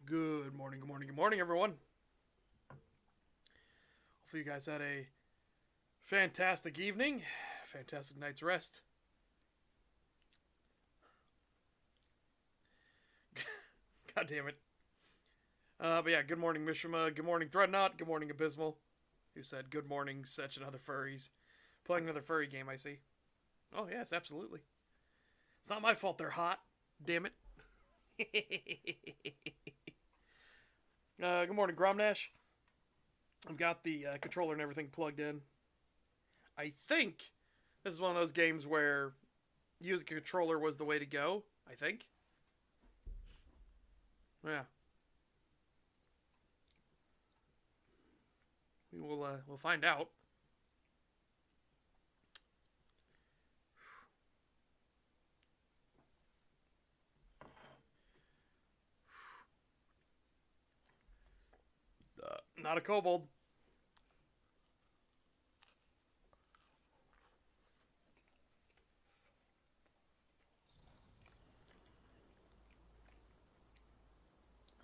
Good morning, everyone. Hopefully you guys had a fantastic evening, fantastic night's rest. God damn it. But yeah, good morning, Mishima. Good morning, Threadnought. Good morning, Abysmal. Who said good morning, such and other furries. Playing another furry game, I see. Oh, yes, absolutely. It's not my fault they're hot. Damn it. Good morning, Gromnash. I've got the controller and everything plugged in. I think this is one of those games where using a controller was the way to go. I think. Yeah. We'll find out. Not a kobold.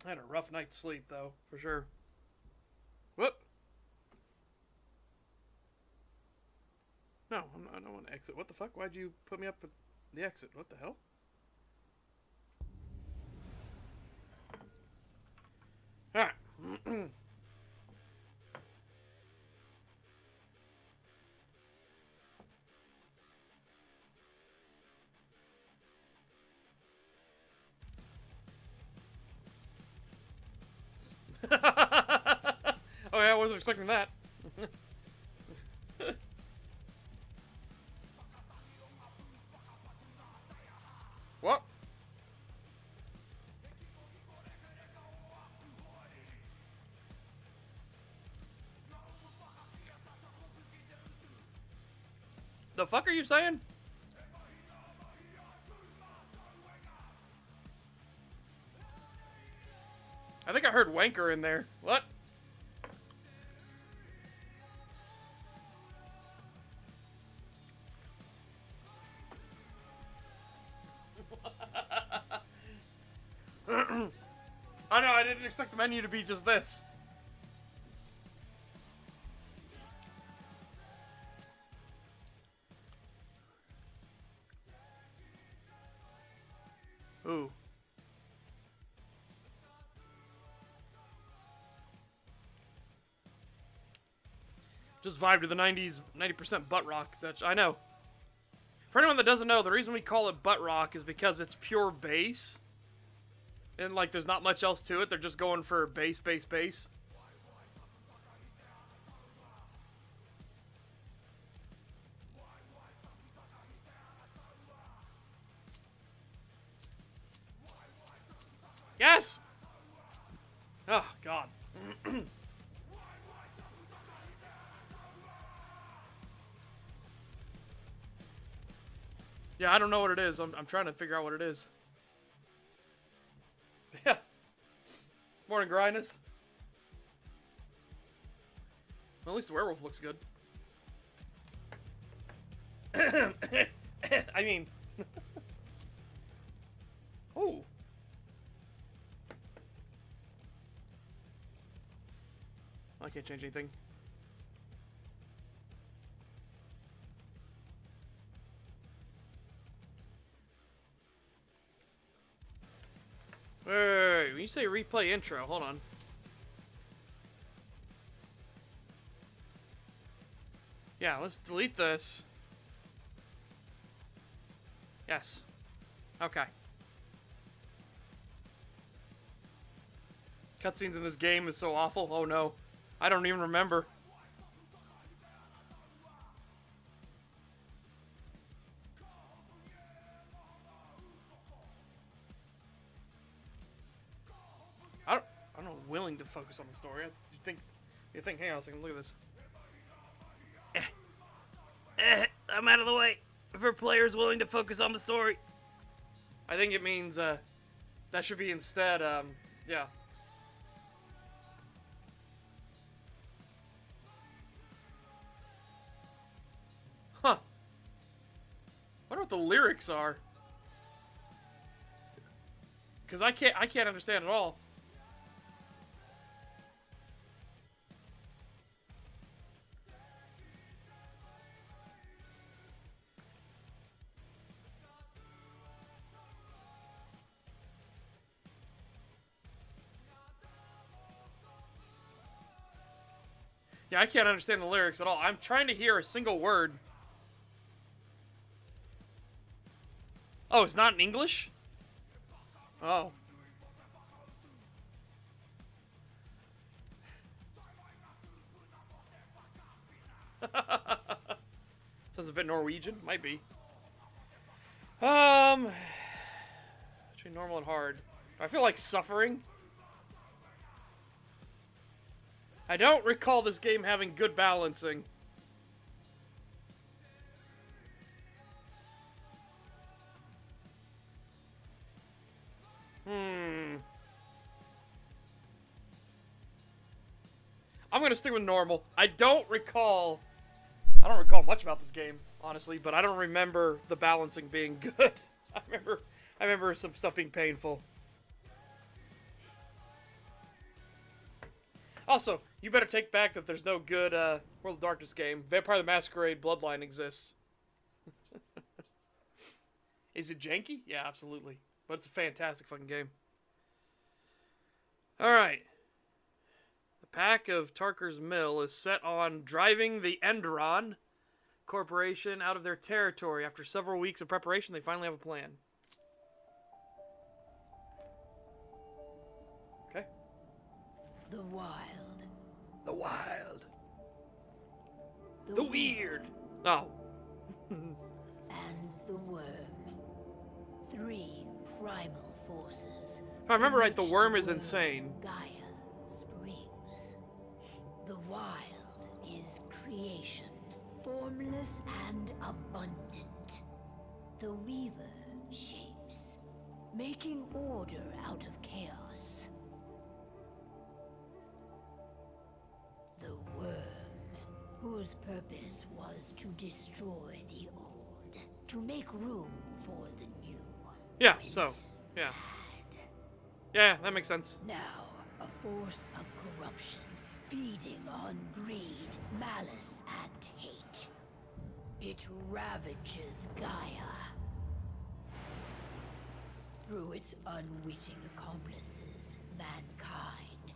I had a rough night's sleep, though, for sure. Whoop! No, I don't want to exit. What the fuck? Why'd you put me up at the exit? What the hell? Alright. Oh yeah, I wasn't expecting that. What? The fuck are you saying? I think I heard wanker in there. What? I know, I didn't expect the menu to be just this. Ooh. Just vibe to the 90s, 90% butt rock. Such I know. For anyone that doesn't know, the reason we call it butt rock is because it's pure bass. And, like, there's not much else to it. They're just going for bass, bass, bass. Yes! Oh, God. Yeah, I don't know what it is. I'm trying to figure out what it is. Yeah. Morning, Grindness. Well, at least the werewolf looks good. I mean... Oh. I can't change anything. Wait, when you say replay intro, hold on. Yeah, let's delete this. Yes. Okay. Cutscenes in this game is so awful. Oh no. I don't even remember. I'm not willing to focus on the story. You think, hang on a second, look at this. I'm out of the way for players willing to focus on the story. I think it means, that should be instead, yeah. Huh. Wonder what the lyrics are. Because I can't understand at all. Yeah, I can't understand the lyrics at all. I'm trying to hear a single word. Oh, it's not in English? Oh. Sounds a bit Norwegian. Might be. Between normal and hard. I feel like suffering. I don't recall this game having good balancing. I'm gonna stick with normal. I don't recall much about this game, honestly, but I don't remember the balancing being good. I remember some stuff being painful. Also, you better take back that there's no good World of Darkness game. Vampire the Masquerade Bloodline exists. Is it janky? Yeah, absolutely. But it's a fantastic fucking game. Alright. The pack of Tarker's Mill is set on driving the Enderon Corporation out of their territory. After several weeks of preparation, they finally have a plan. Okay. The wild. The wild. The weird. Oh. And the worm. 3 primal forces. If I remember right, the worm is insane. Gaia springs. The wild is creation, formless and abundant. The weaver shapes, making order out of chaos. The worm, whose purpose was to destroy the old, to make room for the new. Yeah, so, yeah. Yeah, that makes sense. Now, a force of corruption, feeding on greed, malice, and hate. It ravages Gaia. Through its unwitting accomplices, mankind.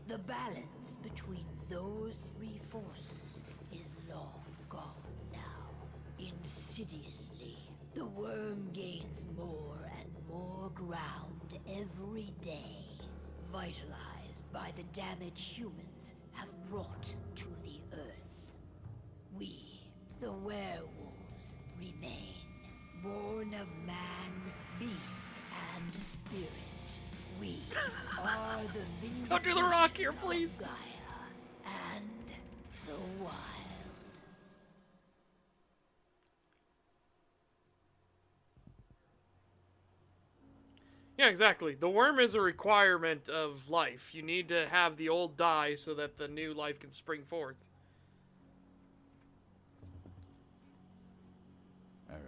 The balance between those 3 forces is long gone now. Insidiously, the worm gains more and more ground every day, vitalized by the damage humans have brought to the Earth. We, the werewolves, remain, born of man, beast, and spirit. We are the vindication Don't do the rock here, please. of Gaia and the wild. Yeah, exactly. The worm is a requirement of life. You need to have the old die so that the new life can spring forth. Alright.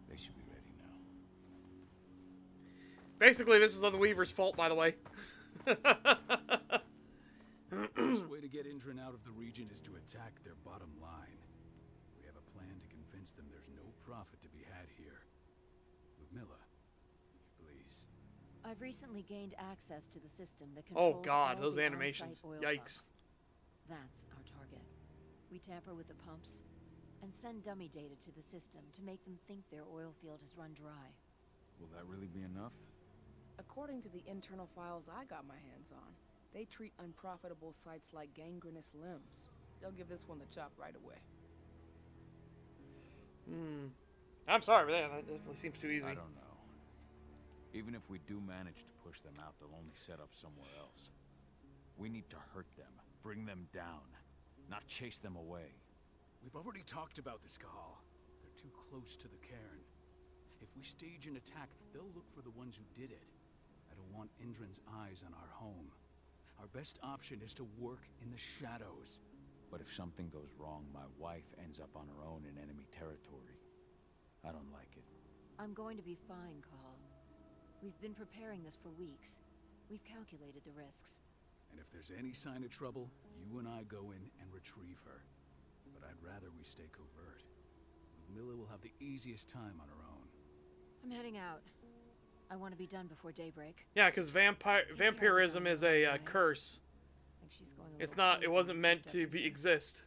They should be ready now. Basically, this is the Weaver's fault, by the way. The best way to get Indran out of the region is to attack their bottom line. We have a plan to convince them there's no profit to be had here. Ludmilla, if you please. I've recently gained access to the system that controls Oh god, all those the animations. on-site oil Yikes. pumps. That's our target. We tamper with the pumps and send dummy data to the system to make them think their oil field has run dry. Will that really be enough? According to the internal files I got my hands on, they treat unprofitable sites like gangrenous limbs. They'll give this one the chop right away. I'm sorry, but that definitely seems too easy. I don't know. Even if we do manage to push them out, they'll only set up somewhere else. We need to hurt them, bring them down, not chase them away. We've already talked about this, Kahal. They're too close to the cairn. If we stage an attack, they'll look for the ones who did it. I don't want Indran's eyes on our home. Our best option is to work in the shadows. But if something goes wrong, my wife ends up on her own in enemy territory. I don't like it. I'm going to be fine, Call. We've been preparing this for weeks. We've calculated the risks. And if there's any sign of trouble, you and I go in and retrieve her. But I'd rather we stay covert. Ludmilla will have the easiest time on her own. I'm heading out. I want to be done before daybreak. Yeah, because vampirism is a curse. think she's going a It's little not. It crazy wasn't and meant cooped up to in be here. exist.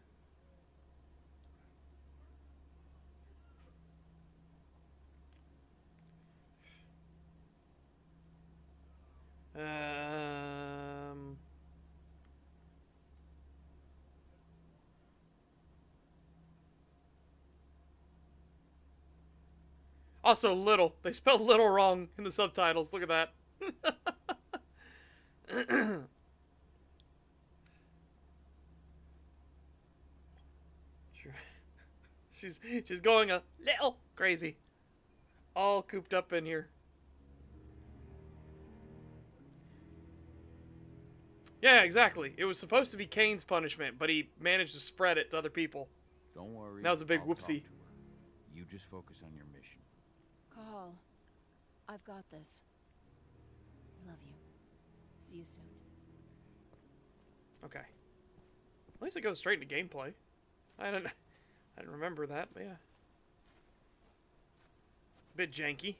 Also, little. They spelled little wrong in the subtitles. Look at that. Sure. She's going a little crazy. All cooped up in here. Yeah, exactly. It was supposed to be Kane's punishment, but he managed to spread it to other people. Don't worry. That was a big I'll talk whoopsie. to her. You just focus on your mission. Call. I've got this. Love you. See you soon. Okay. At least it goes straight into gameplay. I didn't remember that, but yeah. Bit janky.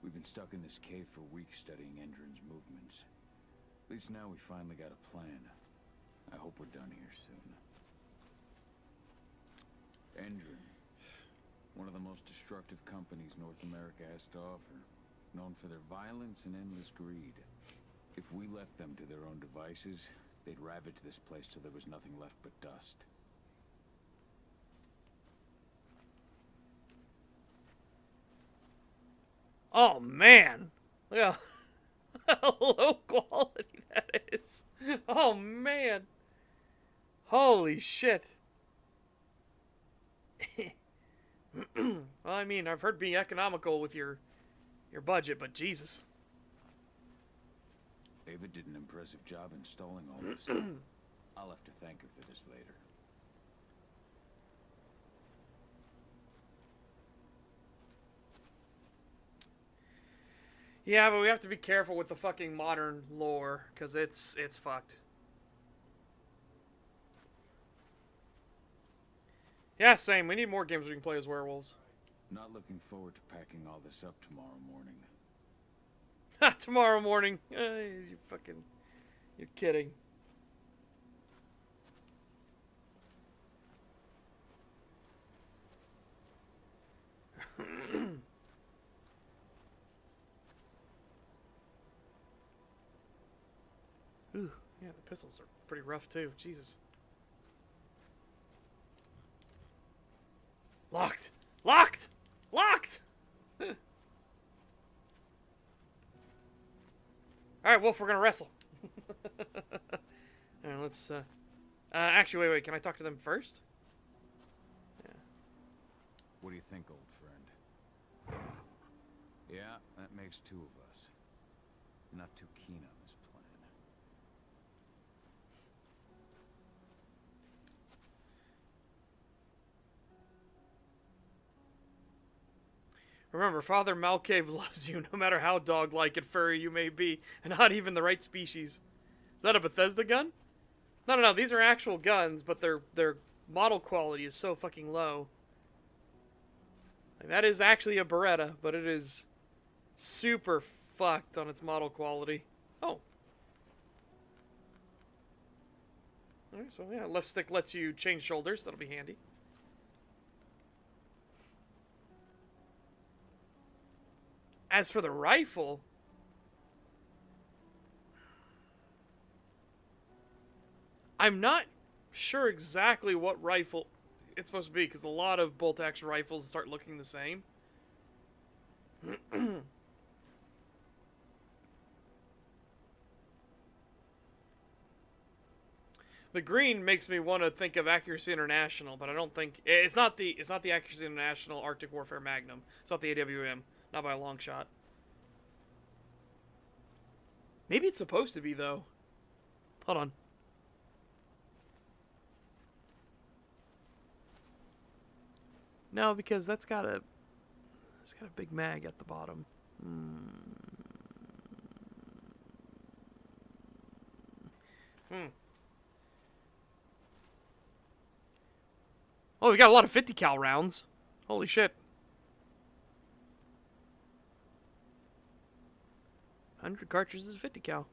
We've been stuck in this cave for weeks studying Endrin's movements. At least now we finally got a plan. I hope we're done here soon. Endrin. One of the most destructive companies North America has to offer. Known for their violence and endless greed. If we left them to their own devices, they'd ravage this place till there was nothing left but dust. Oh man! Look how low quality that is. Oh man! Holy shit! Well, I mean, I've heard being economical with your budget, but Jesus. David did an impressive job installing all this. I'll have to thank her for this later. Yeah, but we have to be careful with the fucking modern lore, because it's fucked. Yeah, same. We need more games we can play as werewolves. Not looking forward to packing all this up tomorrow morning. Ha! Tomorrow morning. You fucking... You're kidding. Ooh, yeah, the pistols are pretty rough too. Jesus. Locked! Locked! Locked! Alright, Wolf, we're gonna wrestle. Alright, let's, actually, wait, can I talk to them first? Yeah. What do you think, old friend? Yeah, that makes two of us. Not too keen on this plan. Remember, Father Malcave loves you, no matter how dog-like and furry you may be, and not even the right species. Is that a Bethesda gun? No, these are actual guns, but their model quality is so fucking low. Like, that is actually a Beretta, but it is super fucked on its model quality. Oh. Alright, so yeah, left stick lets you change shoulders, that'll be handy. As for the rifle, I'm not sure exactly what rifle it's supposed to be, because a lot of bolt-action rifles start looking the same. The green makes me want to think of Accuracy International, but I don't think it's not the Accuracy International Arctic Warfare Magnum. It's not the AWM, not by a long shot. Maybe it's supposed to be though. Hold on. No, because that's got a big mag at the bottom. Oh, we got a lot of 50 cal rounds. Holy shit. 100 cartridges, 50 cal.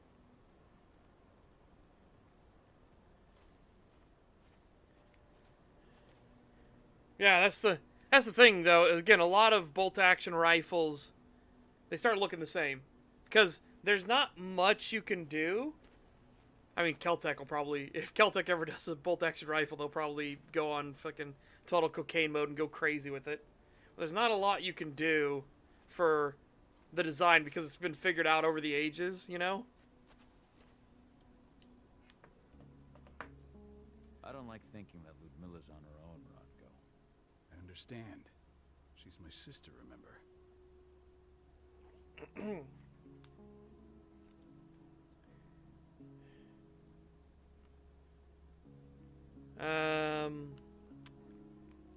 Yeah, that's the thing though. Again, a lot of bolt-action rifles, they start looking the same because there's not much you can do. I mean, Keltec will probably, if Keltec ever does a bolt-action rifle, they'll probably go on fucking total cocaine mode and go crazy with it. There's not a lot you can do for the design because it's been figured out over the ages, you know? I don't like thinking that Ludmilla's on her own, Rodko. I understand. She's my sister, remember?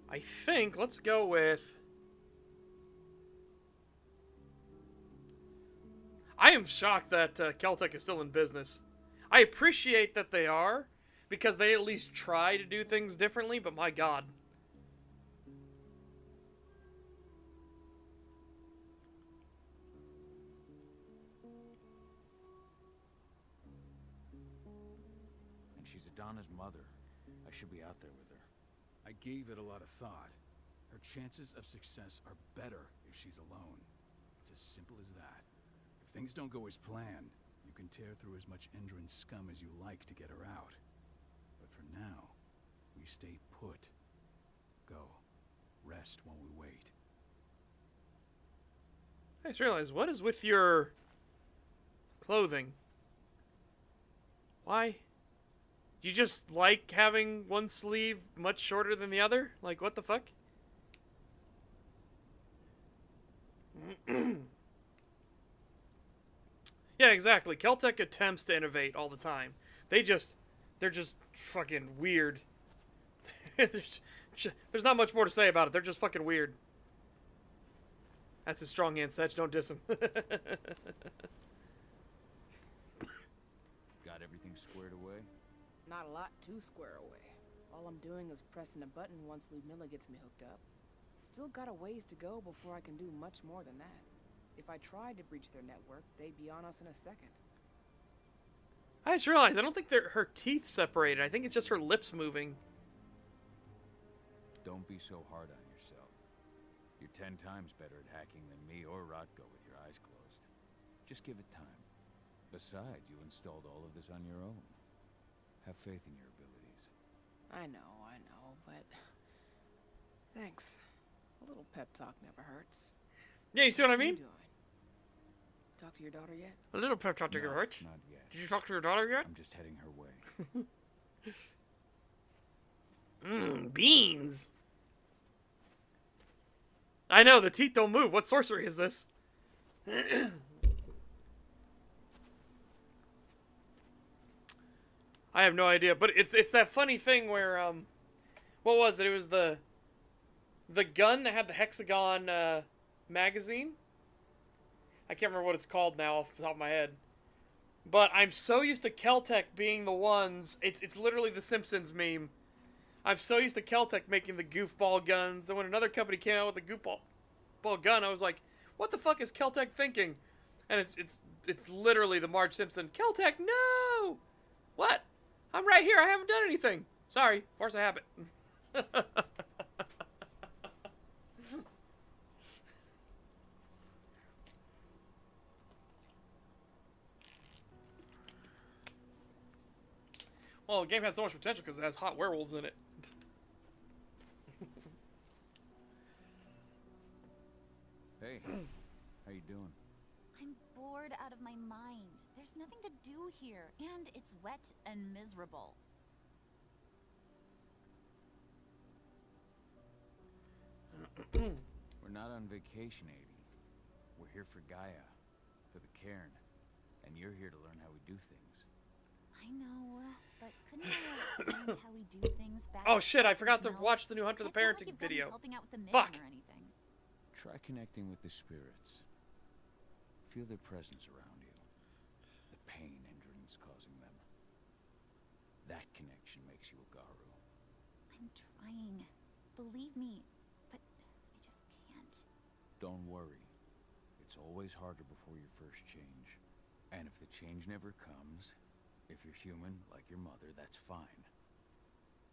I think, let's go with... I am shocked that Keltec is still in business. I appreciate that they are, because they at least try to do things differently, but my god. And she's Adonna's mother. I should be out there with her. I gave it a lot of thought. Her chances of success are better if she's alone. It's as simple as that. If things don't go as planned, you can tear through as much Endron scum as you like to get her out. But for now, we stay put. Go. Rest while we wait. I just realized, what is with your clothing? Why? Do you just like having one sleeve much shorter than the other? Like, what the fuck? Yeah, exactly. Keltec attempts to innovate all the time. They're just fucking weird. There's not much more to say about it. They're just fucking weird. That's his strong hand, Setch. Don't diss him. Got everything squared away? Not a lot to square away. All I'm doing is pressing a button once Ludmilla gets me hooked up. Still got a ways to go before I can do much more than that. If I tried to breach their network, they'd be on us in a second. I just realized, I don't think her teeth separated. I think it's just her lips moving. Don't be so hard on yourself. You're 10 times better at hacking than me or Rodko with your eyes closed. Just give it time. Besides, you installed all of this on your own. Have faith in your abilities. I know, but... Thanks. A little pep talk never hurts. Yeah, you see what I How you mean? doing? Talk to your daughter yet? A little pep talk to No, your heart. not yet. Did you talk to your daughter yet? I'm just heading her way. Beans. I know, the teeth don't move. What sorcery is this? I have no idea, but it's that funny thing where what was it? It was the gun that had the hexagon magazine. I can't remember what it's called now off the top of my head. But I'm so used to Keltec being the ones. It's literally the Simpsons meme. I'm so used to Keltec making the goofball guns. And when another company came out with a goofball gun, I was like, what the fuck is Keltec thinking? And it's literally the Marge Simpson. Keltec, no! What? I'm right here. I haven't done anything. Sorry. Force of habit. Well, the game had so much potential because it has hot werewolves in it. Hey, how you doing? I'm bored out of my mind. There's nothing to do here, and it's wet and miserable. We're not on vacation, 80. We're here for Gaia, for the cairn, and you're here to learn how we do things. I know, but couldn't I have learned how we do things back? Oh shit, I forgot to now? watch the new Hunter the It's not like Parenting you've got me video. helping out with the mission Fuck. or anything. Try connecting with the spirits. Feel their presence around you. The pain Endron's causing them. That connection makes you a Garu. I'm trying. Believe me, but I just can't. Don't worry. It's always harder before your first change. And if the change never comes, if you're human, like your mother, that's fine.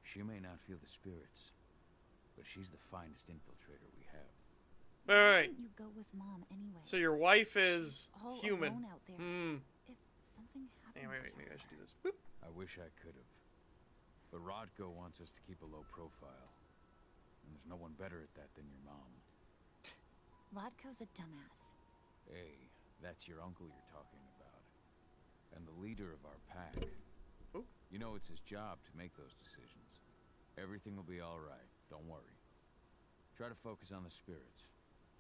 She may not feel the spirits, but she's the finest infiltrator we have. Wait, Why wait, wait. didn't you go with Mom anyway? So your wife is She's all human. alone out there. Hmm. If something happens Anyway, to wait, maybe her. I should do this. Boop. I wish I could have. But Rodko wants us to keep a low profile. And there's no one better at that than your mom. Rodko's a dumbass. Hey, that's your uncle you're talking about. And the leader of our pack. Ooh. You know it's his job to make those decisions. Everything will be all right. Don't worry. Try to focus on the spirits.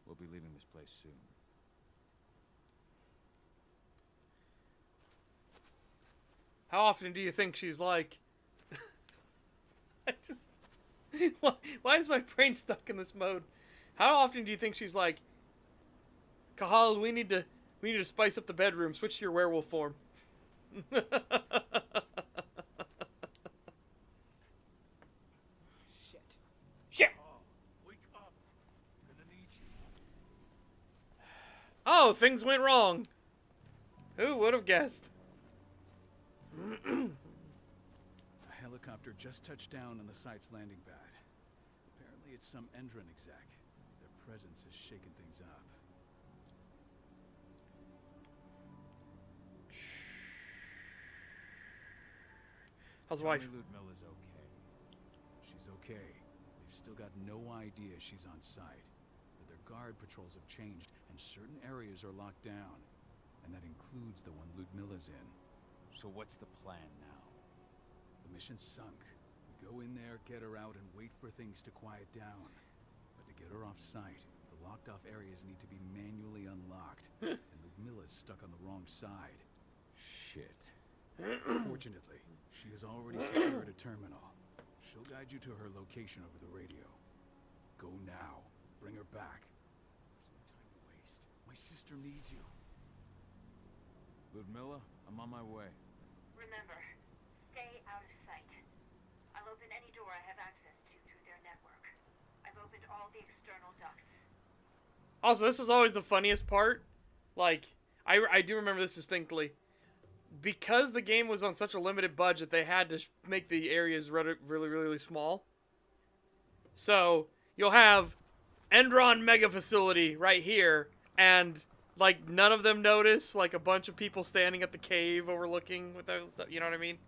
We'll be leaving this place soon. How often do you think she's like... I just... why is my brain stuck in this mode? How often do you think she's like, Cahal, we need to spice up the bedroom. Switch to your werewolf form. Shit. Shit. Oh, wake up. I'm gonna need you. Oh, things went wrong. Who would have guessed? A helicopter just touched down on the site's landing pad. Apparently it's some Endron exec. Their presence has shaken things up. How's the wife? Ludmilla's okay. She's okay. They've still got no idea she's on site. But their guard patrols have changed, and certain areas are locked down. And that includes the one Ludmilla's in. So what's the plan now? The mission's sunk. We go in there, get her out, and wait for things to quiet down. But to get her off site, the locked-off areas need to be manually unlocked. And Ludmilla's stuck on the wrong side. Shit. Fortunately, she has already secured a terminal. She'll guide you to her location over the radio. Go now. Bring her back. There's no time to waste. My sister needs you. Ludmilla, I'm on my way. Remember, stay out of sight. I'll open any door I have access to through their network. I've opened all the external ducts. Also, this is always the funniest part. Like, I do remember this distinctly. Because the game was on such a limited budget, they had to make the areas really, really small. So, you'll have Endron Mega Facility right here, and, like, none of them notice, like, a bunch of people standing at the cave overlooking with that stuff, you know what I mean?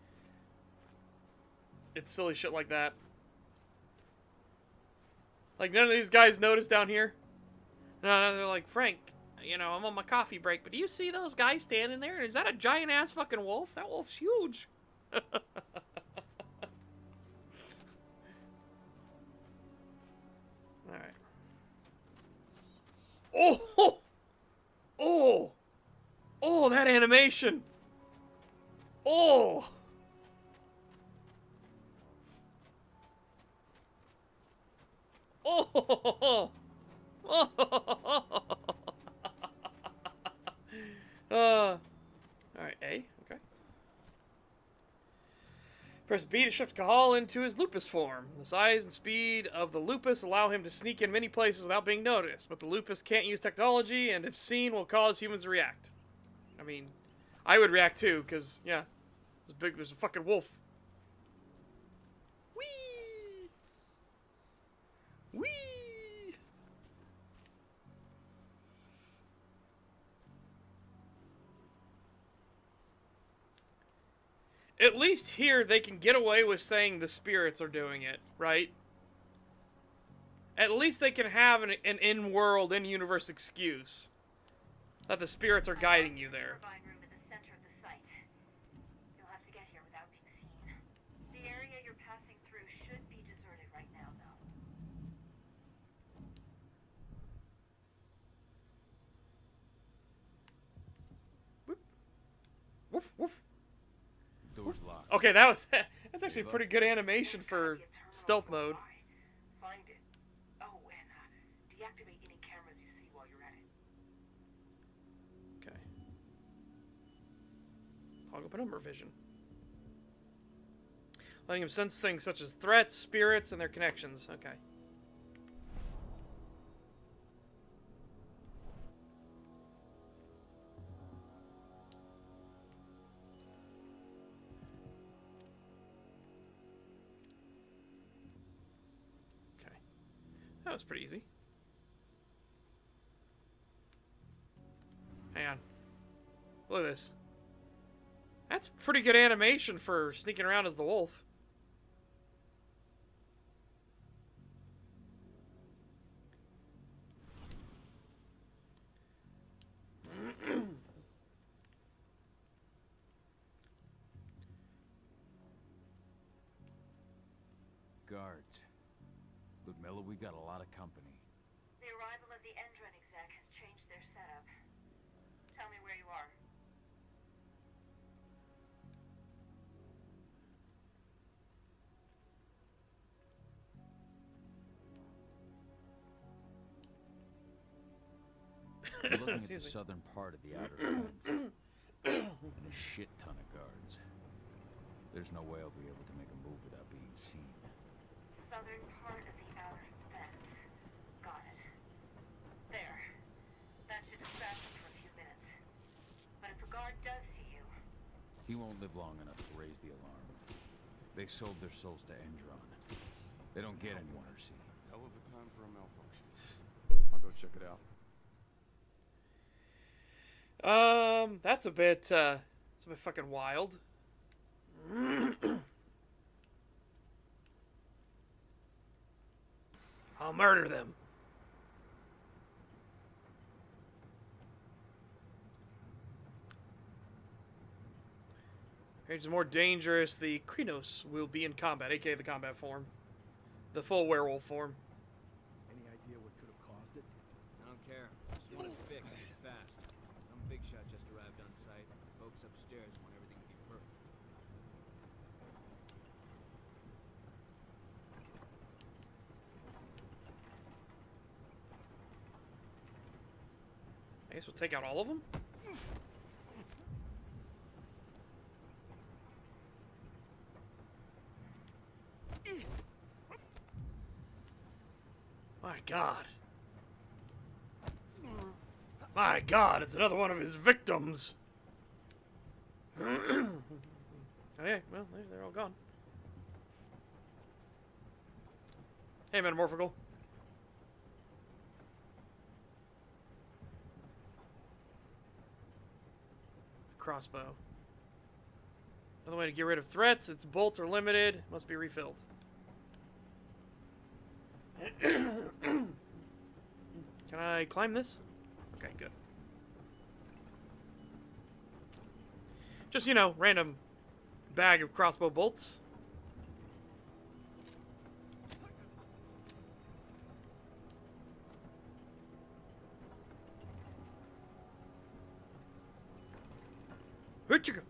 It's silly shit like that. Like, none of these guys notice down here. No, they're like, Frank, you know, I'm on my coffee break, but do you see those guys standing there? Is that a giant-ass fucking wolf? That wolf's huge. Alright. Oh! Oh! Oh, that animation! Oh! Oh! Alright, A, okay. Press B to shift Cahal into his lupus form. The size and speed of the lupus allow him to sneak in many places without being noticed, but the lupus can't use technology, and if seen, will cause humans to react. I mean, I would react too, because, yeah, there's a fucking wolf. Whee! Whee! At least here, they can get away with saying the spirits are doing it, right? At least they can have an in-world, in-universe excuse that the spirits are guiding you there. Turbine room in the center of the site. You'll have to get here without being seen. The area you're passing through should be deserted right now, though. Woof, woof. Door's locked. Okay, that's actually pretty good animation for stealth mode. Find it. Oh, and deactivate any cameras you see while you're at it. Okay. Toggle penumbra vision. Letting him sense things such as threats, spirits, and their connections. Okay. That was pretty easy. Hang on. Look at this. That's pretty good animation for sneaking around as the wolf. Guards. Ludmilla, we got a lot of company. The arrival of the Endron exec has changed their setup. Tell me where you are. We're looking at the Excuse me. southern part of the outer fence. And a shit ton of guards. There's no way I'll be able to make a move without being seen. Southern part of the outer fence. Got it. There. That should distract them for a few minutes. But if a guard does see you... He won't live long enough to raise the alarm. They sold their souls to Endron. They don't get any mercy. Hell of a time for a malfunction. I'll go check it out. That's a bit fucking wild. I'll murder them. It's more dangerous. The Krenos will be in combat, aka the combat form. The full werewolf form. Any idea what could have caused it? I don't care. Just want it fixed and fast. Some big shot just arrived on site. Folks upstairs want everything to be perfect. I guess we'll take out all of them. My God. My God, it's another one of his victims. Okay, well, they're all gone. Hey, Metamorphical. Crossbow. Another way to get rid of threats. Its bolts are limited. Must be refilled. Can I climb this? Okay, good. Just, you know, random bag of crossbow bolts. Where'd you go?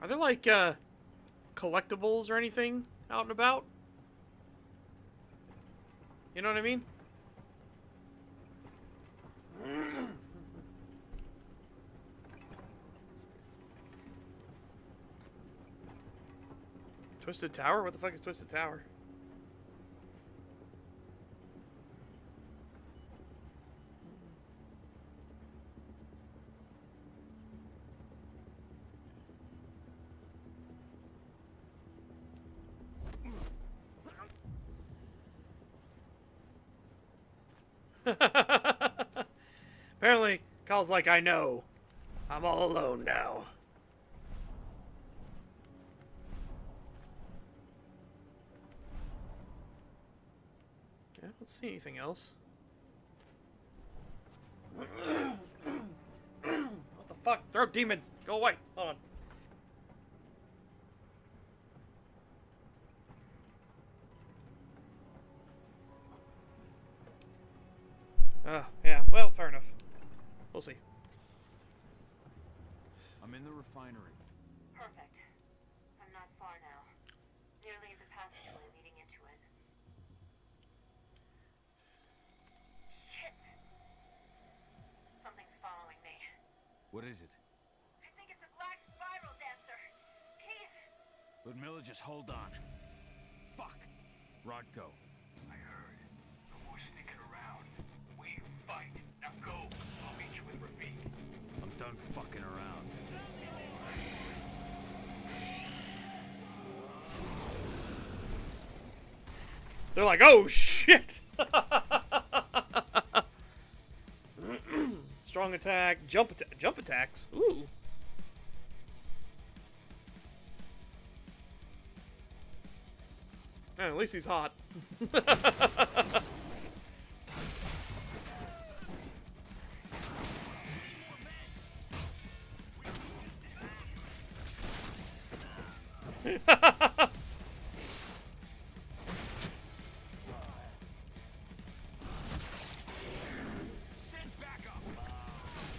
Are there like collectibles or anything out and about? You know what I mean? Twisted Tower? What the fuck is Twisted Tower? Apparently, Kyle's like, I know. I'm all alone now. Yeah, I don't see anything else. What the fuck? Throat demons! Go away! Hold on. Yeah, well, fair enough. We'll see. I'm in the refinery. Perfect. I'm not far now. Nearly the passageway leading into it. Shit! Something's following me. What is it? I think it's a black spiral dancer. He's... Ludmilla, just hold on. Fuck. Rodko. I heard. No more sneaking around. We fight. Now go. I'll meet you with Rafik. I'm done fucking around. They're like, oh shit! Strong attack, jump attacks. Ooh. Man, at least he's hot.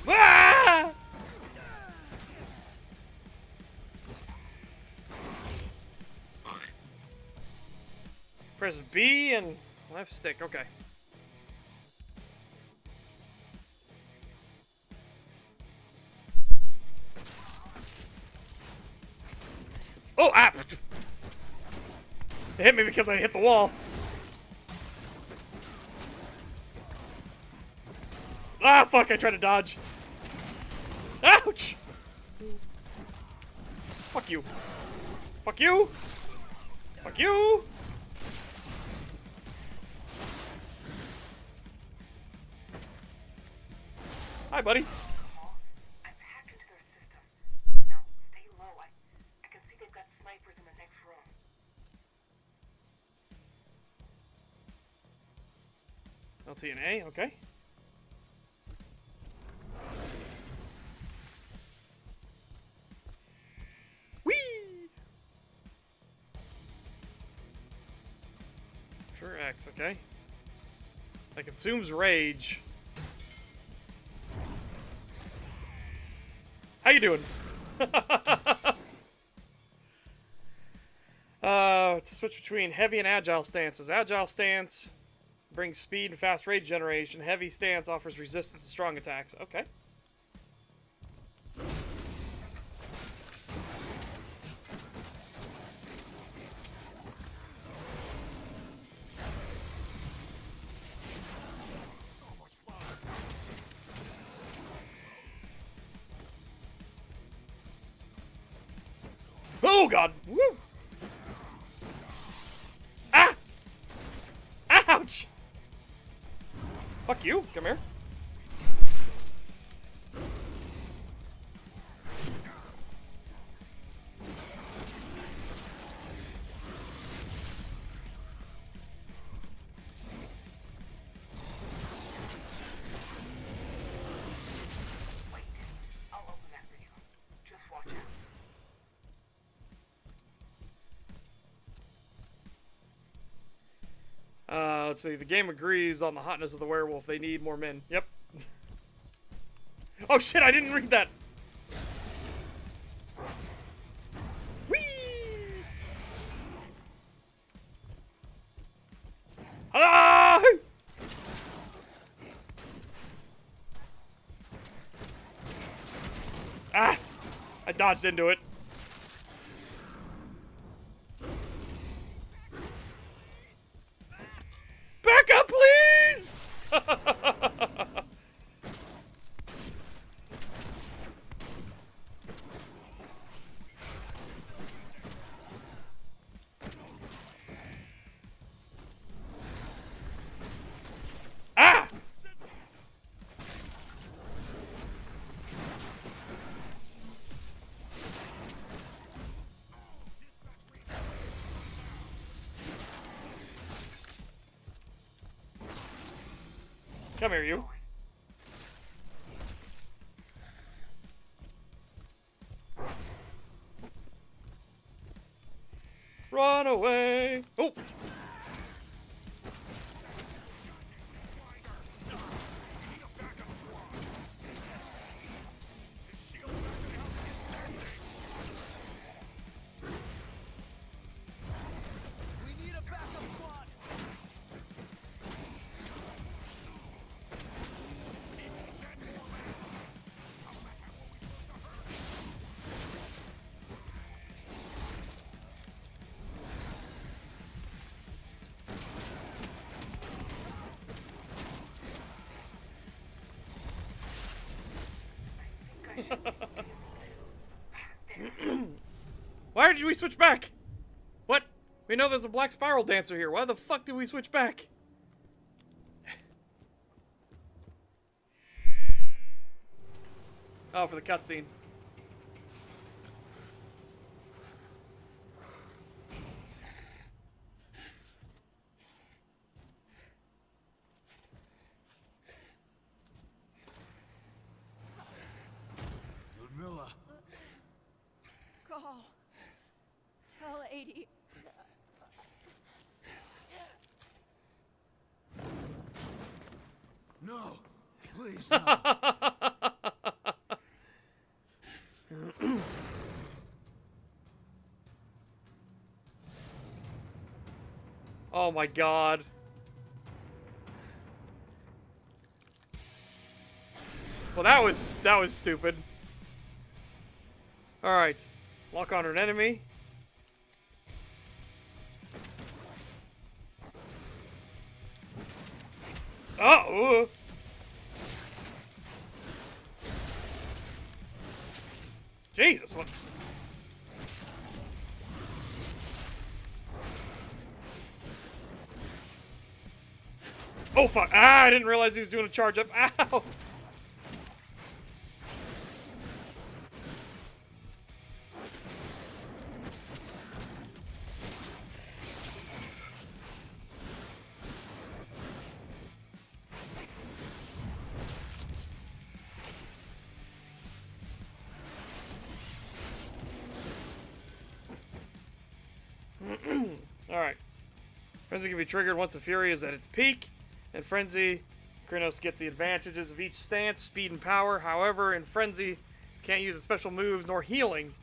Ah! Press B and left stick. Okay. Oh, ah! It hit me because I hit the wall. Ah, fuck, I tried to dodge. Ouch! Fuck you. Fuck you! Fuck you! Hi, buddy. I've hacked into their system. Now, stay low. I can see they've got snipers in the next room. WtA, okay. Whee! Sure X, okay. That consumes rage. How you doing? To switch between heavy and agile stances. Agile stance brings speed and fast rage generation. Heavy stance offers resistance and strong attacks. Okay. Oh god! Woo! Ah! Ouch! Fuck you! Come here. Wait, I'll open that for you. Just watch out. Let's see. The game agrees on the hotness of the werewolf. They need more men. Yep. Oh shit! I didn't read that. Whee! Ah! Ah! I dodged into it. Back up, please! Ah! Come here, you. Run away! Oh! Why did we switch back? What? We We know there's a black spiral dancer here. Why the fuck did we switch back? Oh, for the cutscene. Ludmilla. Call. Tell 80. No, please, no. Oh my god. Well, that was stupid. All right, lock on an enemy. Oh. Jesus, what? Oh fuck! Ah, I didn't realize he was doing a charge up. Ow! Alright. Frenzy can be triggered once the Fury is at its peak. In Frenzy, Krynos gets the advantages of each stance, speed and power. However, in Frenzy, he can't use the special moves nor healing.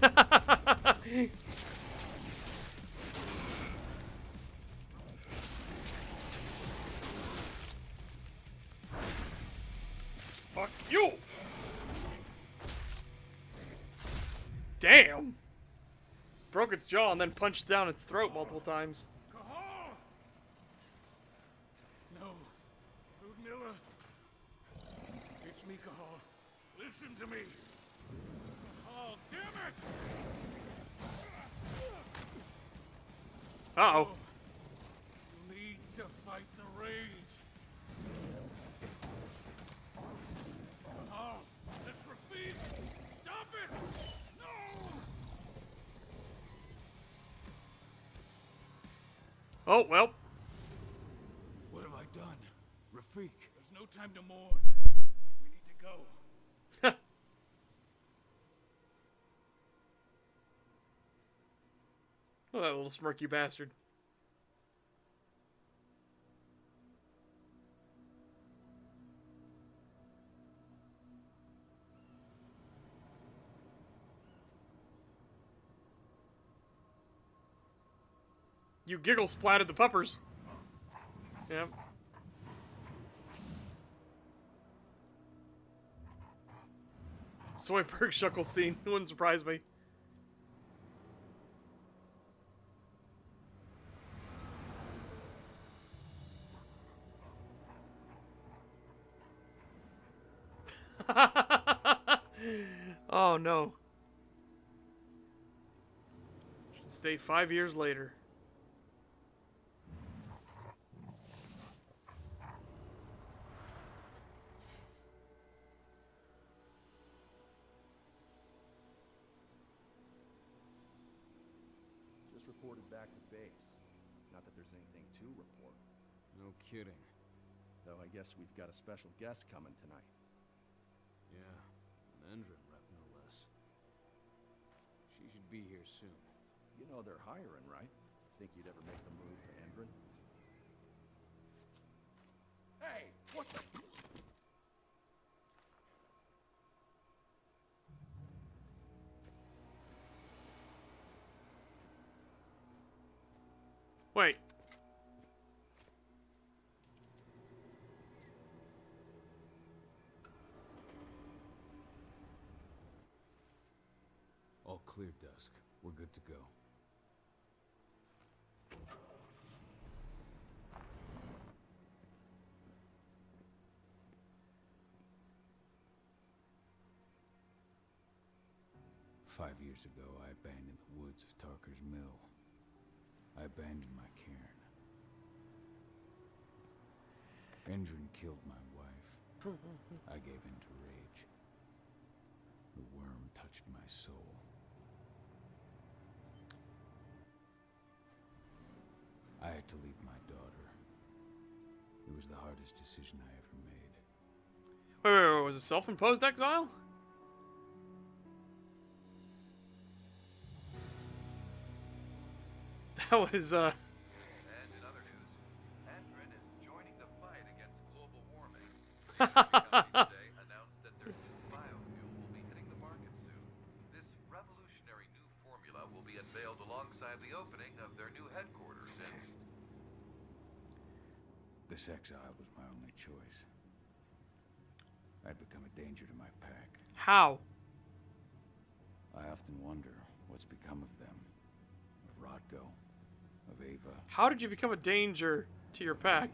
Fuck you! Damn! Broke its jaw and then punched down its throat multiple times. Cahal! No. Ludmilla. It's me, Cahal. Listen to me. Cahal, damn it! Uh-oh. You need to fight the rage. Cahal, let's repeat. Stop it! No! Oh, well. What have I done? Rafik. There's no time to mourn. We need to go. Oh, that little smirky bastard. You giggle splatted the puppers. Yep. Soyberg Shuckelstein. Wouldn't surprise me. Oh no. Should stay 5 years later. Just reported back to base. Not that there's anything to report. No kidding. Though I guess we've got a special guest coming tonight. Yeah, an Endron rep, no less. She should be here soon. You know they're hiring, right? Think you'd ever make the move to Endron? Hey, what the... Wait. All clear, Dusk. We're good to go. 5 years ago, I abandoned the woods of Tarker's Mill. I abandoned my cairn. Endrin killed my wife. I gave in to rage. The worm touched my soul. I had to leave my daughter. It was the hardest decision I ever made. Wait, was it self-imposed exile? That was, And in other news, Endrin is joining the fight against global warming. The company today announced that their new biofuel will be hitting the market soon. This revolutionary new formula will be unveiled alongside the opening of their new headquarters in... This exile was my only choice. I'd become a danger to my pack. how? I often wonder what's become of them. Of Rodko. Of Ava. How did you become a danger to your pack?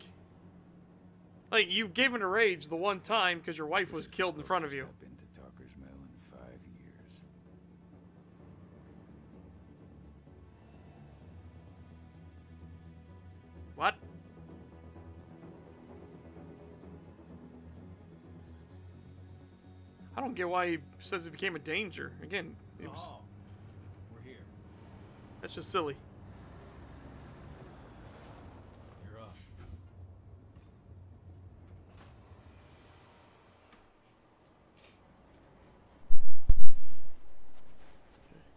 Like, you gave in to rage the one time because your wife was killed in front of you. I've been to Tarker's Mill in 5 years. What? I don't get why he says he became a danger. Again, it was, Oh, we're here. that's just silly. You're up.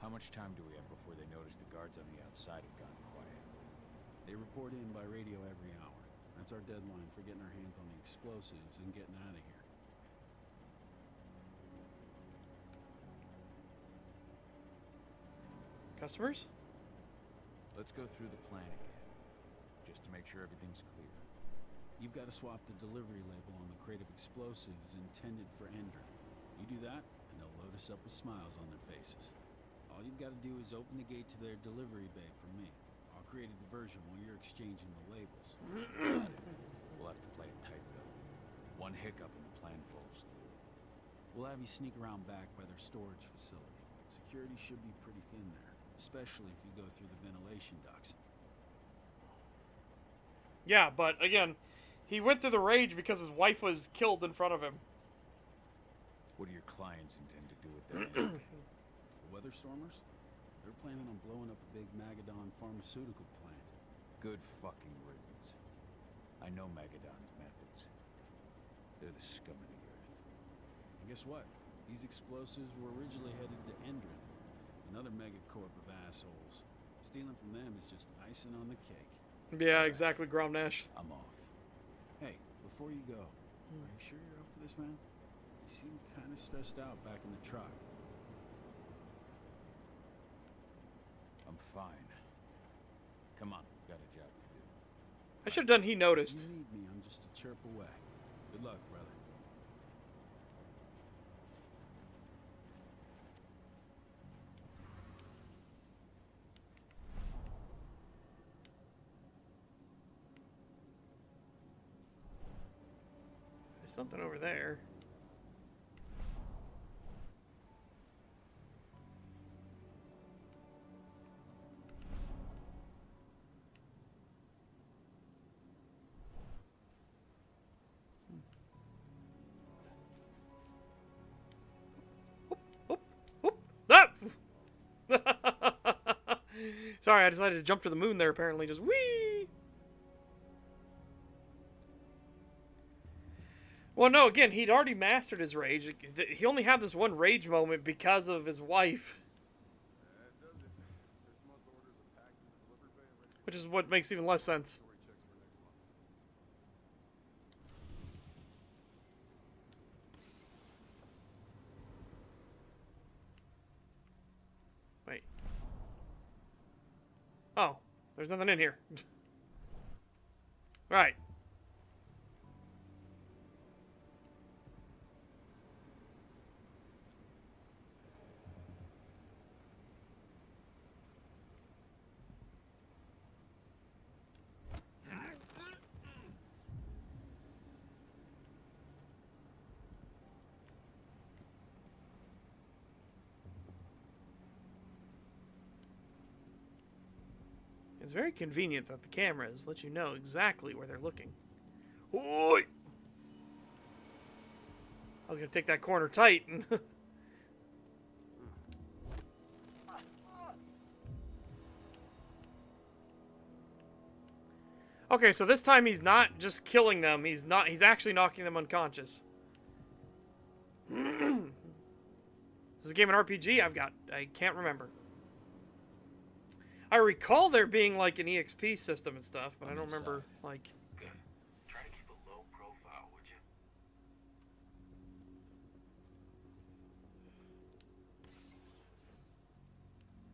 How much time do we have before they notice the guards on the outside have gone quiet? They report in by radio every hour. That's our deadline for getting our hands on the explosives and getting out of here. Customers? Let's go through the plan again, just to make sure everything's clear. You've got to swap the delivery label on the crate of explosives intended for Endrin. You do that, and they'll load us up with smiles on their faces. All you've got to do is open the gate to their delivery bay for me. I'll create a diversion while you're exchanging the labels. Got it. We'll have to play it tight, though. One hiccup and the plan falls through. We'll have you sneak around back by their storage facility. Security should be pretty thin there, especially if you go through the ventilation ducts. Yeah, but again, he went through the rage because his wife was killed in front of him. What do your clients intend to do with their energy? The Weatherstormers? They're planning on blowing up a big Magadon pharmaceutical plant. Good fucking riddance. I know Magadon's methods. They're the scum of the earth. And guess what? These explosives were originally headed to Endrin, another megacorp of assholes. Stealing from them is just icing on the cake. Yeah, exactly, Grom Nash. I'm off. Hey, before you go, are you sure you're up for this, man? You seem kind of stressed out back in the truck. I'm fine. Come on, we've got a job to do. I should have done he noticed. If you need me, I'm just a chirp away. Good luck, brother. There's something over there. Ah! Sorry, I decided to jump to the moon there, apparently. Just whee! Well, no, again, he'd already mastered his rage. He only had this one rage moment because of his wife. Which is what makes even less sense. Wait. Oh, there's nothing in here. Right. It's very convenient that the cameras let you know exactly where they're looking. Oi! I was gonna take that corner tight and okay, so this time he's not just killing them, he's actually knocking them unconscious. Is this game an RPG? I can't remember. I recall there being like an EXP system and stuff, but I don't remember like. Good. Try to keep a low profile, would you?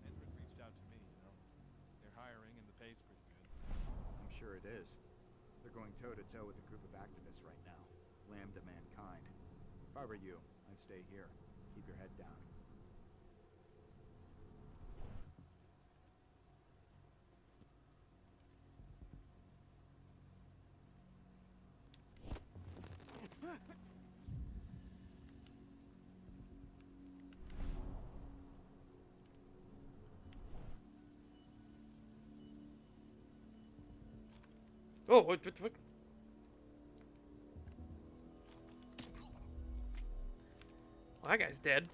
Endred reached out to me, you know. They're hiring and the pay's pretty good. I'm sure it is. They're going toe-to-toe with a group of activists right now. Lambda mankind. If I were you, I'd stay here. Keep your head down. Oh, what? Well, that guy's dead.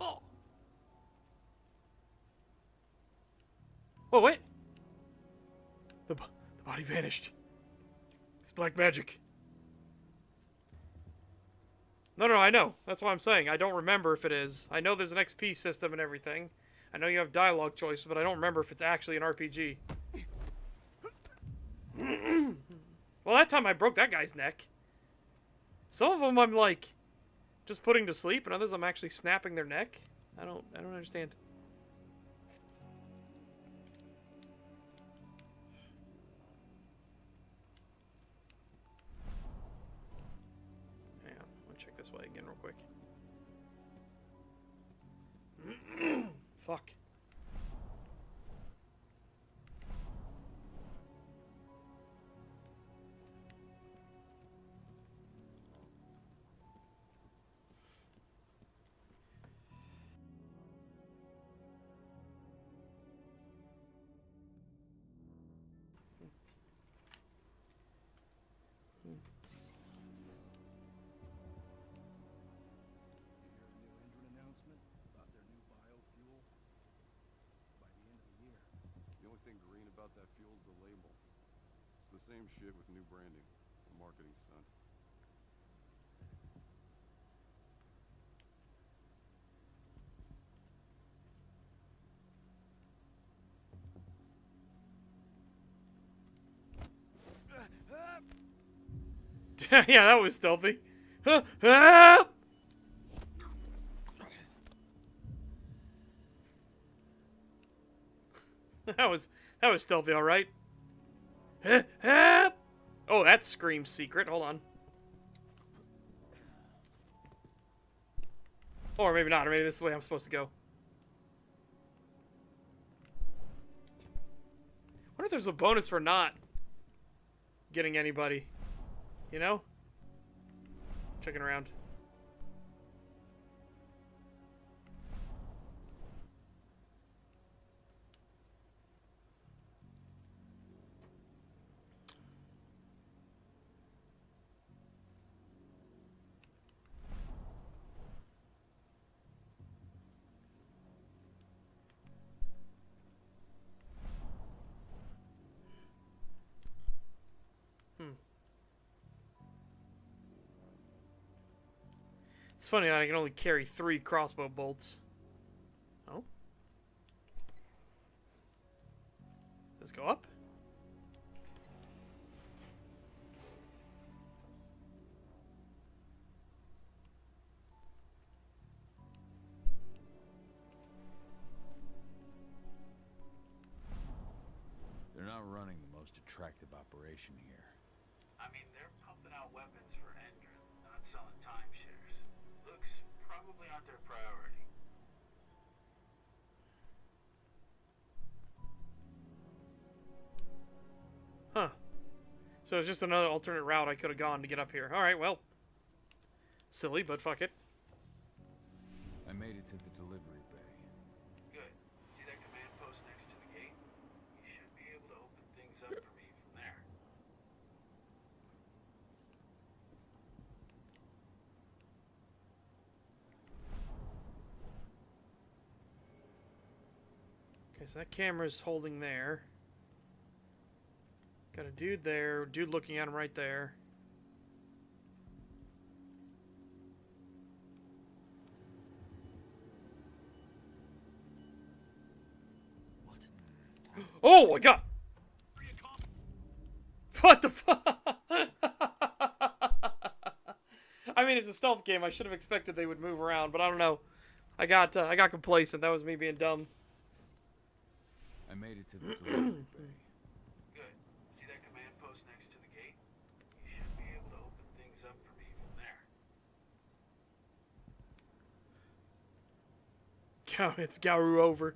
Oh. Oh, wait. The body vanished. It's black magic. No, I know. That's what I'm saying. I don't remember if it is. I know there's an XP system and everything. I know you have dialogue choices, but I don't remember if it's actually an RPG. Well, that time I broke that guy's neck. Some of them I'm like just putting to sleep, and others I'm actually snapping their neck. I don't understand. Hang on, let me check this way again real quick. Fuck. About that fuel's the label. It's the same shit with new branding. A marketing stunt. Yeah, that was stealthy. That was stealthy, all right. Oh, that's Scream's secret. Hold on. Or maybe not. Or maybe this is the way I'm supposed to go. I wonder if there's a bonus for not getting anybody. You know? Checking around. It's funny that I can only carry 3 crossbow bolts. Oh? Does it go up? They're not running the most attractive operation here. I mean, they're pumping out weapons for Endrin, not selling timeshares. Looks probably not their priority. Huh. So it's just another alternate route I could have gone to get up here. Alright, well. Silly, but fuck it. I made it to the delivery bay. Good. See that command Okay, so that camera's holding there. Got a dude there, dude looking at him right there. What? Oh my god! What the fuck? I mean, it's a stealth game. I should have expected they would move around, but I don't know. I got complacent. That was me being dumb. I made it to the delivery bay. Good. See that command post next to the gate? You should be able to open things up for me from there. It's Garu over.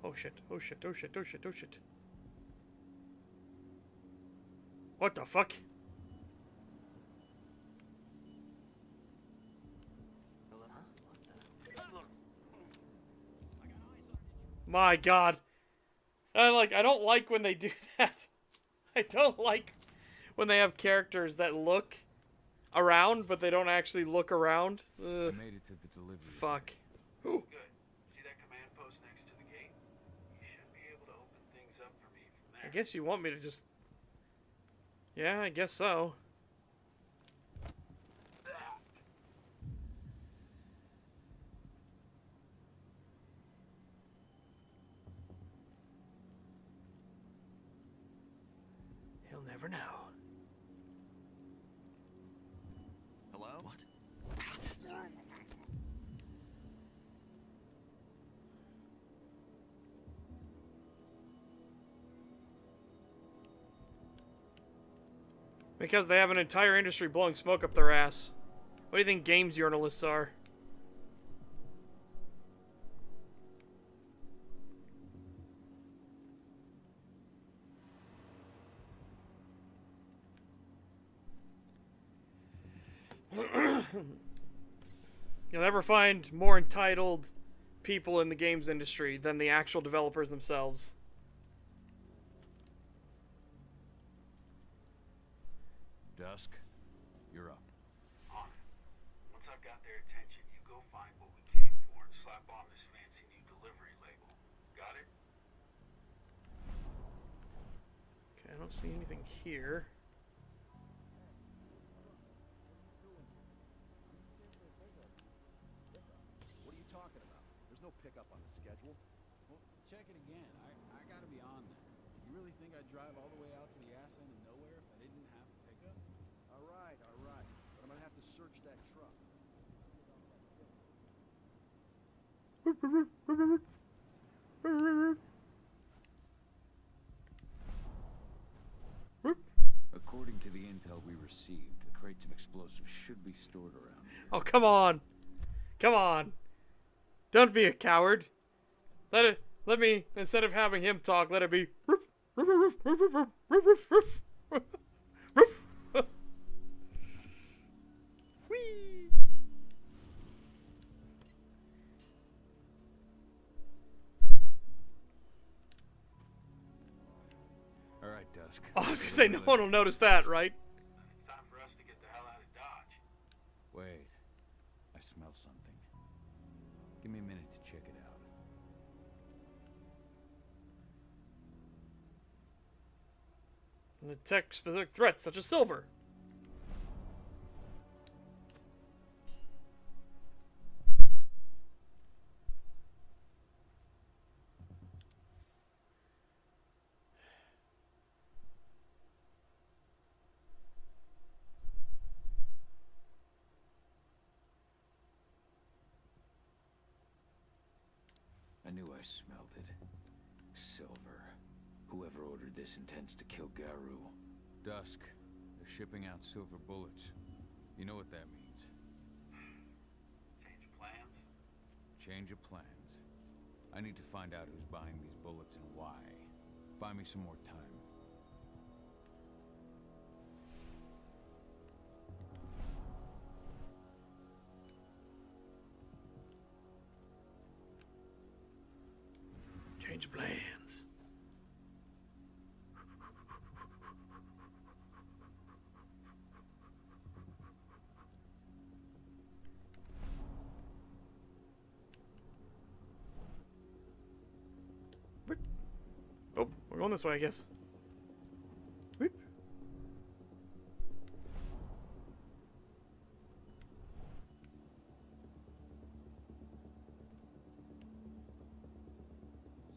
Oh shit, oh shit, oh shit, oh shit, oh shit. What the fuck? My god. I don't like when they do that. I don't like when they have characters that look around, but they don't actually look around. Ugh. I made it to the delivery. Fuck. Ooh. Good. See that command post next to the gate? You should be able to open things up for me from there. I guess you want me to just... Yeah, I guess so. He'll never know. Hello? What? Because they have an entire industry blowing smoke up their ass. What do you think games journalists are? You'll never find more entitled people in the games industry than the actual developers themselves. Dusk, you're up. On it. Once I've got their attention, you go find what we came for and slap on this fancy new delivery label. Got it? Okay, I don't see anything here. What are you talking about? There's no pickup on the schedule. Well, check it again. I gotta be on there. You really think I'd drive all the way out to the ass end of nowhere if I didn't have a pickup? All right. But I'm gonna have to search that truck. According to the intel we received, the crates of explosives should be stored around here. Oh, come on. Come on. Don't be a coward. Let me, instead of having him talk, let it be. Whee! All right, Dusk. Oh, I was gonna say, no one will notice that, right? It's time for us to get the hell out of Dodge. Wait, I smell something. Give me a minute to check it out. And detect specific threats, such as silver. I knew I smelled it. Silver. Whoever ordered this intends to kill Garu. Dusk. They're shipping out silver bullets. You know what that means. Change of plans? Change of plans. I need to find out who's buying these bullets and why. Buy me some more time. Change plans. going this way, I guess. Whoop.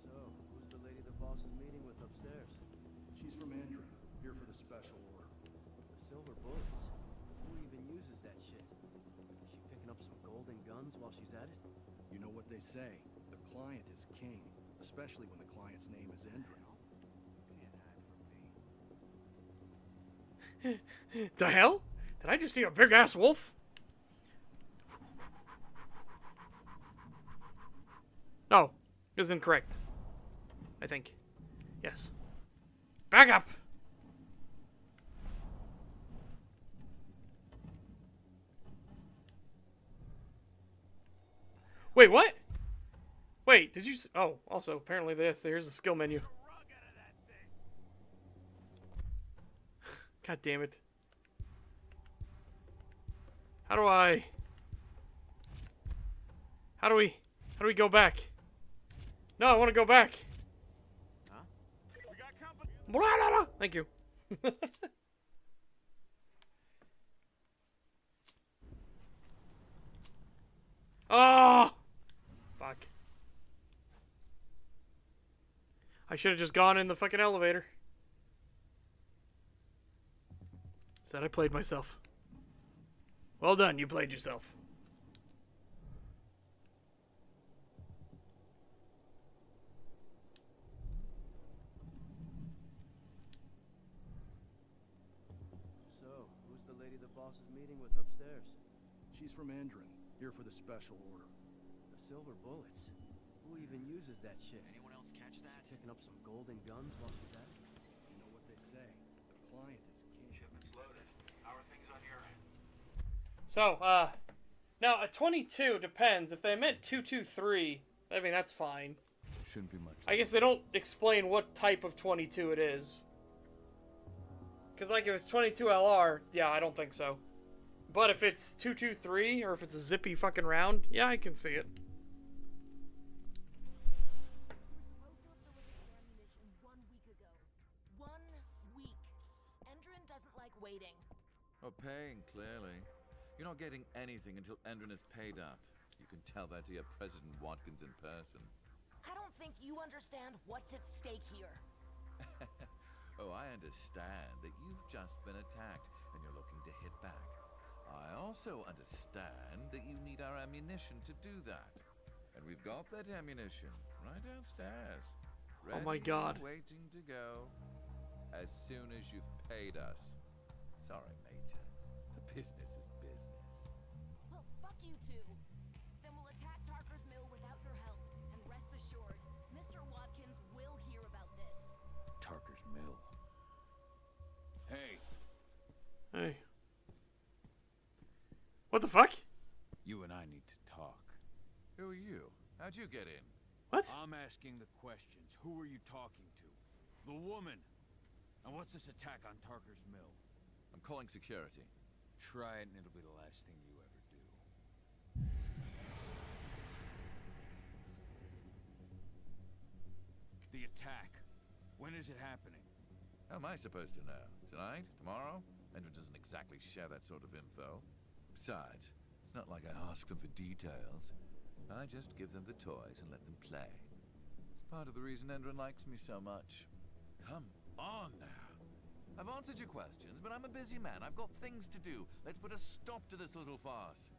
So, who's the lady the boss is meeting with upstairs? She's from Andrew, here for the special order. The silver bullets. Who even uses that shit? Is she picking up some golden guns while she's at it? You know what they say, the client is king, especially when the client's name is Endrin. The hell? Did I just see a big ass wolf? Oh, is incorrect. I think. Yes. Back up! Wait, what? Wait, did you... Oh, also, apparently there's the skill menu. God damn it. How do I... How do we go back? No, I want to go back. Huh? Blah, blah, blah. Thank you. Oh! Fuck. I should have just gone in the fucking elevator. Said I played myself. Well done, you played yourself. So, who's the lady the boss is meeting with upstairs? She's from Endrin, here for the special order. The silver bullets. Who even uses that shit? Anyone else catch that? She's picking up some golden guns while she's at it? You know what they say, the client is king. Shipment's loaded. How are things on your end? So, now a 22 depends. If they meant 223, I mean, that's fine. Shouldn't be much. I guess they don't explain what type of 22 it is. Because, like, if it's 22 LR, yeah, I don't think so. But if it's 223, or if it's a zippy fucking round, yeah, I can see it. Waiting. Oh, paying, clearly. You're not getting anything until Endrin is paid up. You can tell that to your President Watkins in person. I don't think you understand what's at stake here. Oh, I understand that you've just been attacked and you're looking to hit back. I also understand that you need our ammunition to do that. And we've got that ammunition right downstairs. Oh my God. Waiting to go as soon as you've paid us. Sorry, Major. The business is business. Well, fuck you two. Then we'll attack Tarker's Mill without your help. And rest assured, Mr. Watkins will hear about this. Tarker's Mill. Hey. Hey. What the fuck? You and I need to talk. Who are you? How'd you get in? What? I'm asking the questions. Who are you talking to? The woman. And what's this attack on Tarker's Mill? I'm calling security. Try it and it'll be the last thing you ever do. The attack. When is it happening? How am I supposed to know? Tonight? Tomorrow? Endrin doesn't exactly share that sort of info. Besides, it's not like I ask them for details. I just give them the toys and let them play. It's part of the reason Endrin likes me so much. Come on now. I've answered your questions, but I'm a busy man. I've got things to do. Let's put a stop to this little farce.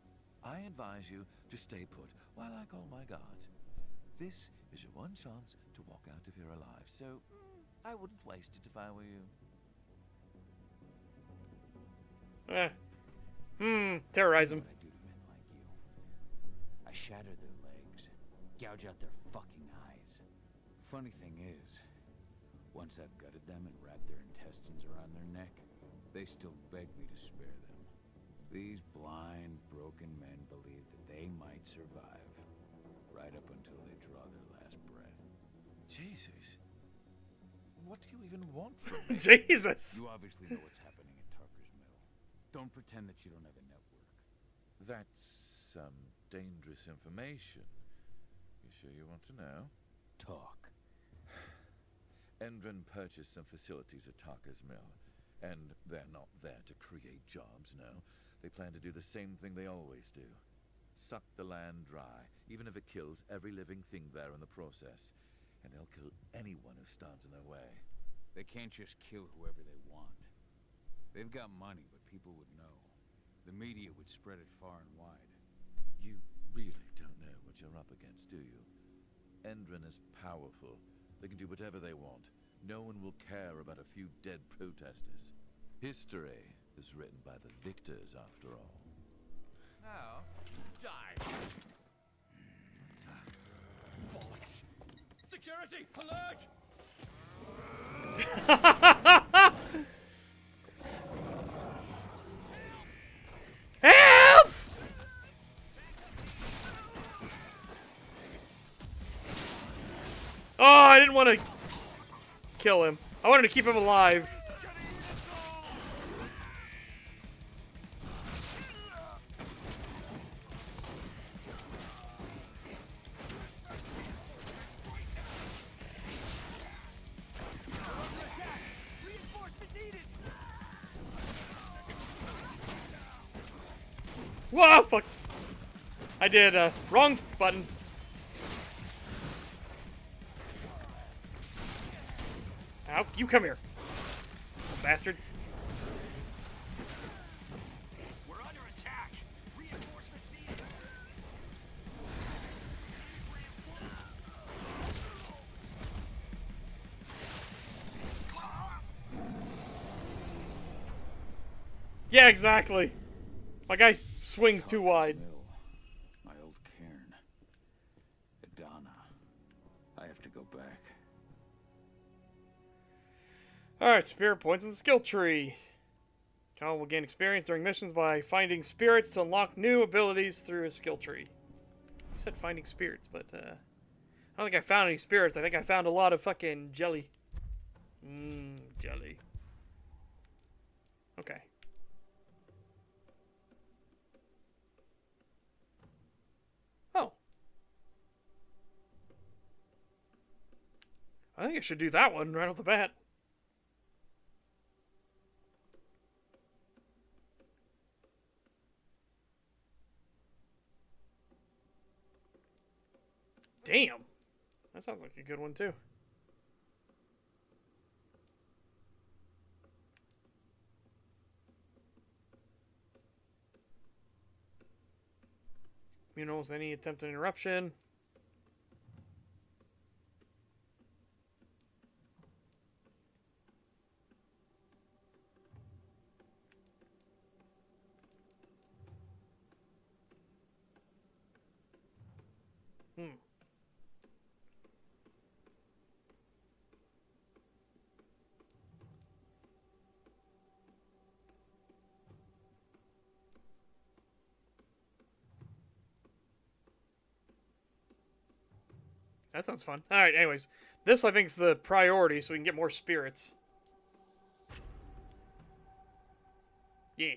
I advise you to stay put while I call my guards. This is your one chance to walk out if you're alive, so I wouldn't waste it if I were you. Terrorize them. What I do to men like you. I shatter their legs, gouge out their fucking eyes. Funny thing is, once I've gutted them and wrapped their intestines around their neck, they still beg me to spare them. These blind, broken men believe that they might survive, right up until they draw their last breath. Jesus. What do you even want from me? Jesus! You obviously know what's happening at Tarker's Mill. Don't pretend that you don't have a network. That's some dangerous information. You sure you want to know? Talk. Endron purchased some facilities at Tarka's mill, and they're not there to create jobs, no. They plan to do the same thing they always do. Suck the land dry, even if it kills every living thing there in the process. And they'll kill anyone who stands in their way. They can't just kill whoever they want. They've got money, but people would know. The media would spread it far and wide. You really don't know what you're up against, do you? Endron is powerful. They can do whatever they want. No one will care about a few dead protesters. History is written by the victors, after all. Now, die! Bollocks! Security, alert! Help! Oh, I didn't want to kill him. I wanted to keep him alive. Whoa, fuck. I did, wrong button. Ow, you come here, bastard. We're under attack. Reinforcements needed. Yeah, exactly. My guy swings too wide. My old cairn. Adana. I have to go back. Alright, spirit points in the skill tree. Kyle will gain experience during missions by finding spirits to unlock new abilities through his skill tree. You said finding spirits, but I don't think I found any spirits. I think I found a lot of fucking jelly. Jelly. Okay. Oh. I think I should do that one right off the bat. Damn. That sounds like a good one, too. Almost any attempt at interruption. That sounds fun. Alright, anyways. This, I think, is the priority, so we can get more spirits. Yeah.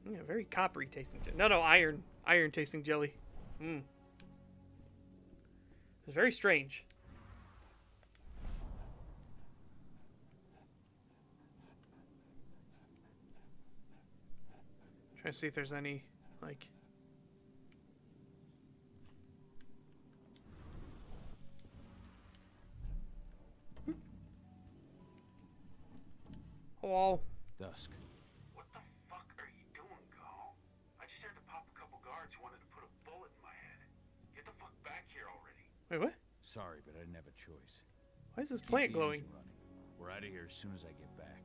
Yeah, very coppery tasting jelly. No, iron. Iron tasting jelly. It's very strange. Trying to see if there's any, like... Hello. Dusk. What the fuck are you doing, Gal? I just had to pop a couple guards who wanted to put a bullet in my head. Get the fuck back here already. Wait, what? Sorry, but I didn't have a choice. Why is this Keep plant the glowing? engine running. We're out of here as soon as I get back.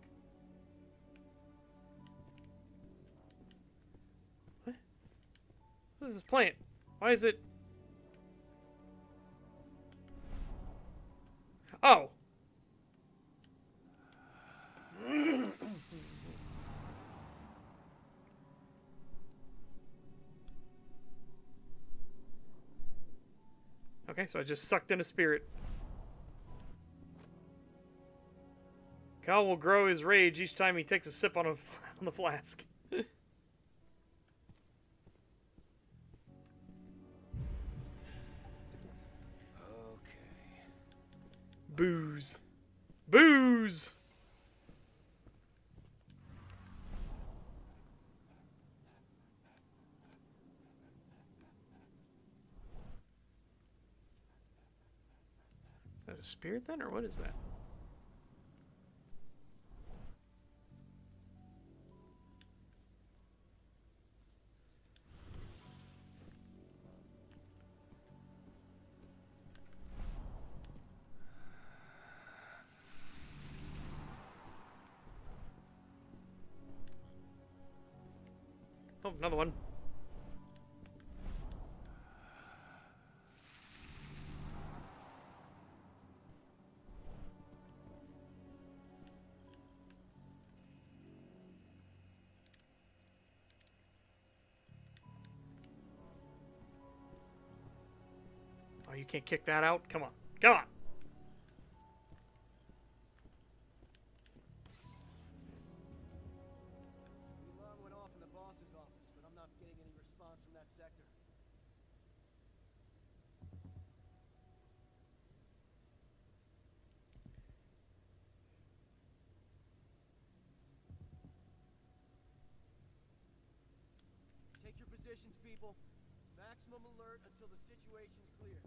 What? What is this plant? Why is it... Oh! Okay, so I just sucked in a spirit. Cal will grow his rage each time he takes a sip on the flask. Booze. Booze! Is that a spirit then, or what is that? Oh, another one. Oh, you can't kick that out? Come on. Come on! The alarm went off in the boss's office, but I'm not getting any response from that sector. Take your positions, people. Maximum alert until the situation's clear.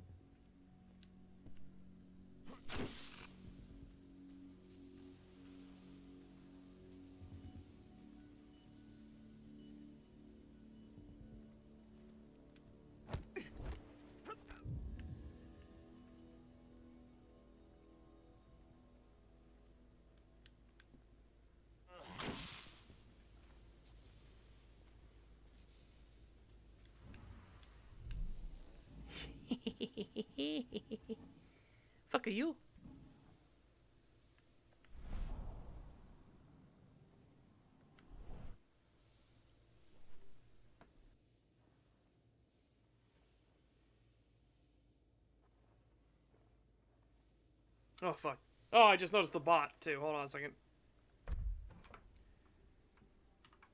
Fuck are you? Oh, fuck. Oh, I just noticed the bot, too. Hold on a second.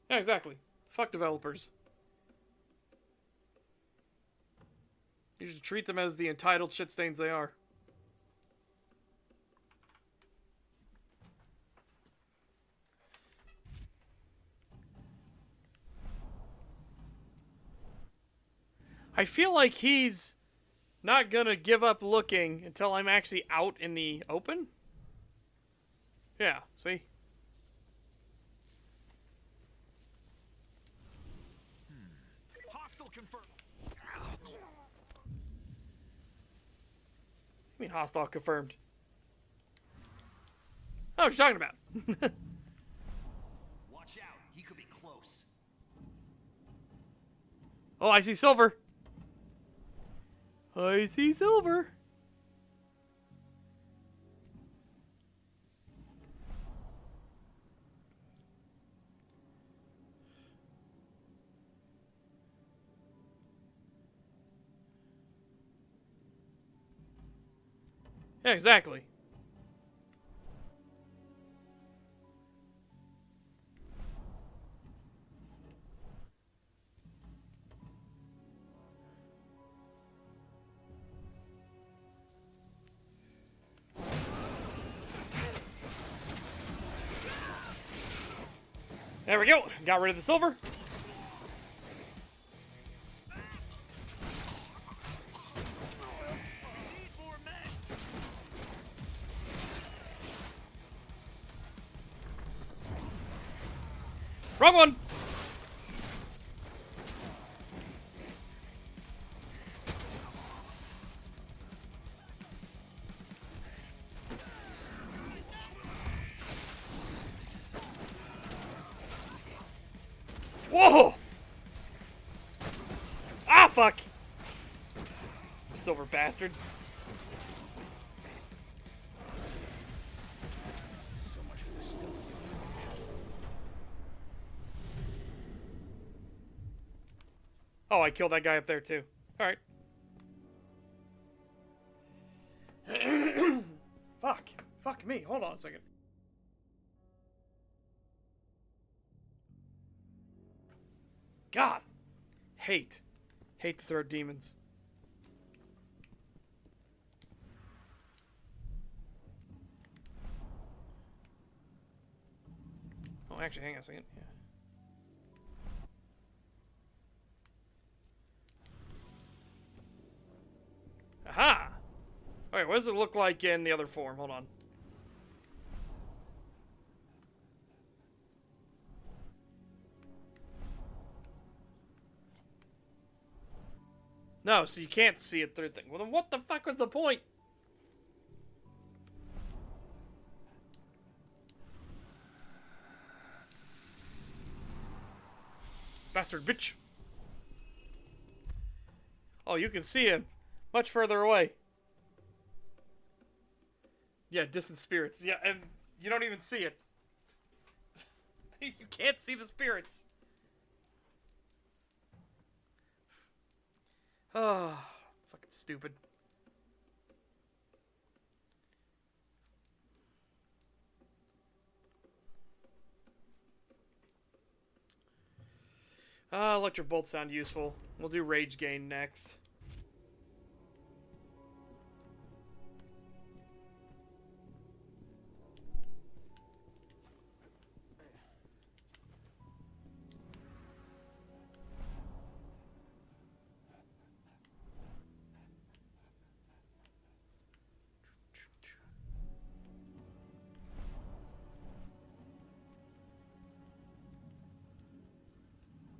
Yeah, exactly. Fuck developers. You should treat them as the entitled shitstains they are. I feel like he's not gonna give up looking until I'm actually out in the open. Yeah, see? Hostile confirmed. I mean, hostile confirmed. Oh, what you talking about? Watch out, he could be close. Oh, I see silver. I see silver. Yeah, exactly. There we go. Got rid of the silver. Wrong one. Whoa! Ah, fuck! Silver bastard. So much for the stuff. Oh, I killed that guy up there too. Alright. Fuck. Fuck me. Hold on a second. God. Hate to throw demons. actually, hang on a second. Yeah. Aha! Alright, what does it look like in the other form? Hold on. No, so you can't see it through thing. Well, then what the fuck was the point? Bastard bitch. Oh, you can see him. Much further away. Yeah, distant spirits. Yeah, and you don't even see it. You can't see the spirits. Oh, fucking stupid. Electric bolts sound useful. We'll do rage gain next.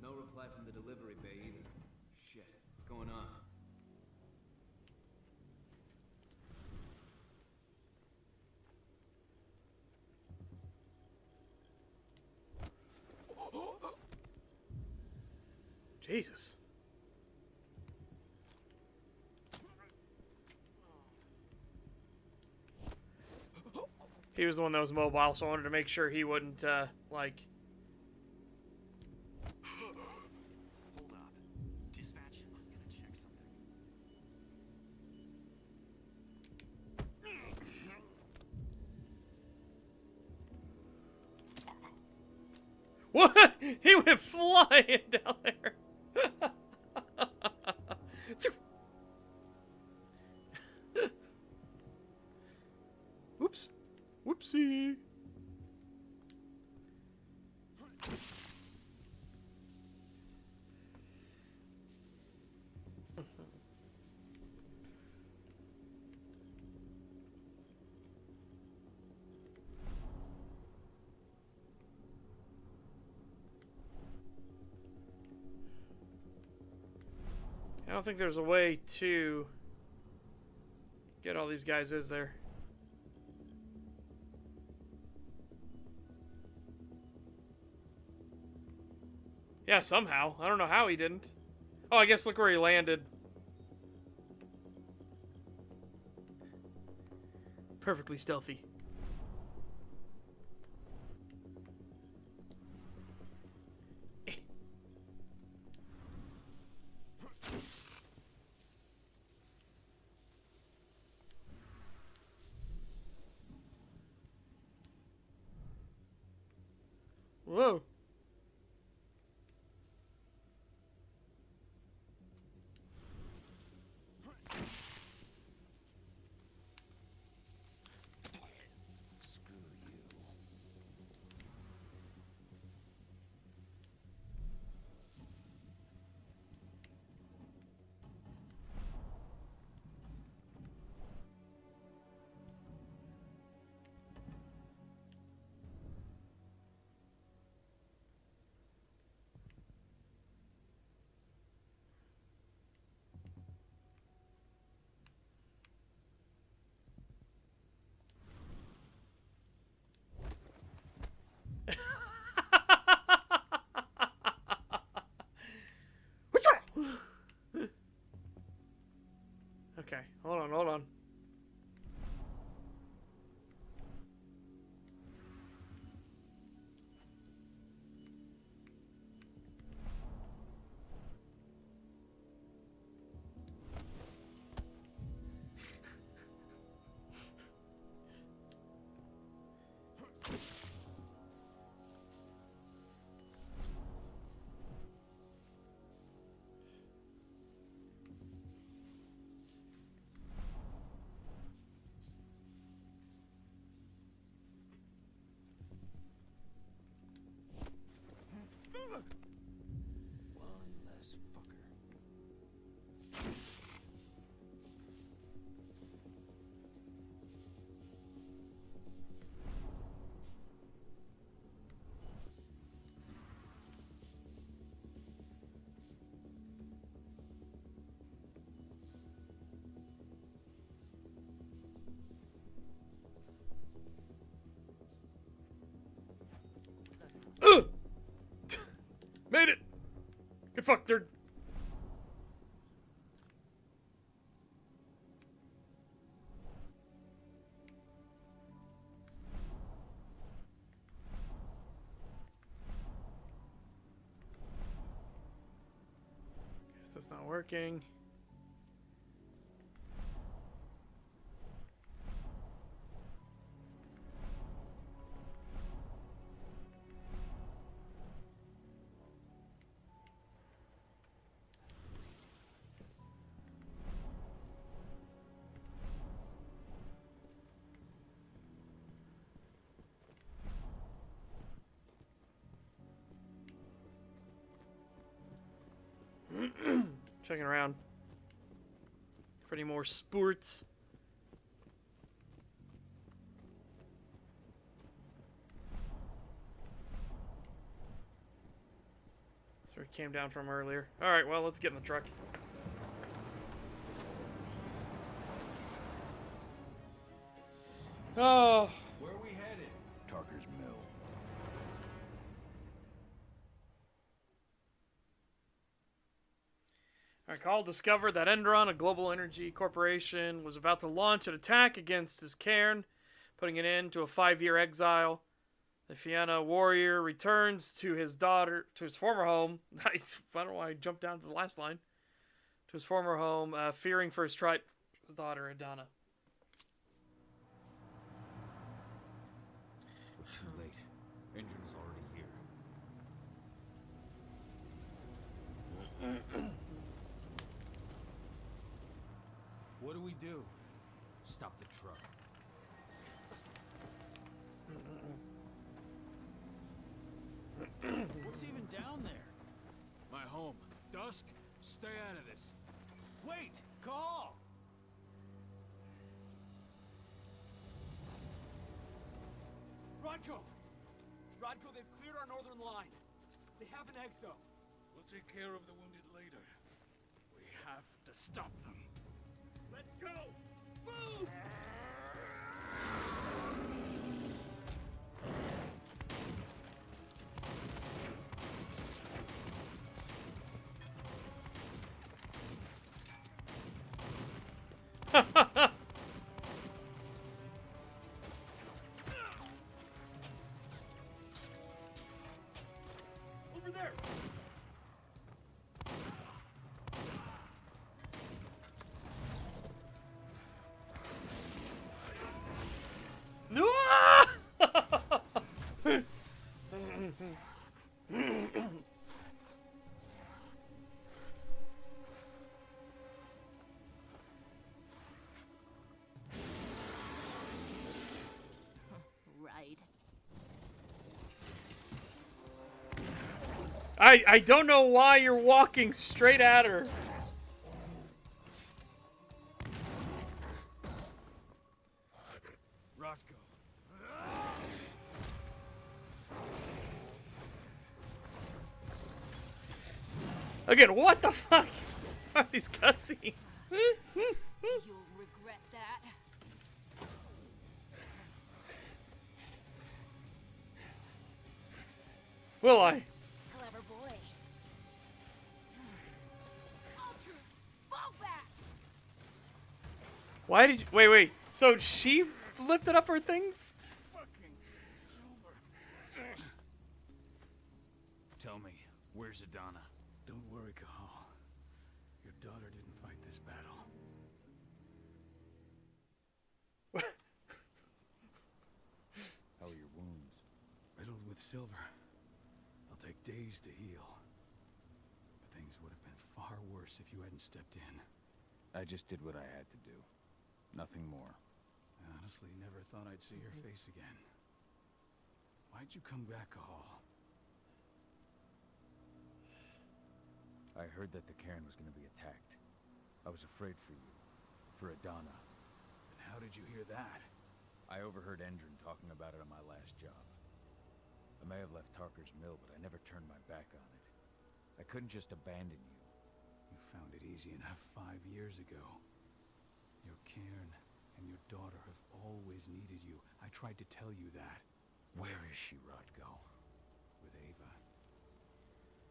No reply from the delivery bay either. Shit, what's going on? Jesus. He was the one that was mobile, so I wanted to make sure he wouldn't, like... Hold up. Dispatch, I'm gonna check something. What? He went flying down there. Whoops. Whoopsie. I don't think there's a way to get all these guys, is there? Yeah, somehow. I don't know how he didn't. Oh, I guess look where he landed. Perfectly stealthy. Whoa. Screw you. Okay, hold on, hold on. One less fucker. Ugh! Made it! Get fucked, nerd. Guess that's not working. Checking around for any more sports. So we came down from earlier. Alright, well, let's get in the truck. Oh. Where are we headed? Tarker's Mill. Our call discovered that Endron, a global energy corporation, was about to launch an attack against his cairn, putting an end to a 5-year exile. The Fianna warrior returns to his former home. I don't know why I jumped down to the last line. To his former home, fearing for his tribe, his daughter Adana. We're too late. Endron is already here. What do we do? Stop the truck. What's even down there? My home. Dusk, stay out of this. Wait! Call! Rodko! Rodko, they've cleared our northern line. They have an exo. We'll take care of the wounded later. We have to stop them. Let's go! Move! Over there! No! Right. I don't know why you're walking straight at her. Rodko. Again, what the fuck are these cutscenes? You'll regret that. Will I? Clever boy. Ultra, fall back. Why did you... Wait. So she lifted up her thing? Fucking silver. Tell me, where's Adana? Don't worry, Kahal. Your daughter didn't fight this battle. How are your wounds? Riddled with silver. They'll take days to heal. But things would have been far worse if you hadn't stepped in. I just did what I had to do. Nothing more. I honestly never thought I'd see your face again. Why'd you come back, Kahal? I heard that the cairn was going to be attacked. I was afraid for you. For Adana. And how did you hear that? I overheard Endron talking about it on my last job. I may have left Tarker's Mill, but I never turned my back on it. I couldn't just abandon you. You found it easy enough 5 years ago. Your cairn and your daughter have always needed you. I tried to tell you that. Where is she, Rodko? With Ava.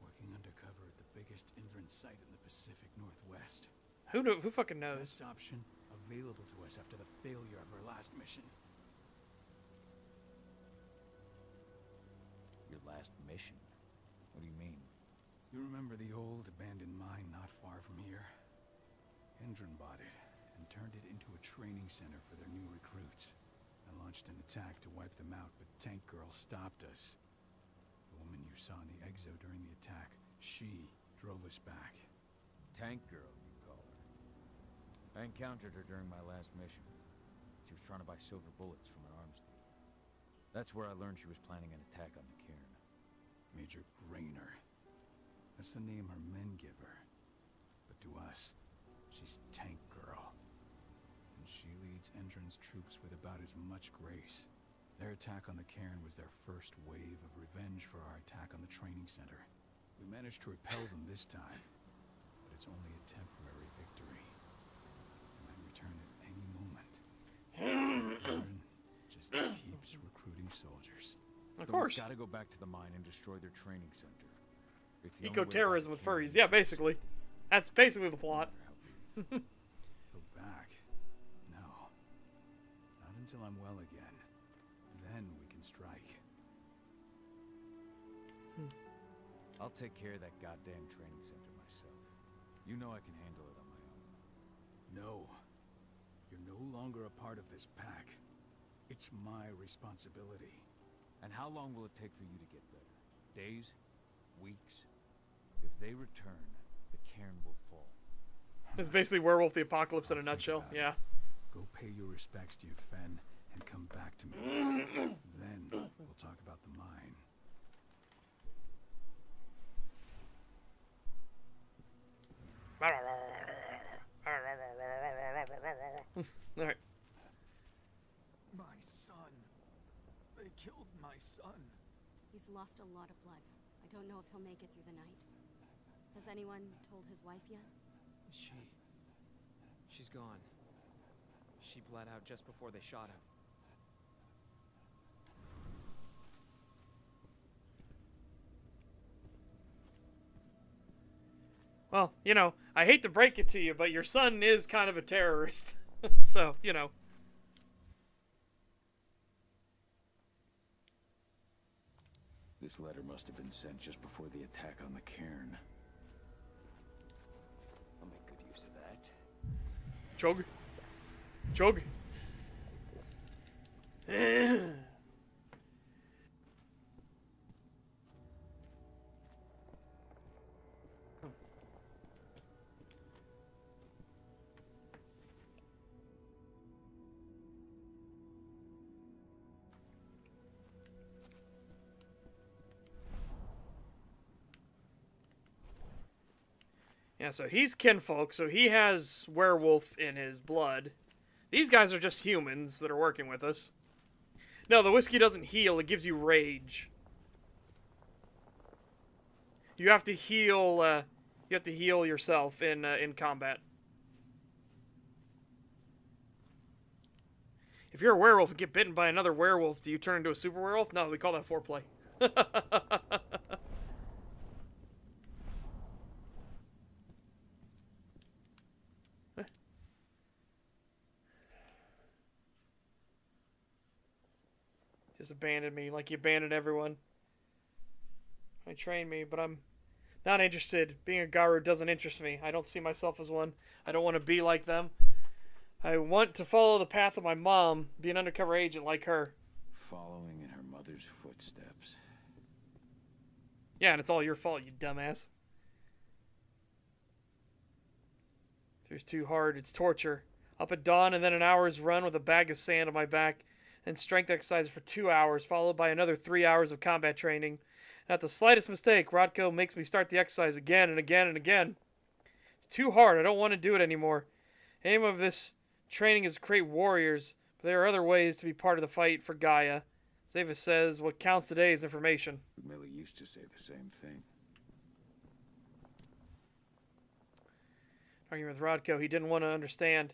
Working undercover at the biggest Endron site in the Pacific Northwest. Who fucking knows? Best option available to us after the failure of our last mission. Your last mission? What do you mean? You remember the old abandoned mine not far from here? Endron bought it and turned it into a training center for their new recruits. I launched an attack to wipe them out, but Tank Girl stopped us. The woman you saw in the exo during the attack, she drove us back. Tank Girl, you call her. I encountered her during my last mission. She was trying to buy silver bullets from an arms dealer. That's where I learned she was planning an attack on the cairn. Major Grainer. That's the name her men give her. But to us, she's Tank Girl. And she leads Endron's troops with about as much grace. Their attack on the cairn was their first wave of revenge for our attack on the training center. We managed to repel them this time, but it's only a temporary victory. They might return at any moment. Cairn just keeps recruiting soldiers. Of course. We've got to go back to the mine and destroy their training center. It's the Eco-terrorism with furries. Yeah, basically. That's basically the plot. Go back? No. Not until I'm well again. Then we can strike. I'll take care of that goddamn training center myself. You know I can handle it on my own. No. You're no longer a part of this pack. It's my responsibility. And how long will it take for you to get better? Days? Weeks? If they return, the cairn will fall. It's basically Werewolf the Apocalypse in a nutshell. Yeah. Go pay your respects to your Fen and come back to me. Then we'll talk about the mine. All right. My son. They killed my son. He's lost a lot of blood. I don't know if he'll make it through the night. Has anyone told his wife yet? She's gone. She bled out just before they shot him. Well, you know, I hate to break it to you, but your son is kind of a terrorist. So, you know. This letter must have been sent just before the attack on the cairn. I'll make good use of that. Chug. Chug. Yeah, so he's kinfolk, so he has werewolf in his blood. These guys are just humans that are working with us. No, the whiskey doesn't heal, it gives you rage. You have to heal, yourself in combat. If you're a werewolf and get bitten by another werewolf, do you turn into a super werewolf? No, we call that foreplay. Just abandoned me like you abandoned everyone. They trained me, but I'm not interested. Being a Garu doesn't interest me. I don't see myself as one. I don't want to be like them. I want to follow the path of my mom, be an undercover agent like her. Following in her mother's footsteps. Yeah, and it's all your fault, you dumbass. If it's too hard, it's torture. Up at dawn and then an hour's run with a bag of sand on my back. And strength exercise for 2 hours, followed by another 3 hours of combat training. At the slightest mistake, Rodko makes me start the exercise again and again and again. It's too hard. I don't want to do it anymore. The aim of this training is to create warriors, but there are other ways to be part of the fight for Gaia. Zeva says what counts today is information. Millie used to say the same thing. Arguing with Rodko, he didn't want to understand.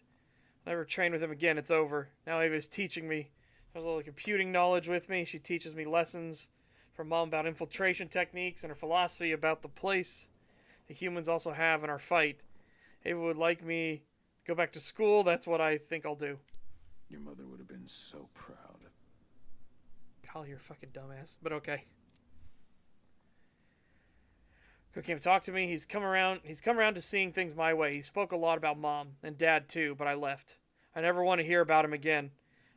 I never trained with him again, it's over. Now Ava's teaching me. There's a little computing knowledge with me. She teaches me lessons from Mom about infiltration techniques and her philosophy about the place the humans also have in our fight. Ava would like me to go back to school. That's what I think I'll do. Your mother would have been so proud. Kyle, you're a fucking dumbass, but okay. Cook came to talk to me. He's come around to seeing things my way. He spoke a lot about Mom and Dad too, but I left. I never want to hear about him again.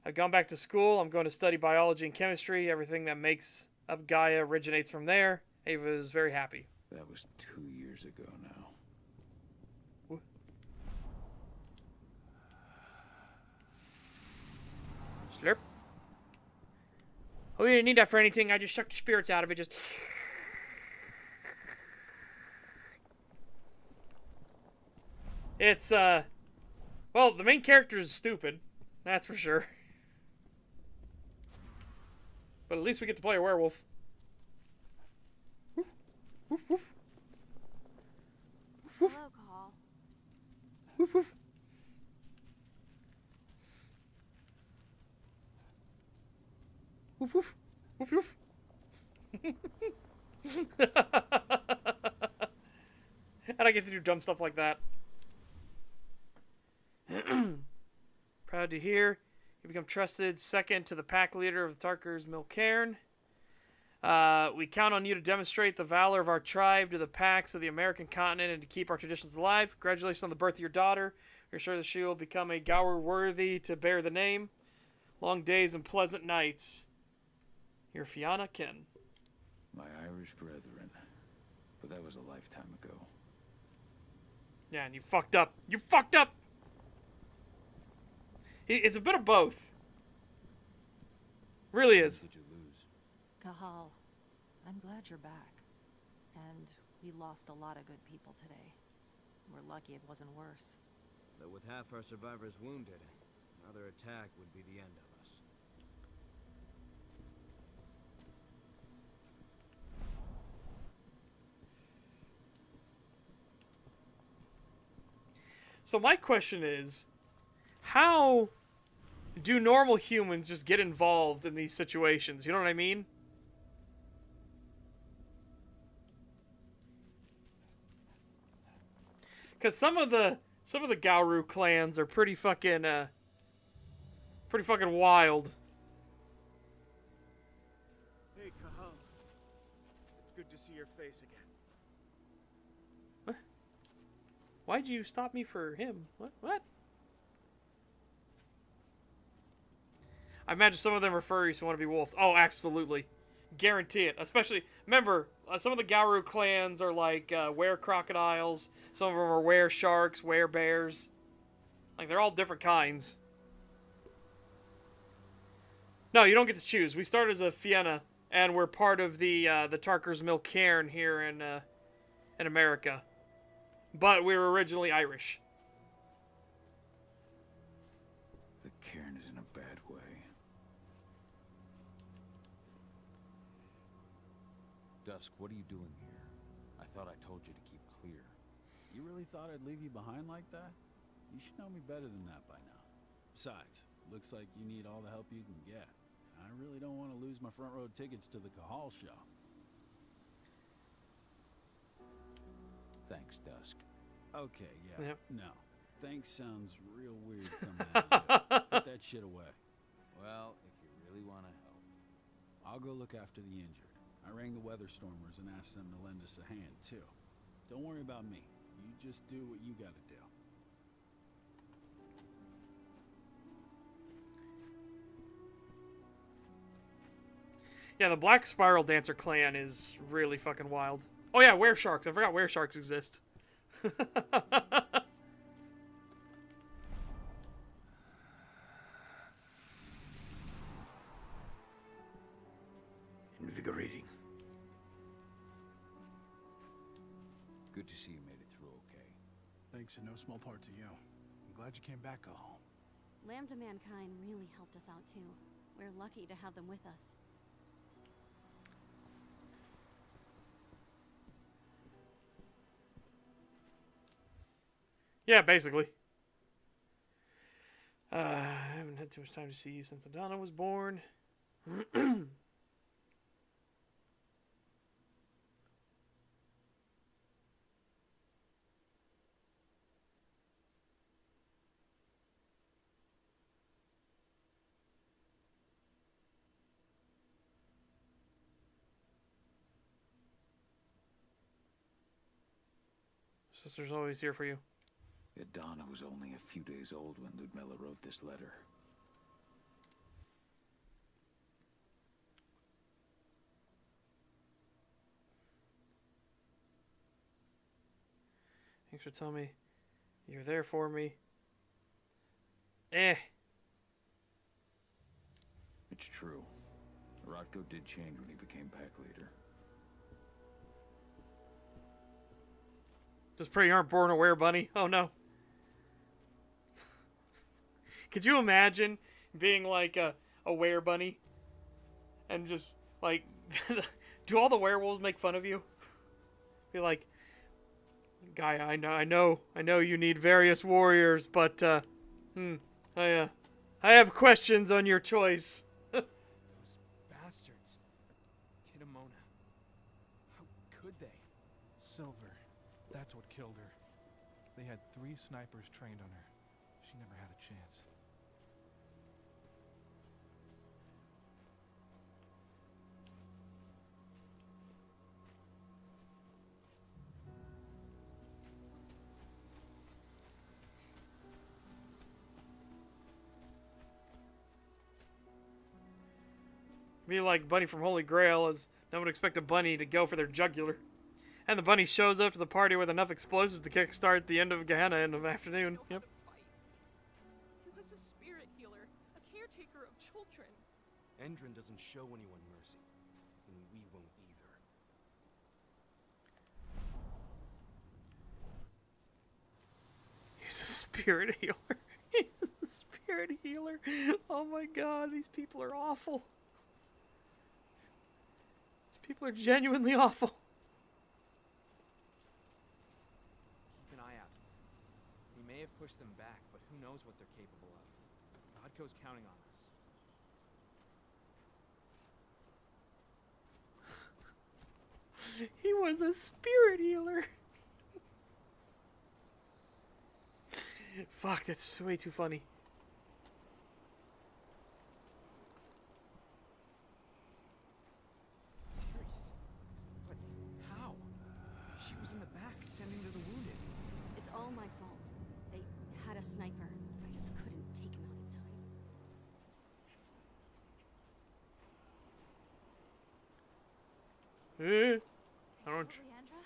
I've gone back to school. I'm going to study biology and chemistry. Everything that makes up Gaia originates from there. Ava is very happy. That was 2 years ago now. What? Slurp. Oh, you didn't need that for anything. I just sucked the spirits out of it. Just... It's, well, the main character is stupid. That's for sure. But at least we get to play a werewolf. Woof, woof, woof. Woof, Hello, Call. woof, woof. Woof, woof. Woof, woof. And I get to do dumb stuff like that. Proud to hear you become trusted second to the pack leader of the Tarker's Mill Cairn. We count on you to demonstrate the valor of our tribe to the packs of the American continent and to keep our traditions alive. Congratulations on the birth of your daughter. We're sure that she will become a Gower worthy to bear the name. Long days and pleasant nights. Your Fianna Ken. My Irish brethren. But that was a lifetime ago. Yeah, and you fucked up. You fucked up! It's a bit of both. Really is. Did you lose? Kahal, I'm glad you're back. And we lost a lot of good people today. We're lucky it wasn't worse. But with half our survivors wounded, another attack would be the end of us. So my question is, how do normal humans just get involved in these situations? You know what I mean? Because some of the Gauru clans are pretty fucking wild. Hey, Kahal. It's good to see your face again. What? Why'd you stop me for him? What? I imagine some of them are furries who want to be wolves. Oh, absolutely. Guarantee it. Especially, remember, some of the Gauru clans are like were crocodiles. Some of them are were sharks, were bears. Like, they're all different kinds. No, you don't get to choose. We start as a Fianna, and we're part of the Tarker's Mill Cairn here in America. But we were originally Irish. The cairn is in a bad way. Dusk, what are you doing here? I thought I told you to keep clear. You really thought I'd leave you behind like that? You should know me better than that by now. Besides, looks like you need all the help you can get. I really don't want to lose my front row tickets to the Kahal show. Thanks, Dusk. Okay, yeah. Yep. No. Thanks sounds real weird coming out of you. Put that shit away. Well, if you really want to help. I'll go look after the injured. I rang the weather stormers and asked them to lend us a hand, too. Don't worry about me. You just do what you gotta do. Yeah, the Black Spiral Dancer clan is really fucking wild. Oh yeah, were sharks. I forgot were sharks exist. Invigorating. Good to see you made it through okay. Thanks in no small part to you. I'm glad you came back home. Lambda Mankind really helped us out too. We're lucky to have them with us. Yeah, basically. I haven't had too much time to see you since Adana was born. Sister's always here for you. Adana was only a few days old when Ludmilla wrote this letter. Thanks for telling me you're there for me. Eh. It's true. Rotko did change when he became pack leader. Just pray you aren't born a were-bunny. Oh no. Could you imagine being like a were-bunny? And just like, do all the werewolves make fun of you? Be like, Gaia, I know you need various warriors, but I have questions on your choice. Those bastards. Kidamona. How could they? Silver. That's what killed her. They had 3 snipers trained on her. She never had a chance. Be like Bunny from Holy Grail, as no one would expect a bunny to go for their jugular. And the bunny shows up to the party with enough explosives to kickstart the end of Gehenna in the afternoon. Yep. He was a spirit healer, a caretaker of children. Endrin doesn't show anyone mercy, and we won't either. He's a spirit healer. He's a spirit healer. Oh my god, these people are awful. These people are genuinely awful. Keep an eye out. We may have pushed them back, but who knows what they're capable of. Rodko's counting on us. He was a spirit healer. Fuck, that's way too funny. Serious? But how? She was in the back, tending to the wounded. It's all my fault. They had a sniper. I just couldn't take him out in time. I don't. Leandra?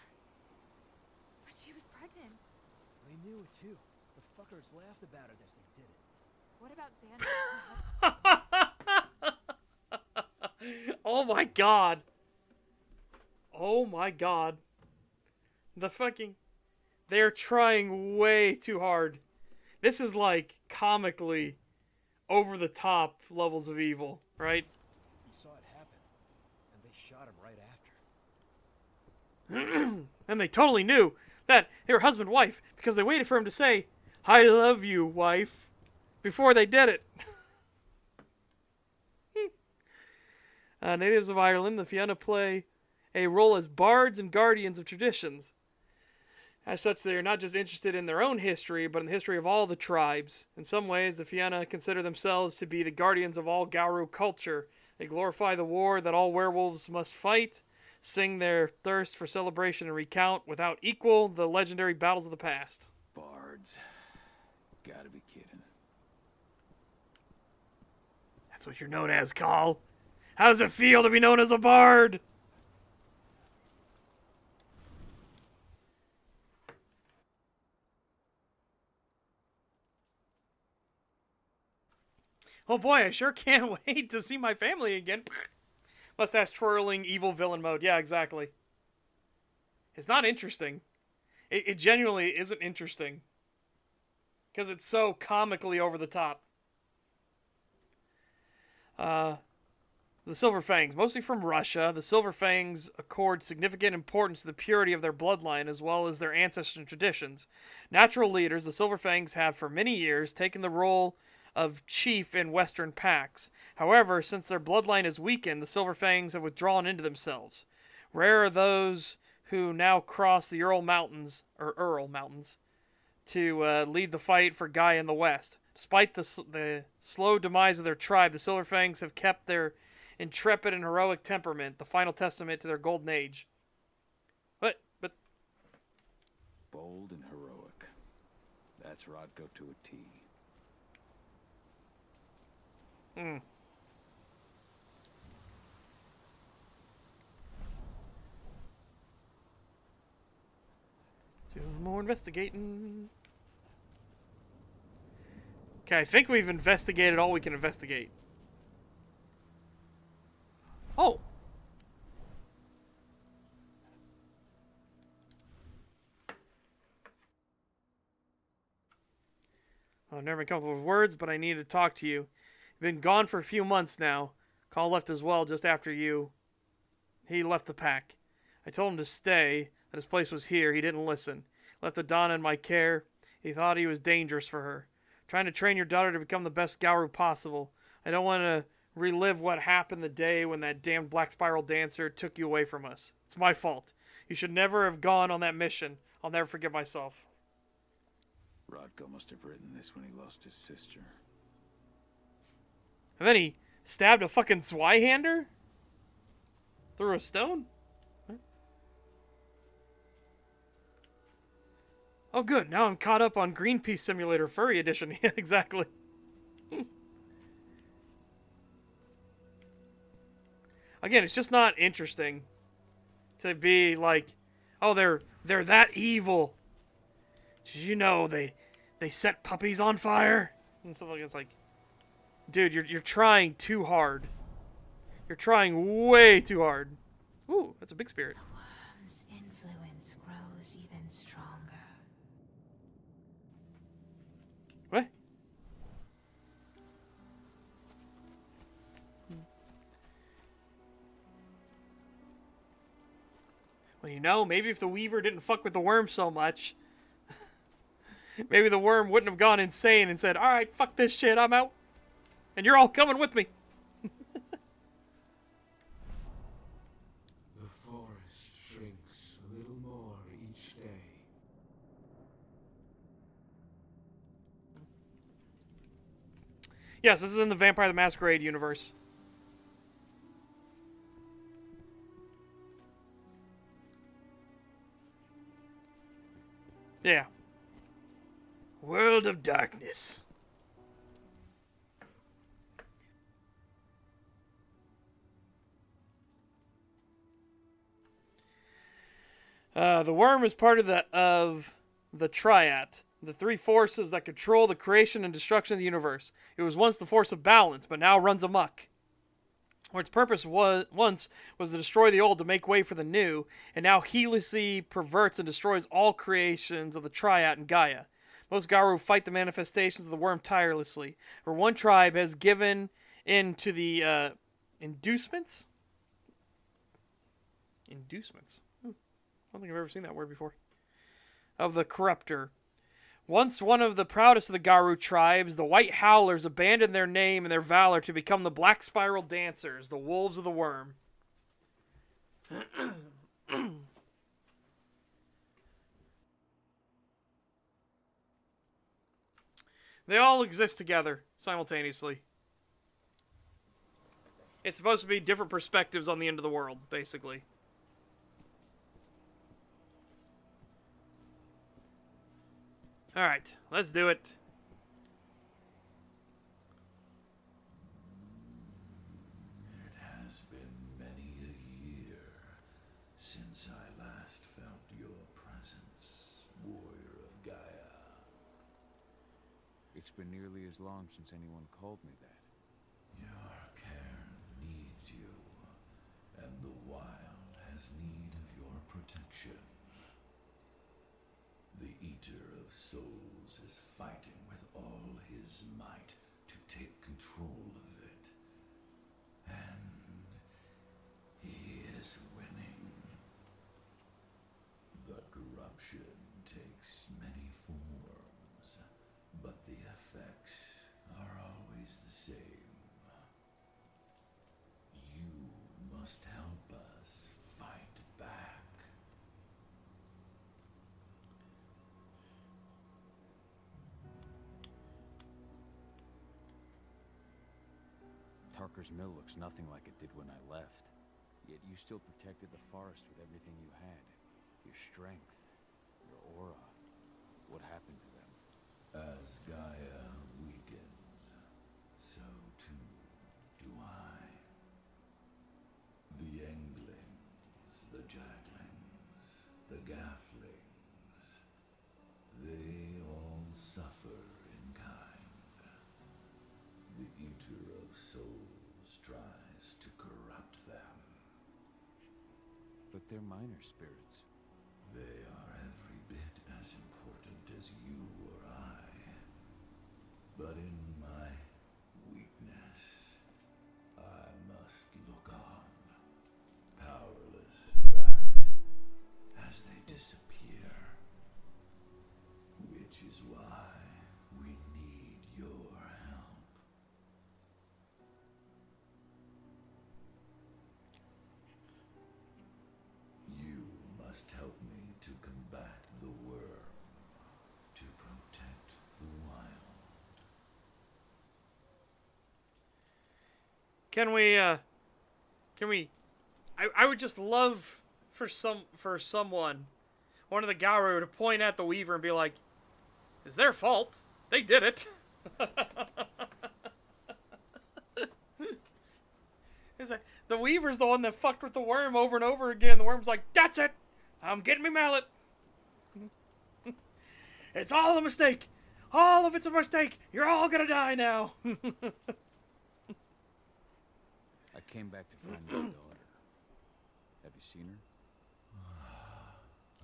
But she was pregnant. They knew it too. The fuckers laughed about it as they did it. What about Xander? Oh my god. Oh my god. The fucking... They're trying way too hard. This is like comically over the top levels of evil, right? He saw it happen, and they shot him right after. And they totally knew that they were husband and wife because they waited for him to say, "I love you, wife," before they did it. Natives of Ireland, the Fianna play a role as bards and guardians of traditions. As such, they are not just interested in their own history, but in the history of all the tribes. In some ways, the Fianna consider themselves to be the guardians of all Gauru culture. They glorify the war that all werewolves must fight, sing their thirst for celebration, and recount without equal the legendary battles of the past. Bards. Gotta be kidding. That's what you're known as, Call. How does it feel to be known as a bard? Oh boy, I sure can't wait to see my family again. Mustache twirling, evil villain mode. Yeah, exactly. It's not interesting. It genuinely isn't interesting. Because it's so comically over the top. The Silver Fangs, mostly from Russia, the Silver Fangs accord significant importance to the purity of their bloodline as well as their ancestors and traditions. Natural leaders, the Silver Fangs have for many years taken the role of chief in Western packs. However, since their bloodline is weakened, the Silver Fangs have withdrawn into themselves. Rare are those who now cross the Ural Mountains, to lead the fight for Gaia in the West. Despite the slow demise of their tribe, the Silver Fangs have kept their intrepid and heroic temperament, the final testament to their golden age. But Bold and heroic. That's Rodko to a T. Do more investigating. Okay, I think we've investigated all we can investigate. Oh. I've never been comfortable with words, but I need to talk to you. You've been gone for a few months now. Call left as well just after he left the pack. I told him to stay, that his place was here. He didn't listen. Left Adana in my care. He thought he was dangerous for her. Trying to train your daughter to become the best Gauru possible. I don't want to relive what happened the day when that damned Black Spiral dancer took you away from us. It's my fault. You should never have gone on that mission. I'll never forgive myself. Rodko must have written this when he lost his sister. And then he stabbed a fucking Zweihander? Through a stone? What? Oh good, now I'm caught up on Greenpeace Simulator Furry Edition. Yeah, exactly. Again, it's just not interesting to be like, oh, they're that evil. Did you know they set puppies on fire? And stuff like that. It's like, dude, you're trying too hard. You're trying way too hard. Ooh, that's a big spirit. The worm's influence grows even stronger. What? Well, you know, maybe if the Weaver didn't fuck with the worm so much, maybe the worm wouldn't have gone insane and said, alright, fuck this shit, I'm out. And you're all coming with me. The forest shrinks a little more each day. Yes, this is in the Vampire the Masquerade universe. Yeah. World of Darkness. The worm is part of the Triad, the three forces that control the creation and destruction of the universe. It was once the force of balance, but now runs amok. Where its purpose once was to destroy the old to make way for the new, and now heedlessly perverts and destroys all creations of the Triad and Gaia. Most Gauru fight the manifestations of the worm tirelessly, where one tribe has given in to the inducements? Inducements? I don't think I've ever seen that word before. Of the corruptor. Once one of the proudest of the Gauru tribes, the White Howlers abandoned their name and their valor to become the Black Spiral Dancers, the Wolves of the Worm. They all exist together, simultaneously. It's supposed to be different perspectives on the end of the world, basically. Alright, let's do it. It has been many a year since I last felt your presence, warrior of Gaia. It's been nearly as long since anyone called me that. Your cairn needs you, and the wild has need of your protection. The Eater of Souls is fighting with all his might to take control of it. And he is winning. The corruption takes many forms, but the effects are always the same. You must help us fight back. Tarker's Mill looks nothing like it did when I left. Yet you still protected the forest with everything you had. Your strength, your aura. What happened to them? As Gaia weakens, so too do I. The Englings, the Jagglings, the Gafflings, they all suffer in kind. The Eater of Souls tries to corrupt them. But they're minor spirits. They are every bit as important as you or I. But in my weakness, I must look on, powerless to act as they disappear. Which is why we need your help. You must help me to combat the worm, to protect the wild. Can we, I would just love for someone, one of the Garu, to point at the Weaver and be like, it's their fault. They did it. It's like, the Weaver's the one that fucked with the worm over and over again. The worm's like, that's it. I'm getting me mallet. It's all a mistake. All of it's a mistake. You're all gonna die now. I came back to find my daughter. Have you seen her?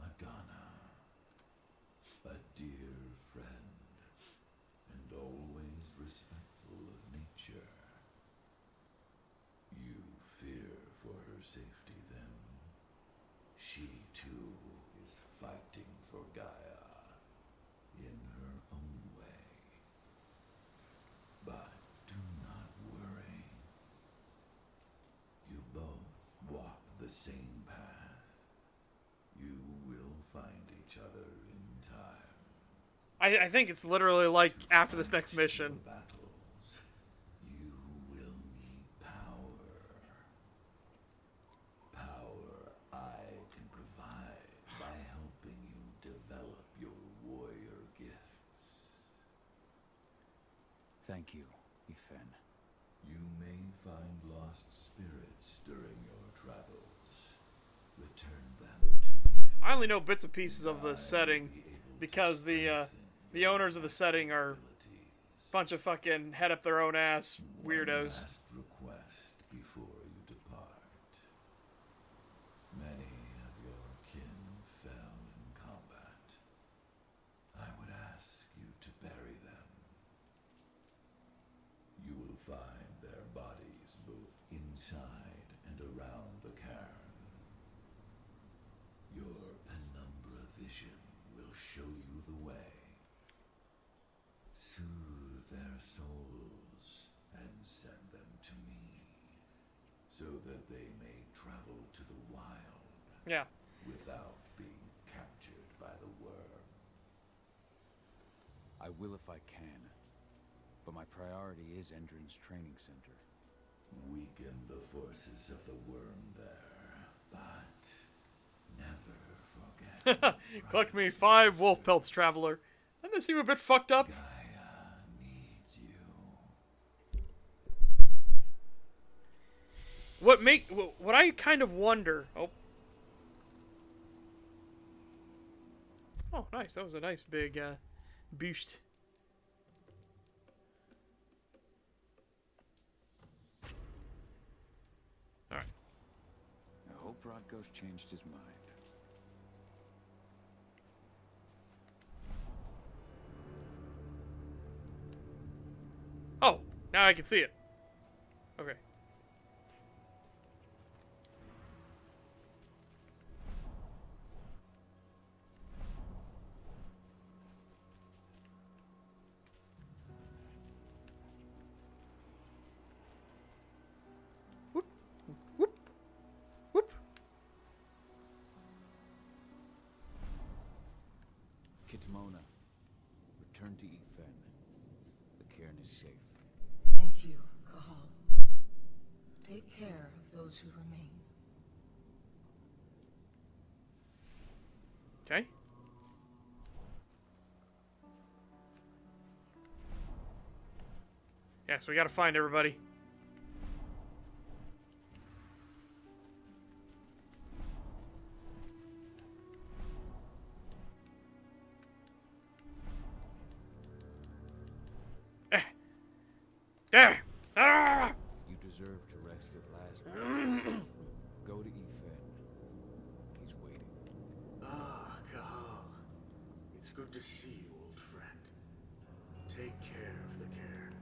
Adana, a dear friend, and always respectful of nature. You fear for her safety then. She too is fighting for Gaia in her own way. But do not worry. You both walk the same path. You will find each other in time. I think it's literally like after this next mission. Battles, you will need power. Power I can provide by helping you develop your warrior gifts. Thank you, Ethan. You may find lost spirits during your travels. Return them to me. I only know bits and pieces of the setting because the owners of the setting are a bunch of fucking head up their own ass weirdos. Last request before you depart. Many of your kin fell in combat. I would ask you to bury them. You will find their bodies both inside and around the cairn. Your penumbra vision will show you the way. Soothe their souls and send them to me, so that they may travel to the wild. Yeah. Without being captured by the worm. I will if I can. But my priority is Endron's training center. Weaken the forces of the worm there, but never forget. Collect me 5 wolf pelts, traveler. Doesn't this seem a bit fucked up? Gaia needs you. What I kind of wonder. Oh, nice. That was a nice big boost. All right. I hope Rodko's changed his mind. Now I can see it. Okay. Whoop. Whoop. Whoop. Kitmona, return to Efen. The cairn is safe. Thank you, Kahal. Take care of those who remain. Okay. Yeah, so we gotta find everybody. There! Ah! You deserve to rest at last. Go to Efen. He's waiting. Ah, Kahal. It's good to see you, old friend. Take care of the cairn.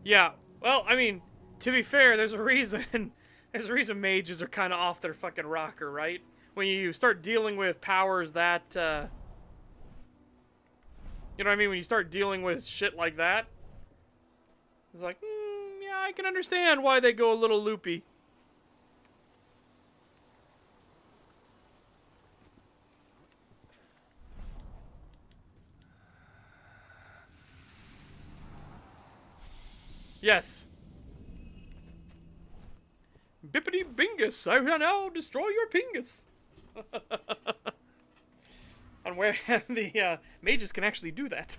Yeah, well, I mean, to be fair, there's a reason. There's a reason mages are kind of off their fucking rocker, right? When you start dealing with powers that, you know what I mean? When you start dealing with shit like that, it's like, yeah, I can understand why they go a little loopy. Yes. Bippity bingus, I will now destroy your pingus. And where the mages can actually do that.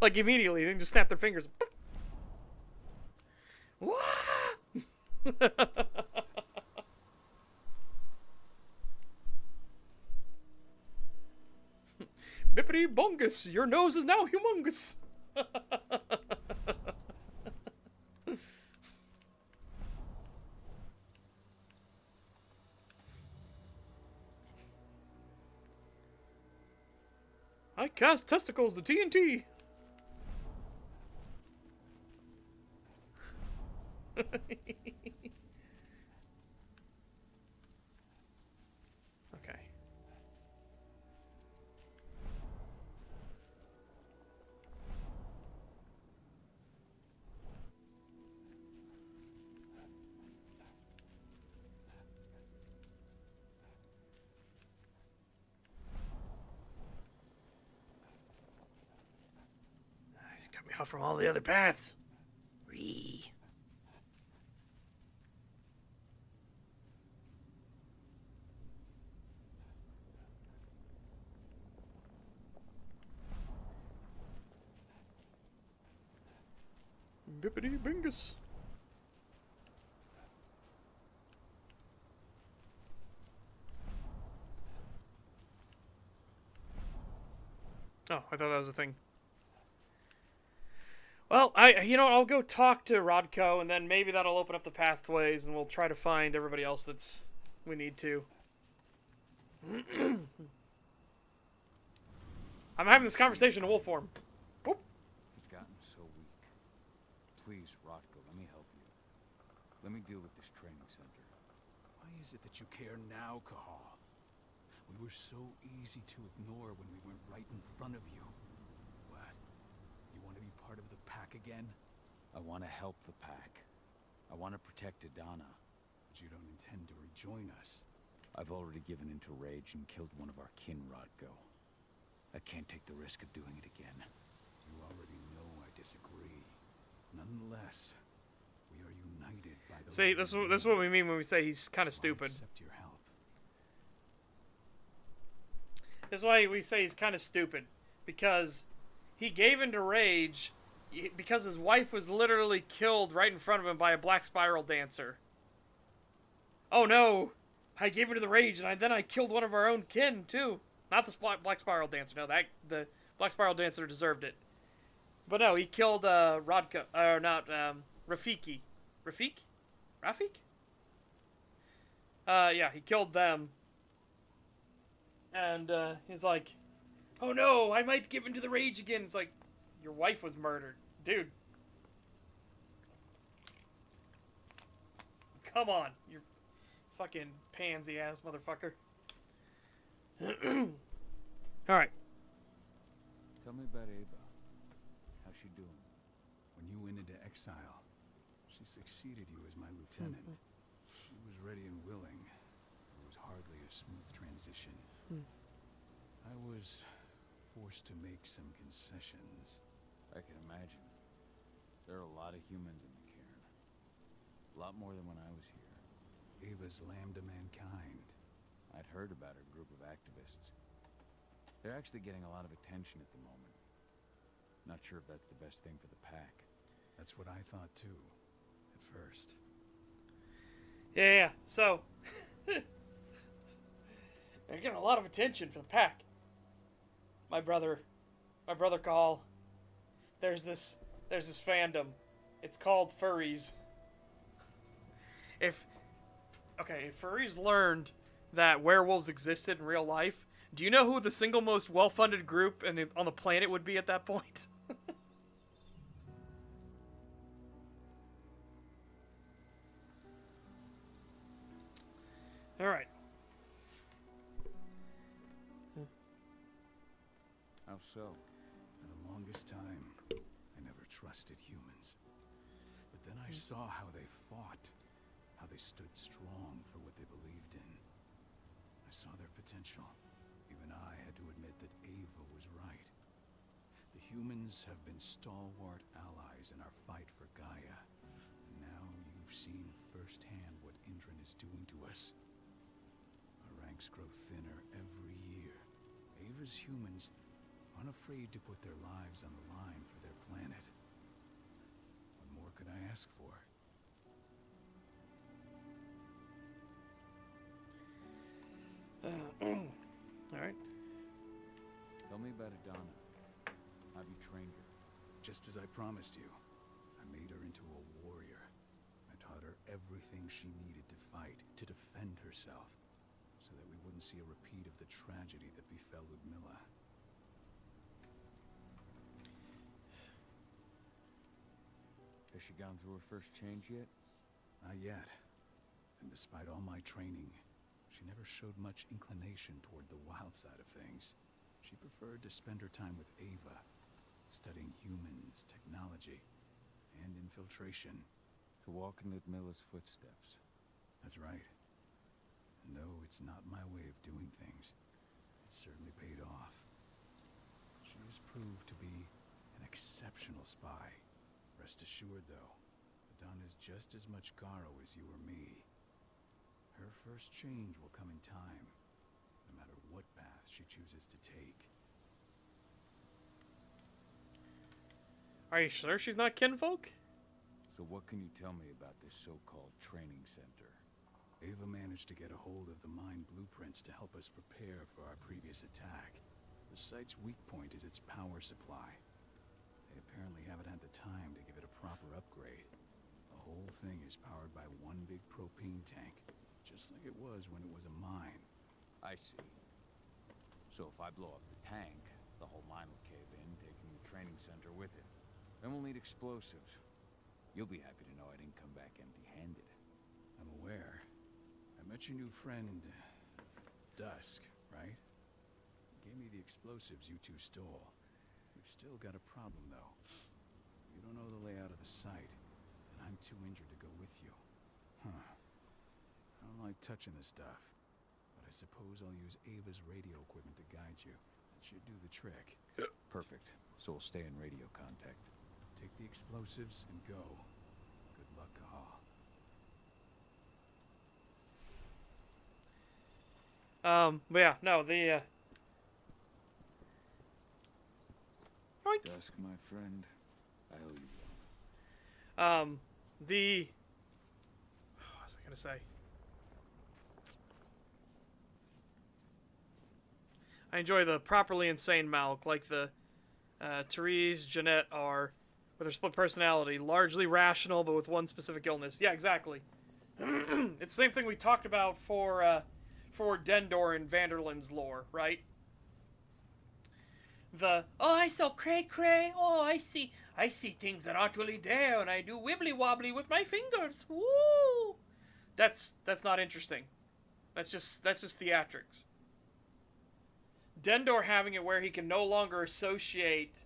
Like immediately, they can just snap their fingers. Bippity bongus, your nose is now humongous. I cast testicles to TNT. Okay. He's cut me off from all the other paths. Ree. Bippity bingus. Oh, I thought that was a thing. Well, you know what, I'll go talk to Rodko, and then maybe that'll open up the pathways, and we'll try to find everybody else that's we need to. I'm having this conversation in wolf form. Whoop. He's gotten so weak. Please, Rodko, let me help you. Let me deal with this training center. Why is it that you care now, Kahal? We were so easy to ignore when we went right in front of you. What? You want to be part of the pack again? I want to help the pack. I want to protect Adana. But you don't intend to rejoin us. I've already given in to rage and killed one of our kin, Rodko. I can't take the risk of doing it again. You already know I disagree. Nonetheless, we are united by the... See, this is what we mean when we say he's kind of stupid. Accept your help. This is why we say he's kind of stupid. Because he gave in to rage because his wife was literally killed right in front of him by a black spiral dancer. Oh no! I gave in to the rage and then I killed one of our own kin too. Not the black spiral dancer. No, the black spiral dancer deserved it. But no, he killed Rodko, or not Rafiki. Rafik? Yeah, he killed them. And he's like, "Oh no, I might give in to the rage again." It's like, your wife was murdered. Dude. Come on, you fucking pansy-ass motherfucker. Alright. Tell me about Ava. How's she doing? When you went into exile, she succeeded you as my lieutenant. She was ready and willing. It was hardly a smooth transition. I was forced to make some concessions. I can imagine. There are a lot of humans in the cairn. A lot more than when I was here. Ava's lambda mankind. I'd heard about her group of activists. They're actually getting a lot of attention at the moment. Not sure if that's the best thing for the pack. That's what I thought too, at first. Yeah. So, they're getting a lot of attention for the pack. My brother Call. There's this fandom. It's called furries. If furries learned that werewolves existed in real life, do you know who the single most well-funded group on the planet would be at that point? All right. How so? For the longest time, I never trusted humans. But then I saw how they fought, how they stood strong for what they believed in. I saw their potential. Even I had to admit that Ava was right. The humans have been stalwart allies in our fight for Gaia. And now you've seen firsthand what Indran is doing to us. Our ranks grow thinner every year. Ava's humans aren't afraid to put their lives on the line for their planet. What more could I ask for? Alright. Tell me about Adana. How've you trained her? Just as I promised you, I made her into a warrior. I taught her everything she needed to fight, to defend herself, so that we wouldn't see a repeat of the tragedy that befell Ludmilla. Has she gone through her first change yet? Not yet. And despite all my training, she never showed much inclination toward the wild side of things. She preferred to spend her time with Ava, studying humans, technology, and infiltration. To walk in Ludmilla's footsteps. That's right. And though it's not my way of doing things, it certainly paid off. She has proved to be an exceptional spy. Rest assured, though, Adana's just as much Garo as you or me. Her first change will come in time, no matter what path she chooses to take. Are you sure she's not kinfolk? So what can you tell me about this so-called training center? Ava managed to get a hold of the mine blueprints to help us prepare for our previous attack. The site's weak point is its power supply. They apparently haven't had the time to give it a proper upgrade. The whole thing is powered by one big propane tank, just like it was when it was a mine. I see. So if I blow up the tank, the whole mine will cave in, taking the training center with it. Then we'll need explosives. You'll be happy to know I didn't come back empty-handed. I'm aware. I met your new friend, Dusk, right? He gave me the explosives you two stole. We've still got a problem, though. You don't know the layout of the site, and I'm too injured to go with you. Huh. I don't like touching this stuff, but I suppose I'll use Ava's radio equipment to guide you. That should do the trick. Perfect. So we'll stay in radio contact. Take the explosives and go. Good luck, Cahal. But yeah, no, the, Dusk, my friend, I owe you one. What was I gonna say? I enjoy the properly insane Malk, like the, Therese, Jeanette are, with her split personality, largely rational, but with one specific illness. Yeah, exactly. It's the same thing we talked about for Dendor in Vanderland's lore, right? oh, I saw cray cray. Oh, I see things that aren't really there, and I do wibbly wobbly with my fingers. Woo! That's not interesting. That's just theatrics. Dendor having it where he can no longer associate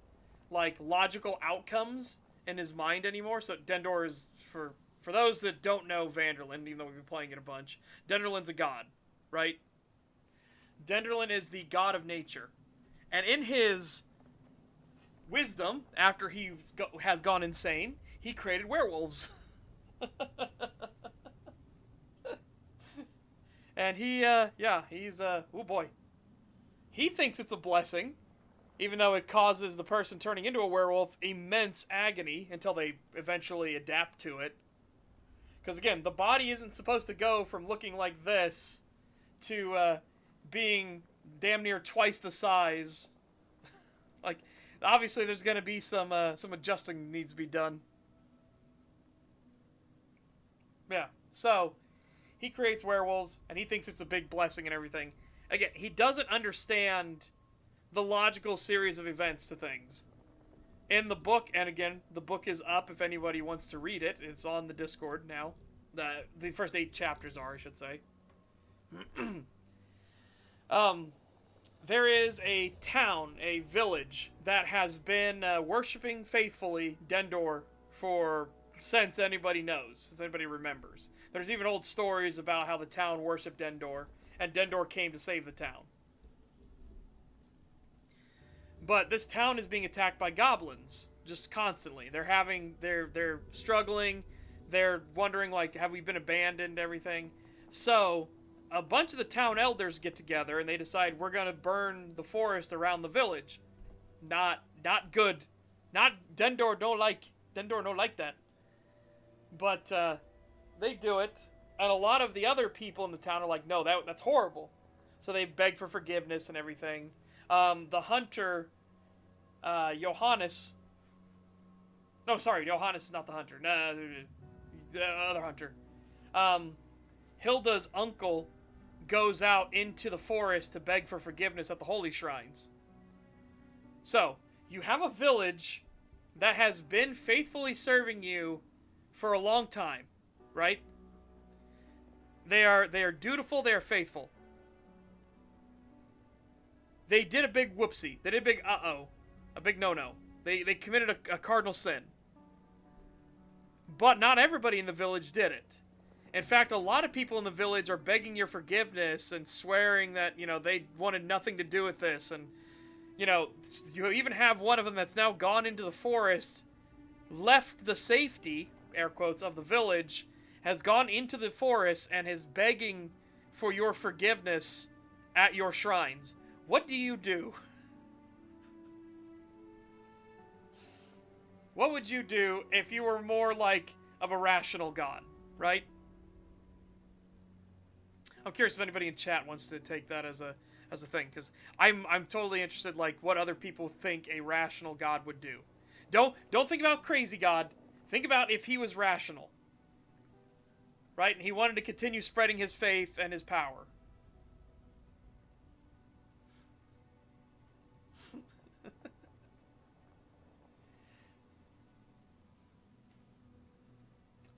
like logical outcomes in his mind anymore. So Dendor is, for those that don't know Vanderlyn, even though we've been playing it a bunch, Denderlin's a god, right? Denderlyn is the god of nature. And in his wisdom, after he has gone insane, he created werewolves. And he's oh boy. He thinks it's a blessing, even though it causes the person turning into a werewolf immense agony until they eventually adapt to it. Because again, the body isn't supposed to go from looking like this to being damn near twice the size. Like, obviously there's going to be some adjusting needs to be done. Yeah, so he creates werewolves, and he thinks it's a big blessing and everything. Again, he doesn't understand the logical series of events to things. In the book, and again, the book is up if anybody wants to read it. It's on the Discord now. The first 8 chapters are, I should say. There is a town, a village, that has been worshipping faithfully Dendor since anybody knows, since anybody remembers. There's even old stories about how the town worshipped Dendor, and Dendor came to save the town. But this town is being attacked by goblins, just constantly. They're struggling, they're wondering, like, have we been abandoned and everything? So, a bunch of the town elders get together, and they decide, we're gonna burn the forest around the village. Not good. Dendor don't like that. But, they do it, and a lot of the other people in the town are like, no, that's horrible. So they beg for forgiveness and everything. The hunter, Johannes... No, sorry, Johannes is not the hunter. No, the other hunter. Hilda's uncle goes out into the forest to beg for forgiveness at the holy shrines. So, you have a village that has been faithfully serving you for a long time, right? They are dutiful, they are faithful. They did a big whoopsie. They did a big uh-oh. A big no-no. They committed a cardinal sin. But not everybody in the village did it. In fact, a lot of people in the village are begging your forgiveness and swearing that, they wanted nothing to do with this. And, you even have one of them that's now gone into the forest, left the safety, air quotes, of the village, has gone into the forest and is begging for your forgiveness at your shrines. What do you do? What would you do if you were more like of a rational god, right? I'm curious if anybody in chat wants to take that as a thing, because I'm totally interested, like, what other people think a rational god would do. Don't think about crazy god. Think about if he was rational, right? And he wanted to continue spreading his faith and his power.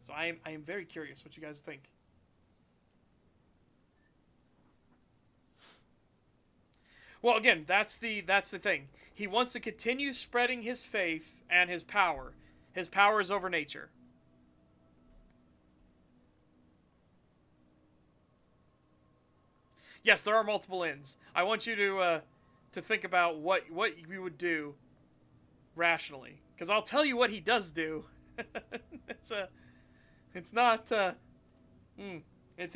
So I am very curious what you guys think. Well, again, that's the thing. He wants to continue spreading his faith and his power. His power is over nature. Yes, there are multiple ends. I want you to think about what you would do rationally, because I'll tell you what he does do. It's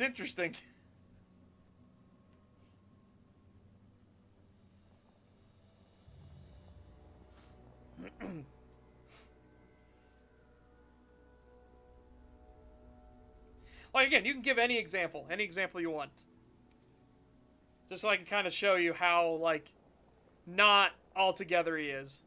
interesting. Like, again, you can give any example you want. Just so I can kind of show you how, like, not altogether he is.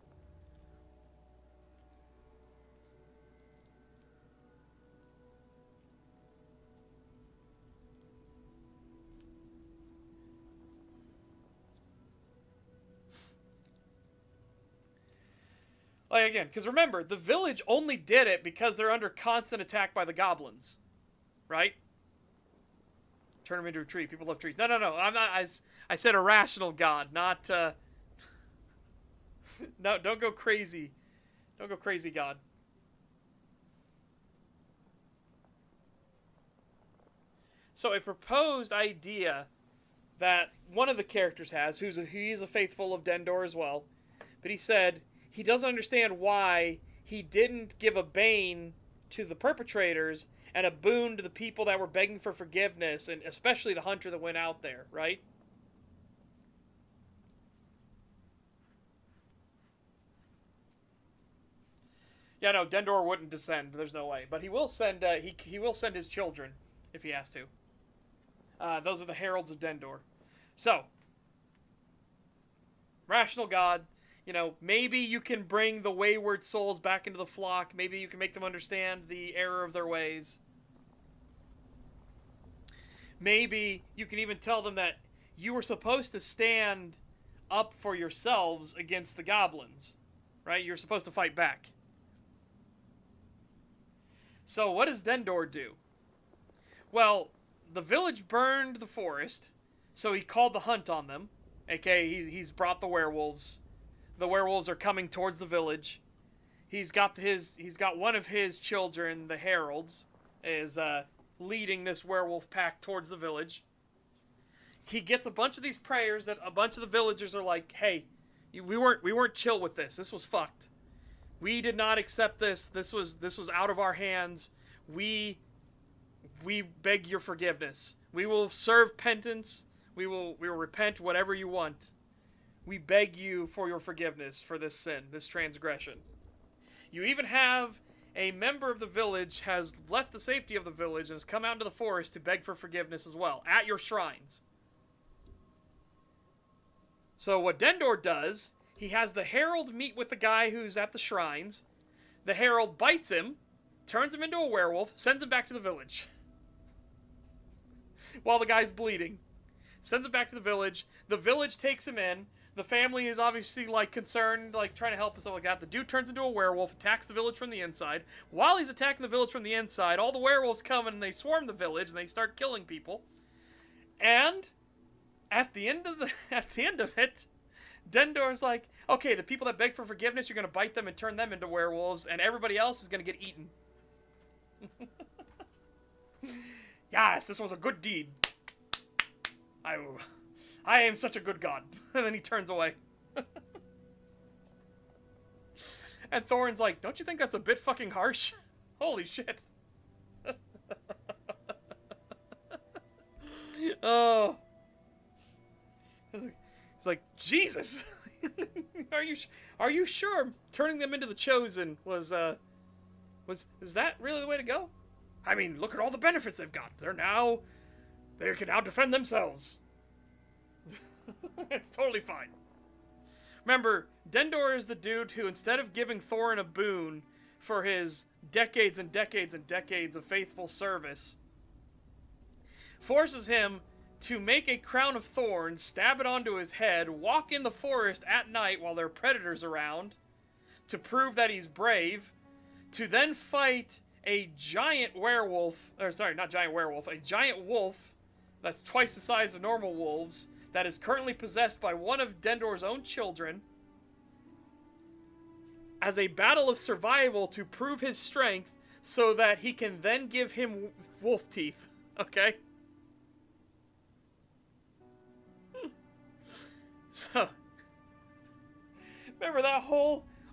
Like, again, because remember, the village only did it because they're under constant attack by the goblins. Right? Turn them into a tree. People love trees. No. I'm not. I said a rational god, not... No, don't go crazy. Don't go crazy, God. So a proposed idea that one of the characters has, he's a faithful of Dendor as well, but he said he doesn't understand why he didn't give a bane to the perpetrators and a boon to the people that were begging for forgiveness, and especially the hunter that went out there, right? Yeah, no, Dendor wouldn't descend. There's no way, but he will send. He will send his children if he has to. Those are the heralds of Dendor. So, rational god. You know, maybe you can bring the wayward souls back into the flock. Maybe you can make them understand the error of their ways. Maybe you can even tell them that you were supposed to stand up for yourselves against the goblins, right? You're supposed to fight back. So what does Dendor do? Well, the village burned the forest, so he called the hunt on them. AKA, he's brought the werewolves. The werewolves are coming towards the village. He's got one of his children, the heralds, is leading this werewolf pack towards the village. He gets a bunch of these prayers that a bunch of the villagers are like, "Hey, we weren't chill with this. This was fucked. We did not accept this. This was out of our hands. We beg your forgiveness. We will serve penance. We will repent whatever you want. We beg you for your forgiveness for this sin, this transgression." You even have a member of the village has left the safety of the village and has come out into the forest to beg for forgiveness as well, at your shrines. So what Dendor does, he has the herald meet with the guy who's at the shrines. The herald bites him, turns him into a werewolf, sends him back to the village. While the guy's bleeding. Sends him back to the village. The village takes him in. The family is obviously, like, concerned, like, trying to help and stuff like that. The dude turns into a werewolf, attacks the village from the inside. While he's attacking the village from the inside, all the werewolves come and they swarm the village and they start killing people. And at the end of it, Dendor's like, okay, the people that beg for forgiveness, you're going to bite them and turn them into werewolves, and everybody else is going to get eaten. Yes, this was a good deed. I am such a good god. And then he turns away. And Thorin's like, don't you think that's a bit fucking harsh? Holy shit. Oh. It's like, Jesus. Are you sure turning them into the Chosen is that really the way to go? I mean, look at all the benefits they've got. They can now defend themselves. It's totally fine. Remember, Dendor is the dude who, instead of giving Thorin a boon for his decades and decades and decades of faithful service, forces him to make a crown of thorns, stab it onto his head, walk in the forest at night while there are predators around, to prove that he's brave, to then fight a giant werewolf, or sorry, not giant werewolf, a giant wolf that's twice the size of normal wolves, that is currently possessed by one of Dendor's own children, as a battle of survival to prove his strength so that he can then give him wolf teeth. Okay? So, remember that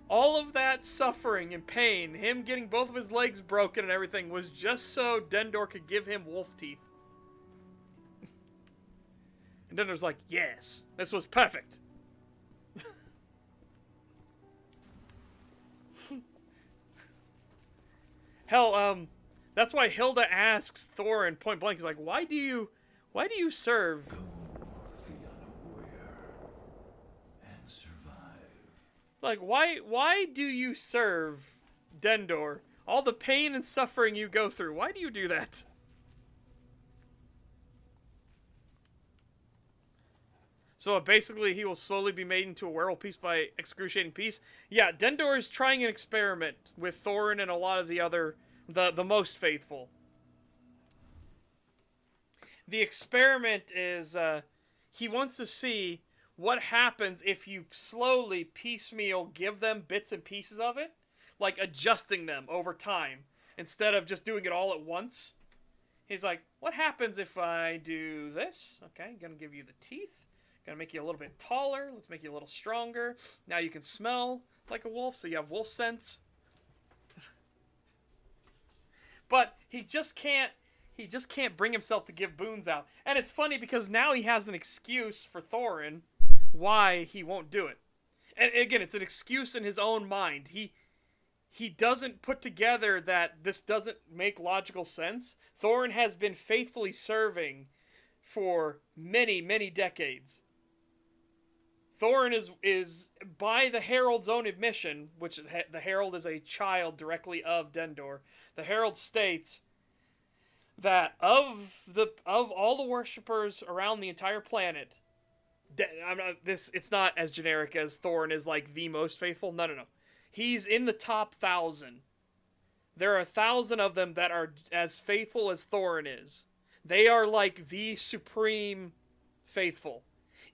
all of that suffering and pain, him getting both of his legs broken and everything, was just so Dendor could give him wolf teeth. And Dendor's like, yes, this was perfect. Hell, that's why Hilda asks Thorin point blank, he's like, why do you serve? And survive. Like, why do you serve Dendor? All the pain and suffering you go through, why do you do that? So basically, he will slowly be made into a werewolf piece by excruciating peace. Yeah, Dendor is trying an experiment with Thorin and a lot of the other, the most faithful. The experiment is, he wants to see what happens if you slowly, piecemeal, give them bits and pieces of it, like adjusting them over time, instead of just doing it all at once. He's like, what happens if I do this? Okay, I'm gonna give you the teeth. Gonna make you a little bit taller. Let's make you a little stronger. Now you can smell like a wolf, so you have wolf sense. But he just can't bring himself to give boons out. And it's funny because now he has an excuse for Thorin why he won't do it. And again, it's an excuse in his own mind. He doesn't put together that this doesn't make logical sense. Thorin has been faithfully serving for many, many decades. Thorin is by the Herald's own admission, which the Herald is a child directly of Dendor. The Herald states that of all the worshippers around the entire planet, it's not as generic as Thorin is like the most faithful. No. He's in the top 1,000. There are 1,000 of them that are as faithful as Thorin is. They are like the supreme faithful.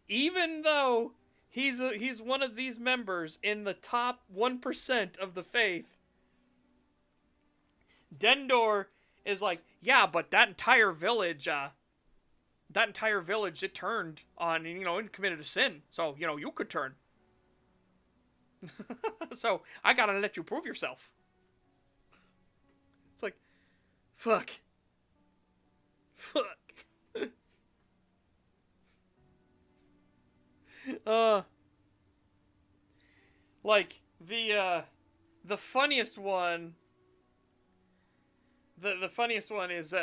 Even though he's one of these members in the top 1% of the faith, Dendor is like, yeah, but that entire village, it turned on, and committed a sin. So, you could turn. So, I gotta let you prove yourself. It's like, fuck. Like, the funniest one, the funniest one is,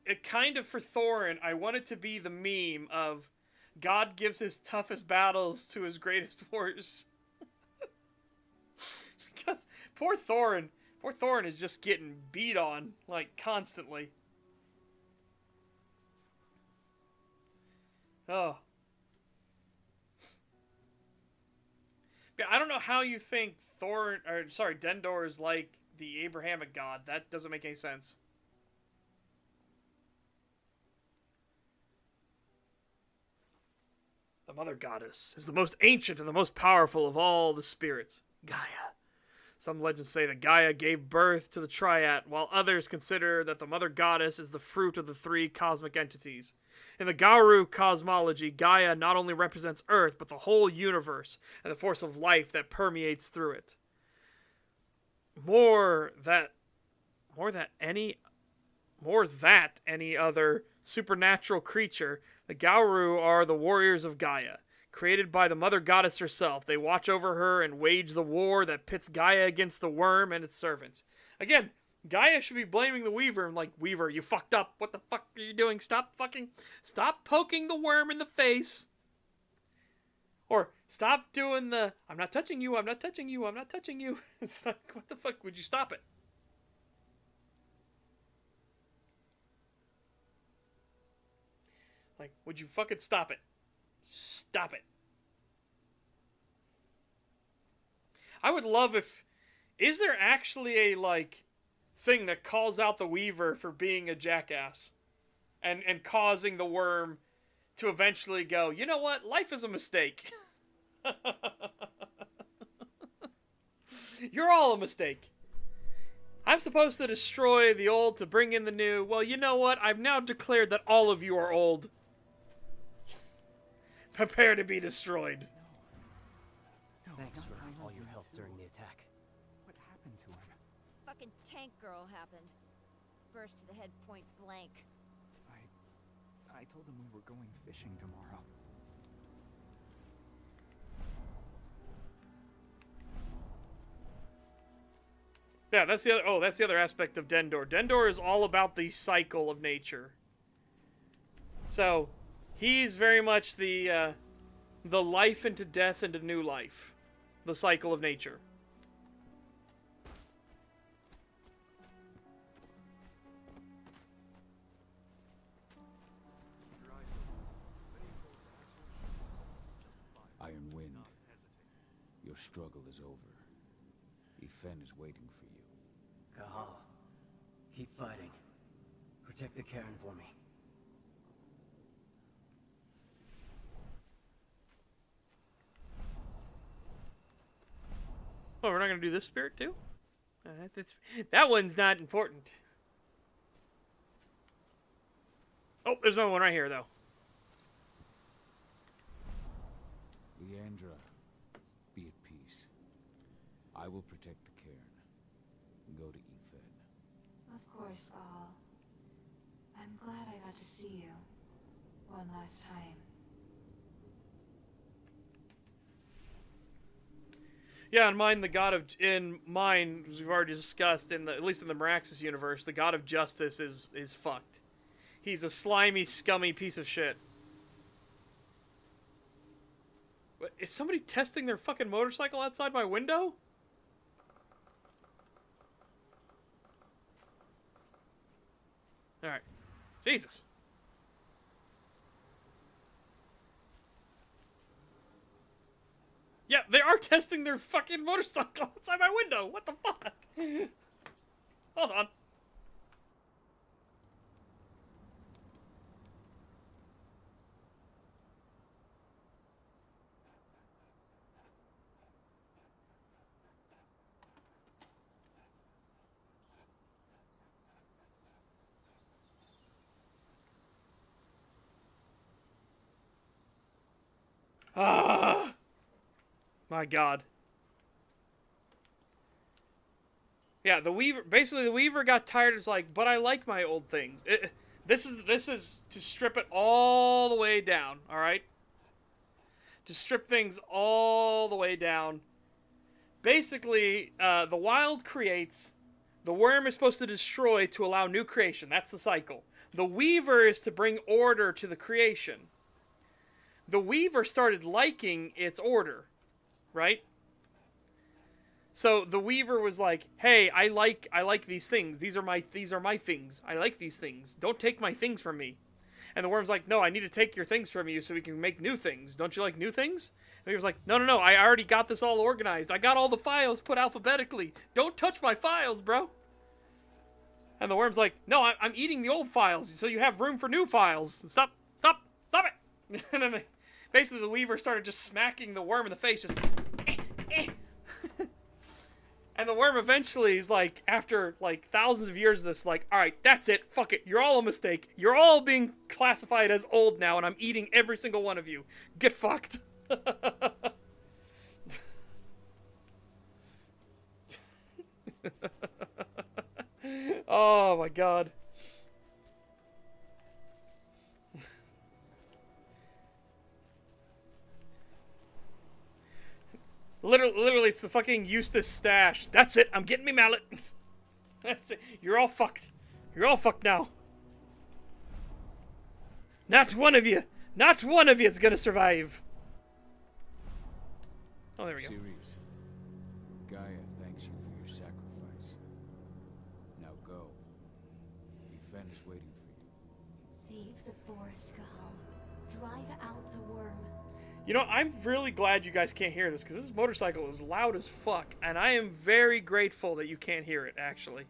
it kind of for Thorin, I want it to be the meme of God gives his toughest battles to his greatest warriors. Because poor Thorin is just getting beat on, like, constantly. Oh. Yeah, I don't know how you think Dendor is like the Abrahamic god. That doesn't make any sense. The Mother Goddess is the most ancient and the most powerful of all the spirits, Gaia. Some legends say that Gaia gave birth to the Triad, while others consider that the Mother Goddess is the fruit of the three cosmic entities. In the Gauru cosmology, Gaia not only represents Earth, but the whole universe and the force of life that permeates through it. More that any other supernatural creature, the Gauru are the warriors of Gaia. Created by the Mother Goddess herself, they watch over her and wage the war that pits Gaia against the worm and its servants. Again, Gaia should be blaming the Weaver and like, Weaver, you fucked up. What the fuck are you doing? Stop poking the worm in the face. Or stop doing the, I'm not touching you, I'm not touching you, I'm not touching you. It's like, what the fuck? Would you stop it? Like, would you fucking stop it? Stop it. I would love is there actually a, like, thing that calls out the Weaver for being a jackass and causing the worm to eventually go, you know what? Life is a mistake. You're all a mistake. I'm supposed to destroy the old to bring in the new. Well, you know what? I've now declared that all of you are old. Prepare to be destroyed. Thanks for all your help during the attack. What happened to him? Fucking tank girl happened. Burst to the head point blank. I told him we were going fishing tomorrow. Yeah, that's the other aspect of Dendor. Dendor is all about the cycle of nature. So, he's very much the life into death into new life. The cycle of nature. Your struggle is over. Ifen is waiting for you. Cahal, keep fighting. Protect the cairn for me. Oh, we're not gonna do this spirit too? That one's not important. Oh, there's another one right here, though. Leandra, be at peace. I will protect the cairn. Go to Ifen. Of course, Gaal. I'm glad I got to see you. One last time. Yeah, in mine, as we've already discussed, at least in the Meraxis universe, the god of justice is fucked. He's a slimy, scummy piece of shit. What, is somebody testing their fucking motorcycle outside my window? Alright. Jesus. Yeah, they are testing their fucking motorcycle outside my window. What the fuck? Hold on. Ah, my God. Yeah, the Weaver got tired. It's like, but I like my old things. This is to strip it all the way down. All right, to strip things all the way down. Basically, the wild creates. The worm is supposed to destroy to allow new creation. That's the cycle. The Weaver is to bring order to the creation. The Weaver started liking its order, right? So the Weaver was like, "Hey, I like these things. These are my things. I like these things. Don't take my things from me." And the worm's like, "No, I need to take your things from you so we can make new things. Don't you like new things?" And he was like, "No, I already got this all organized. I got all the files put alphabetically. Don't touch my files, bro." And the worm's like, "No, I'm eating the old files, so you have room for new files. Stop it." And then basically the Weaver started just smacking the worm in the face, just And the worm eventually is like, after like thousands of years of this, like, all right, that's it, fuck it, you're all a mistake. You're all being classified as old now, and I'm eating every single one of you. Get fucked. Oh my God. Literally, it's the fucking Eustace stash. That's it. I'm getting me mallet. That's it. You're all fucked. You're all fucked now. Not one of you is gonna survive. Oh, there we go. Series, Gaia thanks you for your sacrifice. Now go. Ifen is waiting for you. Save the forest, Gaal. Drive out the worm. You know, I'm really glad you guys can't hear this, because this motorcycle is loud as fuck, and I am very grateful that you can't hear it, actually.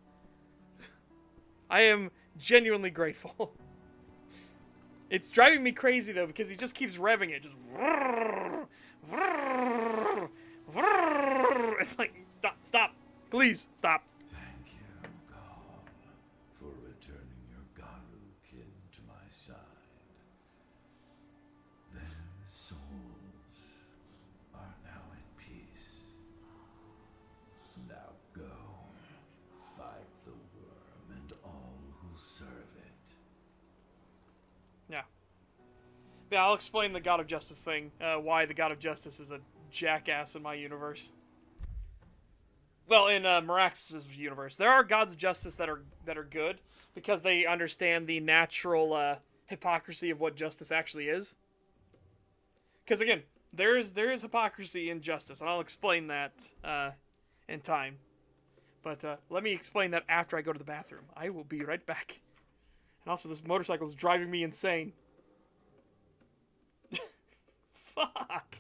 I am genuinely grateful. It's driving me crazy, though, because he just keeps revving it. Just... It's like, stop. Please, stop. Thank you, God, for returning your Garu kin to my side. Their souls are now at peace. Now go, fight the worm and all who serve it. Yeah. Yeah, I'll explain the God of Justice thing, why the God of Justice is a jackass in my universe. Well, in Meraxis' universe, there are gods of justice that are good because they understand the natural hypocrisy of what justice actually is. Because again, there is hypocrisy in justice, and I'll explain that in time. But let me explain that after I go to the bathroom. I will be right back. And also, this motorcycle is driving me insane. Fuck.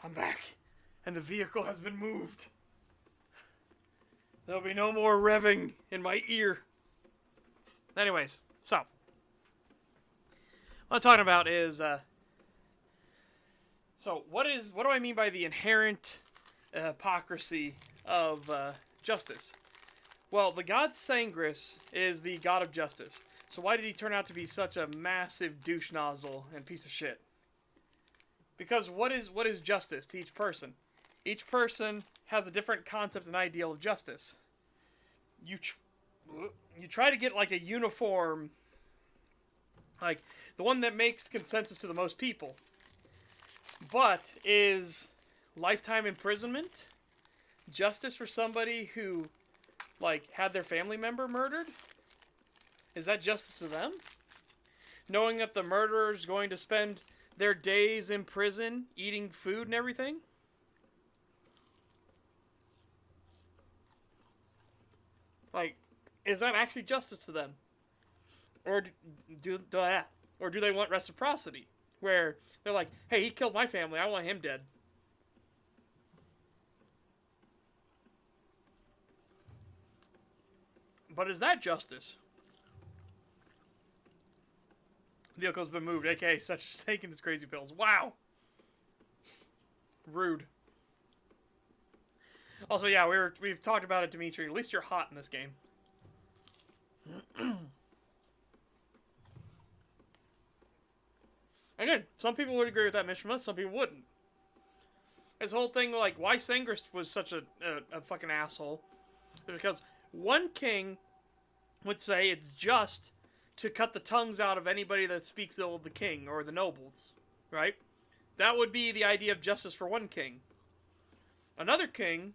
I'm back. And the vehicle has been moved. There'll be no more revving in my ear. Anyways, so. What I'm talking about is, so what do I mean by the inherent hypocrisy of justice? Well, the god Sangris is the god of justice. So why did he turn out to be such a massive douche nozzle and piece of shit? Because what is justice to each person? Each person has a different concept and ideal of justice. You try to get like a uniform, like the one that makes consensus to the most people. But is lifetime imprisonment justice for somebody who, like, had their family member murdered? Is that justice to them? Knowing that the murderer is going to spend their days in prison eating food and everything? Like, is that actually justice to them? Or do they want reciprocity? Where they're like, hey, he killed my family, I want him dead. But is that justice? Vehicle's been moved, aka such as taking his crazy pills. Wow! Rude. Also, yeah, we've talked about it, Dimitri. At least you're hot in this game. Again, some people would agree with that, Mishima, some people wouldn't. This whole thing, like, why Sangris was such a fucking asshole is because one king would say it's just to cut the tongues out of anybody that speaks ill of the king or the nobles, right? That would be the idea of justice for one king. Another king...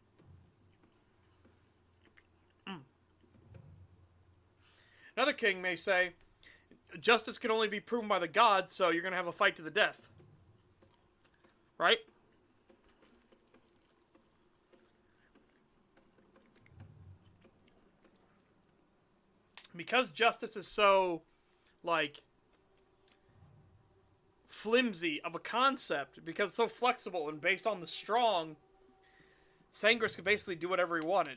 Another king may say, justice can only be proven by the gods, so you're going to have a fight to the death. Right? Because justice is so, like, flimsy of a concept, because it's so flexible and based on the strong, Sangris could basically do whatever he wanted.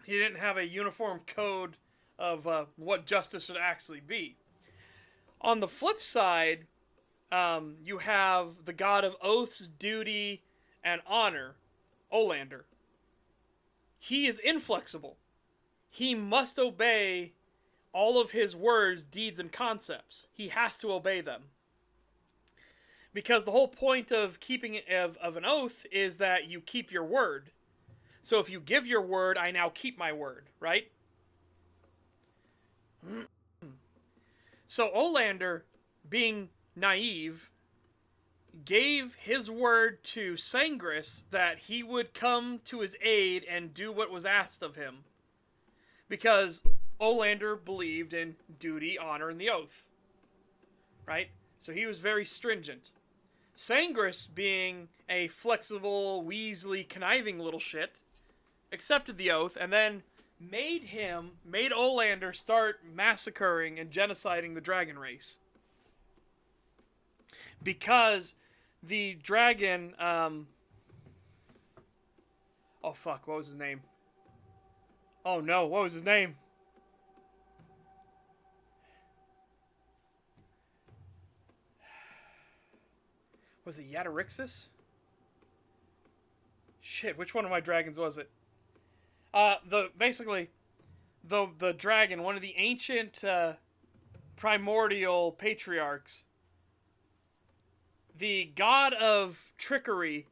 He didn't have a uniform code of what justice should actually be. On the flip side, you have the god of oaths, duty, and honor, Olander. He is inflexible. He must obey all of his words, deeds, and concepts. He has to obey them. Because the whole point of keeping of an oath is that you keep your word. So if you give your word, I now keep my word, right? So Olander, being naive, gave his word to Sangris that he would come to his aid and do what was asked of him. Because Olander believed in duty, honor, and the oath. Right? So he was very stringent. Sangris, being a flexible, Weasley, conniving little shit, accepted the oath, and then made Olander start massacring and genociding the dragon race. Because the dragon, oh fuck, what was his name? Oh no, what was his name? Was it Yadarixis? Shit, which one of my dragons was it? The dragon, one of the ancient primordial patriarchs, the god of trickery,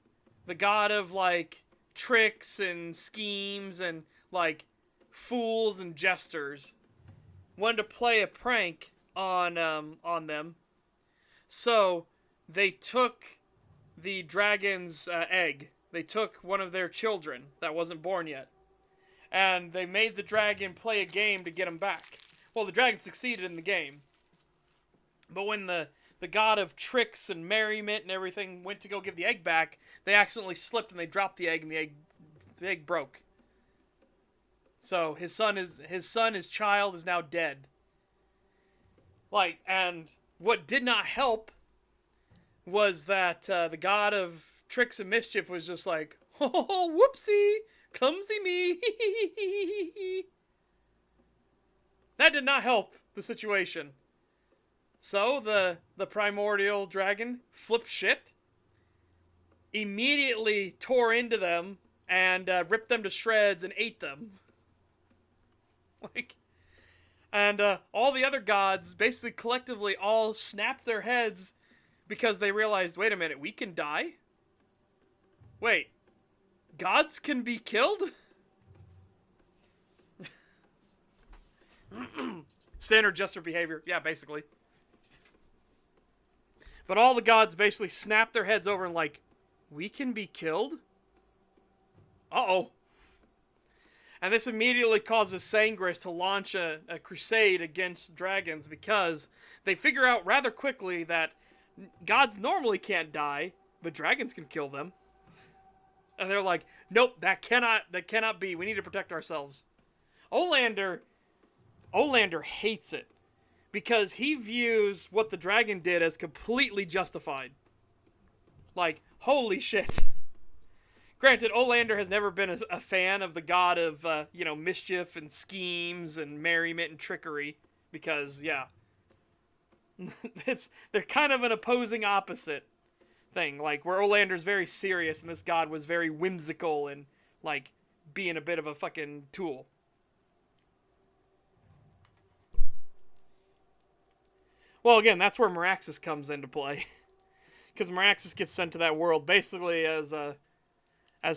the god of like tricks and schemes and like fools and jesters, wanted to play a prank on them. So they took the dragon's egg. They took one of their children that wasn't born yet. And they made the dragon play a game to get him back. Well, the dragon succeeded in the game. But when the god of tricks and merriment and everything went to go give the egg back, they accidentally slipped and they dropped the egg, and the egg broke. So his child is now dead. Like, and what did not help was that the god of tricks and mischief was just like, oh, whoopsie, clumsy me. That did not help the situation. So the primordial dragon flipped shit, immediately tore into them, and ripped them to shreds and ate them. Like, and all the other gods basically collectively all snapped their heads because they realized, wait a minute, we can die? Wait, gods can be killed? Standard jester behavior. Yeah, basically. But all the gods basically snapped their heads over and like, we can be killed? Uh-oh. And this immediately causes Sangris to launch a crusade against dragons because they figure out rather quickly that gods normally can't die, but dragons can kill them. And they're like, nope, that cannot be. We need to protect ourselves. Olander hates it because he views what the dragon did as completely justified. Like, holy shit. Granted, Olander has never been a fan of the god of, mischief and schemes and merriment and trickery. Because, yeah. They're kind of an opposing opposite thing. Like, where Olander's very serious and this god was very whimsical and, like, being a bit of a fucking tool. Well, again, that's where Meraxis comes into play. Because Meraxis gets sent to that world basically as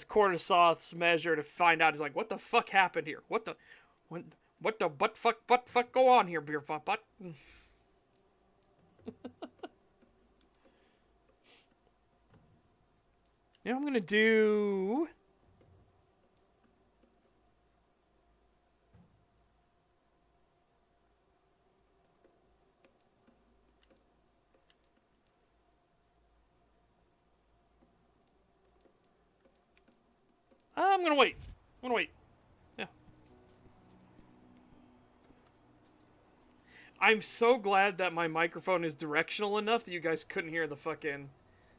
Cortisoth's measure to find out. He's like, what the fuck happened here? What the butt fuck go on here, beer butt? Now I'm gonna do... I'm gonna wait. Yeah. I'm so glad that my microphone is directional enough that you guys couldn't hear the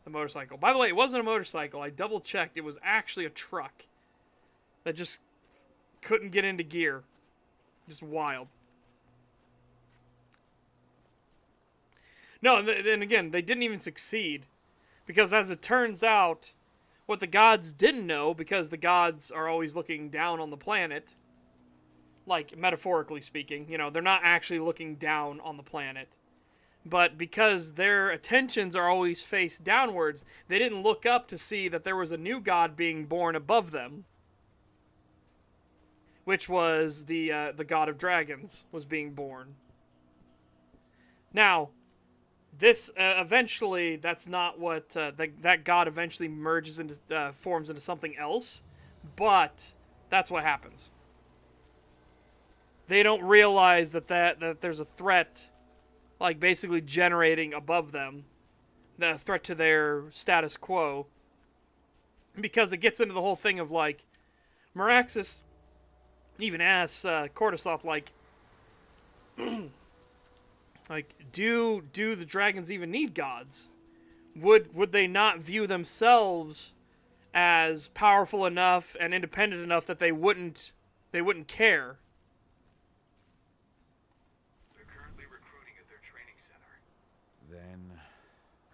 motorcycle. By the way, it wasn't a motorcycle. I double checked. It was actually a truck that just couldn't get into gear. Just wild. No, and again, they didn't even succeed. Because as it turns out, what the gods didn't know, because the gods are always looking down on the planet, like, metaphorically speaking, they're not actually looking down on the planet. But because their attentions are always faced downwards, they didn't look up to see that there was a new god being born above them. Which was the god of dragons was being born. Now, this eventually, that's not what that god eventually merges into, forms into something else, but that's what happens. They don't realize that there's a threat, like basically generating above them, the threat to their status quo, because it gets into the whole thing of like, Meraxis even asks Cortisoth like. Like, do the dragons even need gods? Would they not view themselves as powerful enough and independent enough that they wouldn't care? They're currently recruiting at their training center. Then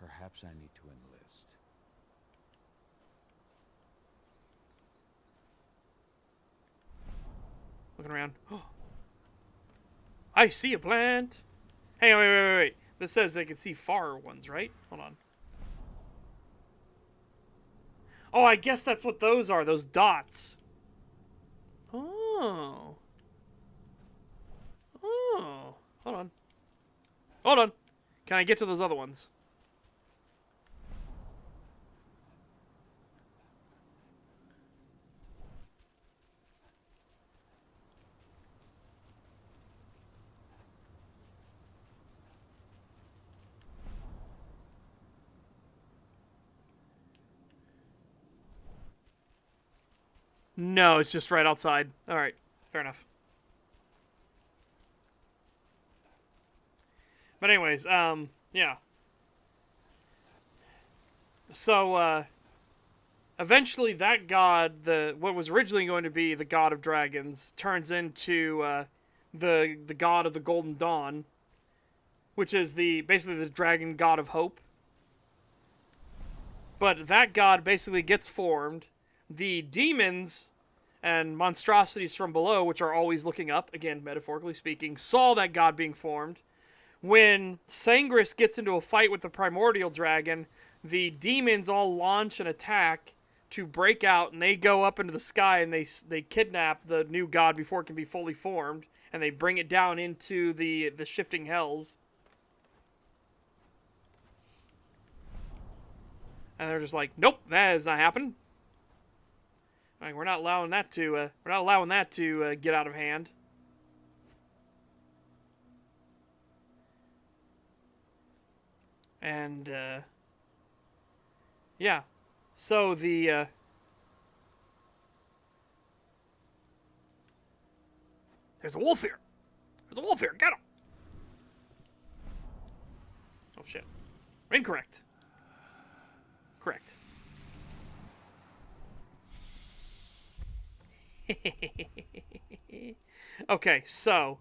perhaps I need to enlist. Looking around. I see a plant. Hey, wait. This says they can see far ones, right? Hold on. Oh, I guess that's what those are. Those dots. Oh. Hold on. Can I get to those other ones? No, it's just right outside. Alright, fair enough. But anyways, yeah. So, eventually that god, what was originally going to be the god of dragons, turns into the god of the Golden Dawn, which is basically the dragon god of hope. But that god basically gets formed. The demons and monstrosities from below, which are always looking up, again, metaphorically speaking, saw that god being formed. When Sangris gets into a fight with the primordial dragon, the demons all launch an attack to break out, and they go up into the sky, and they kidnap the new god before it can be fully formed, and they bring it down into the shifting hells. And they're just like, nope, that is not happening. Like, we're not allowing that to get out of hand. And yeah, so there's a wolf here. There's a wolf here. Get him. Oh shit. Incorrect. Correct. Okay, so.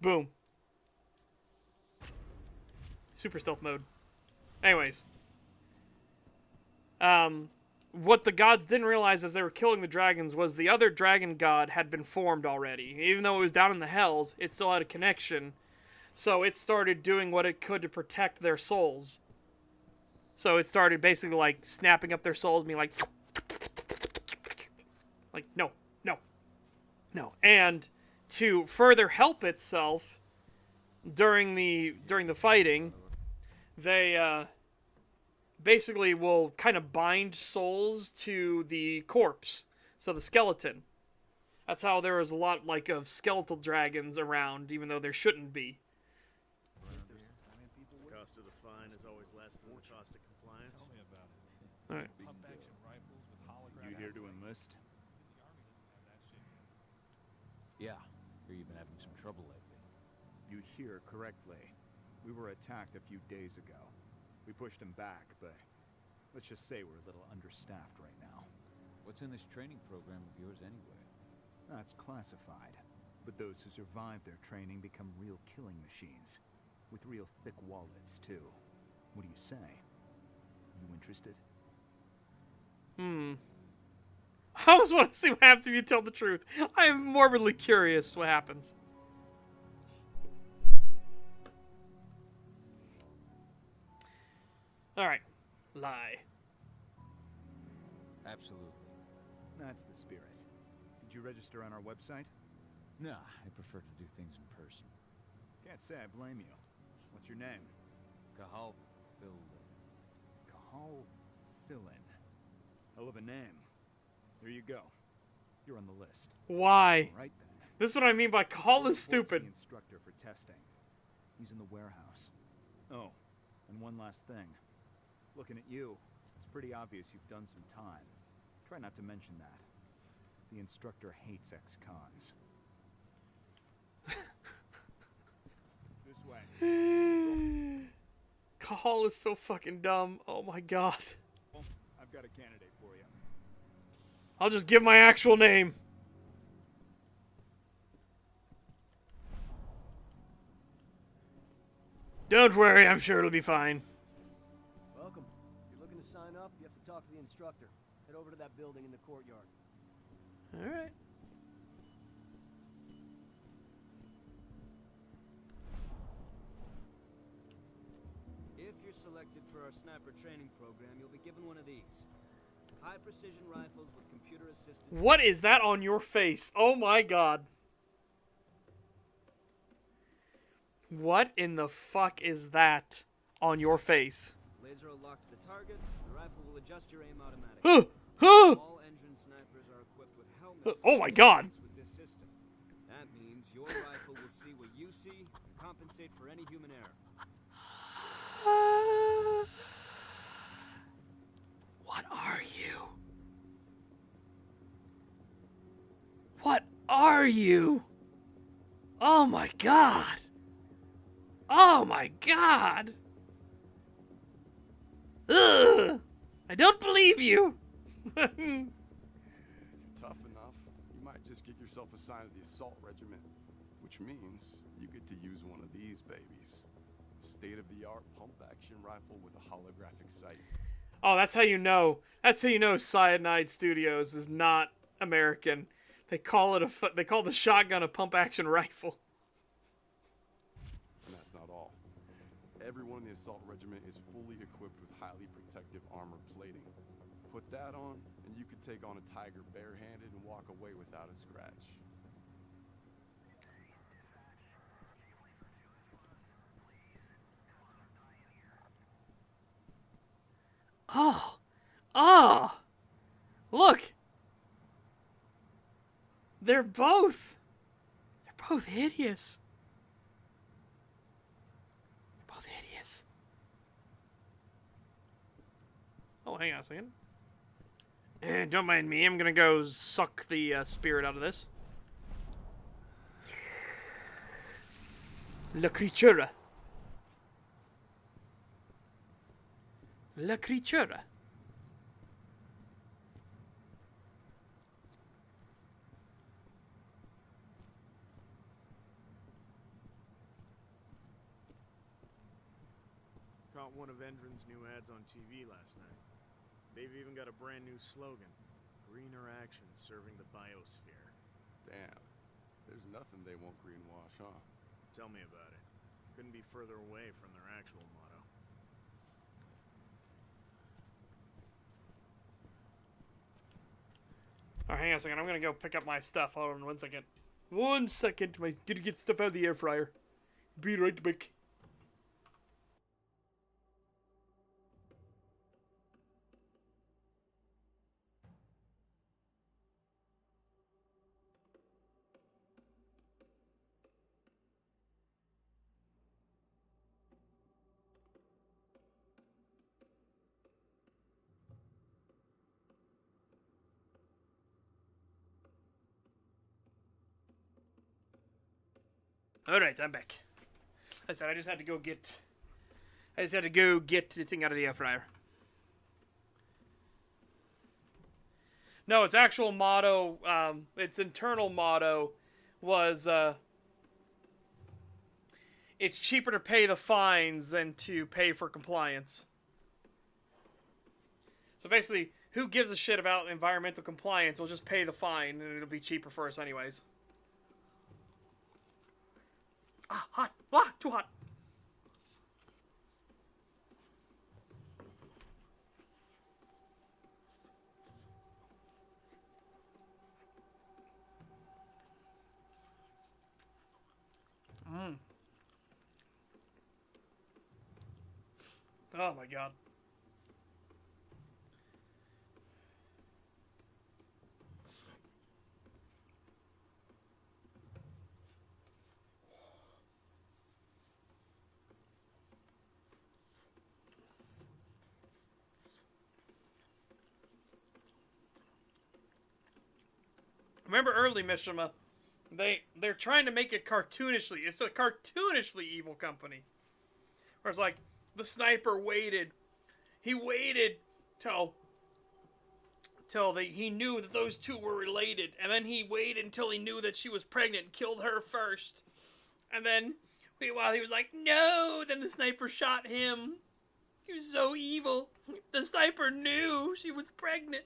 Boom. Super stealth mode. Anyways. What the gods didn't realize as they were killing the dragons was the other dragon god had been formed already. Even though it was down in the hells, it still had a connection. So it started doing what it could to protect their souls. So it started basically like snapping up their souls, being like no, no, no. And to further help itself during the fighting, they basically will kind of bind souls to the corpse, so the skeleton. That's how there is a lot of skeletal dragons around, even though there shouldn't be. Cost of the fine is always less than the cost of compliance. Tell me about it. All right. Pump action rifles with holographic. You here to enlist? Yeah. Hear you've been having some trouble lately. You hear correctly. We were attacked a few days ago. We pushed them back, but let's just say we're a little understaffed right now. What's in this training program of yours anyway? That's classified. But those who survive their training become real killing machines. With real thick wallets, too. What do you say? You interested? I always want to see what happens if you tell the truth. I am morbidly curious what happens. Alright. Lie. Absolutely. That's the spirit. Did you register on our website? Nah, I prefer to do things in person. Can't say I blame you. What's your name? Cahal Philin. Cahal Philin. Hell of a name. There you go. You're on the list. Why? Right then. This is what I mean by call is stupid. The instructor for testing. He's in the warehouse. Oh, and one last thing. Looking at you, it's pretty obvious you've done some time. Try not to mention that. The instructor hates ex-cons. This way. Call is so fucking dumb. Oh my god. I've got a candidate for you. I'll just give my actual name. Don't worry, I'm sure it'll be fine. Welcome. If you're looking to sign up, you have to talk to the instructor. Head over to that building in the courtyard. Alright. If you're selected for our sniper training program, you'll be given one of these. High-precision rifles with computer-assisted... What is that on your face? Oh my god. What in the fuck is that on your face? Laser will lock to the target. The rifle will adjust your aim automatically. All engine snipers are equipped with helmets. Oh my god. With this system. That means your rifle will see what you see and compensate for any human error. What are you? What are you? Oh my god! Oh my god! Ugh! I don't believe you! If you're tough enough, you might just get yourself assigned to the assault regiment, which means you get to use one of these babies. State-of-the-art pump-action rifle with a holographic sight. Oh, that's how you know. That's how you know Cyanide Studios is not American. They call it they call the shotgun a pump-action rifle. And that's not all. Everyone in the assault regiment is fully equipped with highly protective armor plating. Put that on, and you could take on a tiger barehanded and walk away without a scratch. Oh! Oh! Look! They're both hideous. They're both hideous. Oh, hang on a second. Don't mind me, I'm gonna go suck the spirit out of this. La creatura. La creatura. Caught one of Endron's new ads on TV last night. They've even got a brand new slogan. Greener action serving the biosphere. Damn. There's nothing they won't greenwash, huh? Tell me about it. Couldn't be further away from their actual motto. Alright, hang on a second. I'm gonna go pick up my stuff. Hold on 1 second. 1 second. I'm gonna get stuff out of the air fryer. Be right back. Alright, I'm back. I said I just had to go get the thing out of the air fryer. No, its actual motto, its internal motto was, it's cheaper to pay the fines than to pay for compliance. So basically, who gives a shit about environmental compliance? We'll just pay the fine and it'll be cheaper for us anyways. Ah, hot. Ah, too hot. Oh my god. Remember early Mishima, they're trying to make it cartoonishly. It's a cartoonishly evil company. Where it's like the sniper waited. He waited till he knew that those two were related, and then he waited until he knew that she was pregnant and killed her first. And then while he was like, no, then the sniper shot him. He was so evil. The sniper knew she was pregnant.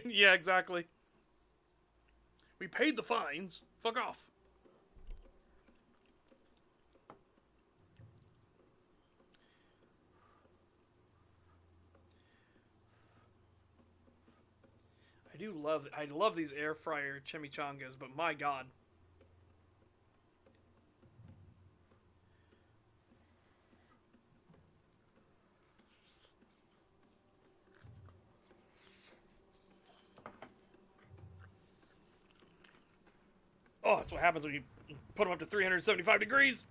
Yeah, exactly. We paid the fines. Fuck off. I love these air fryer chimichangas, but my god. Oh, that's what happens when you put them up to 375 degrees.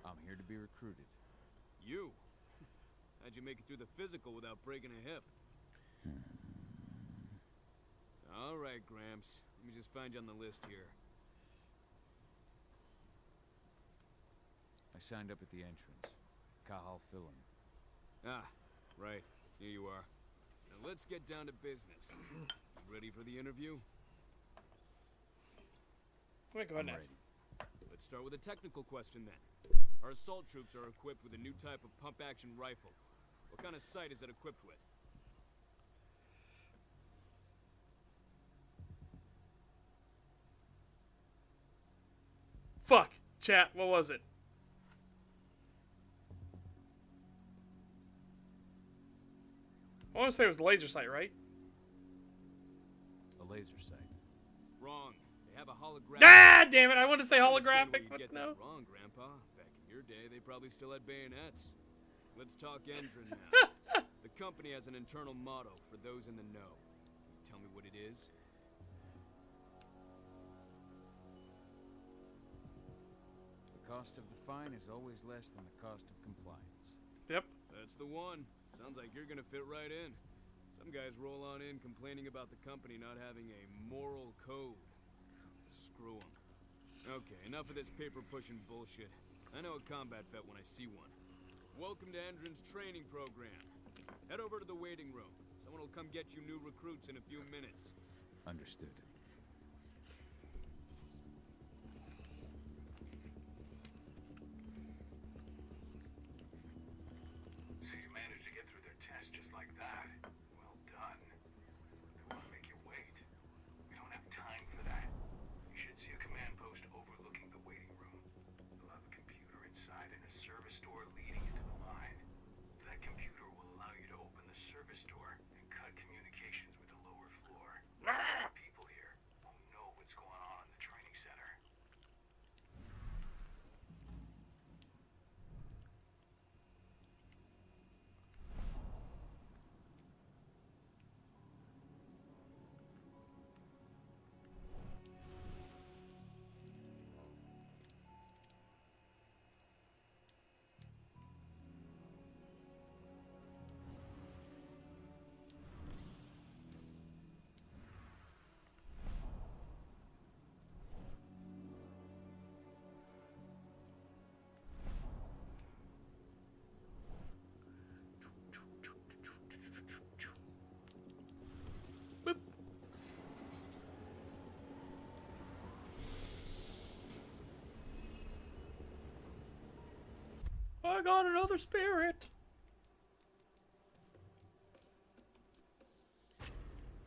I'm here to be recruited. You? How'd you make it through the physical without breaking a hip? All right, Gramps. Let me just find you on the list here. I signed up at the entrance. Cahal Filling. Ah, right. Here you are. Now let's get down to business. You ready for the interview? Wait, go ahead. Let's start with a technical question then. Our assault troops are equipped with a new type of pump-action rifle. What kind of sight is it equipped with? Fuck. Chat, what was it? I want to say it was laser sight, right? A laser sight. Wrong. They have a holographic. Ah, damn it! I want to say holographic, but no. Wrong, Grandpa. Back in your day, they probably still had bayonets. Let's talk Endron now. The company has an internal motto for those in the know. Can you tell me what it is? The cost of the fine is always less than the cost of compliance. Yep. That's the one. Sounds like you're gonna fit right in. Some guys roll on in complaining about the company not having a moral code. Screw them. Okay, enough of this paper-pushing bullshit. I know a combat vet when I see one. Welcome to Endron's training program. Head over to the waiting room. Someone will come get you new recruits in a few minutes. Understood. So you managed to get through their test just like that. Well done. They want to make you wait. We don't have time for that. You should see a command post overlooking the waiting room. They'll have a computer inside and a service door leading into the line. That computer will allow you to open the service door and cut communications with the lower floor. There are people here who know what's going on in the training center. I got another spirit.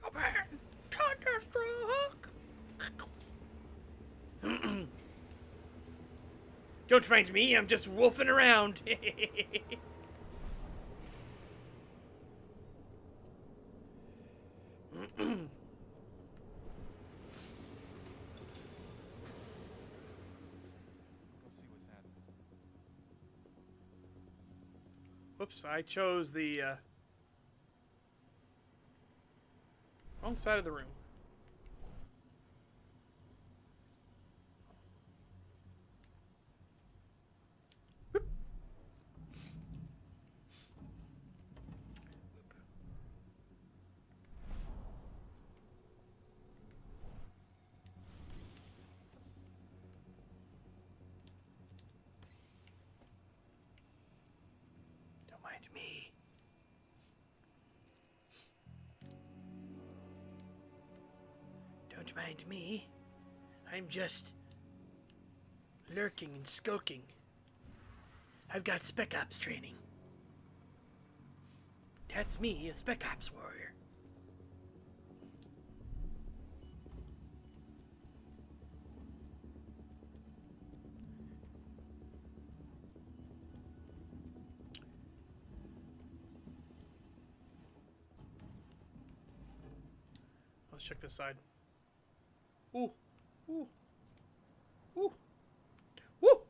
Come in, Thunderstruck. Don't mind me, I'm just wolfing around. Whoops, I chose the wrong side of the room. Whoop. Don't mind me. Don't mind me. I'm just lurking and skulking. I've got Spec Ops training. That's me, a Spec Ops warrior. Let's check this side. Ooh. Ooh. Ooh. Woo!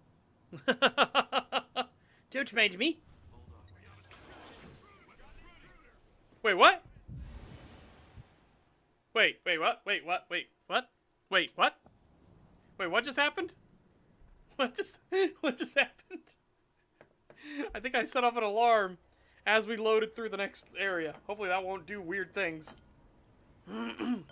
Don't mind me. Wait, what? Wait, what? Wait, what? Wait, what? Wait, what? Wait, what just happened? What just happened? I think I set off an alarm as we loaded through the next area. Hopefully that won't do weird things. I'm in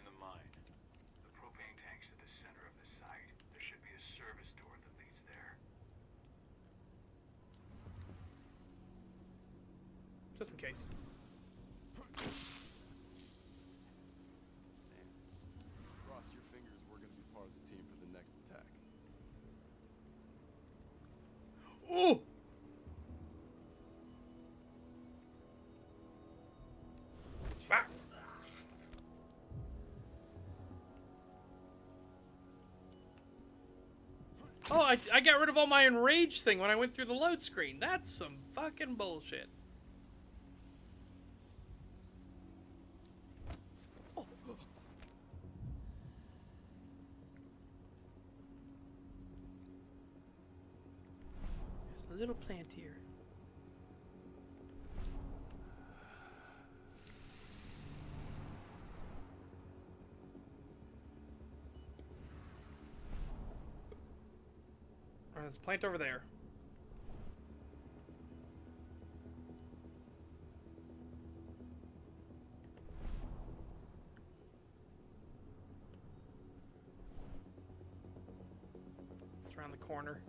the mine. The propane tank's at the center of the site. There should be a service door that leads there. Just in case. Cross your fingers, we're gonna be part of the team for the next attack. Ooh! Ah. Oh, I got rid of all my enrage thing when I went through the load screen. That's some fucking bullshit. There's a little plant here. There's a plant over there. It's around the corner.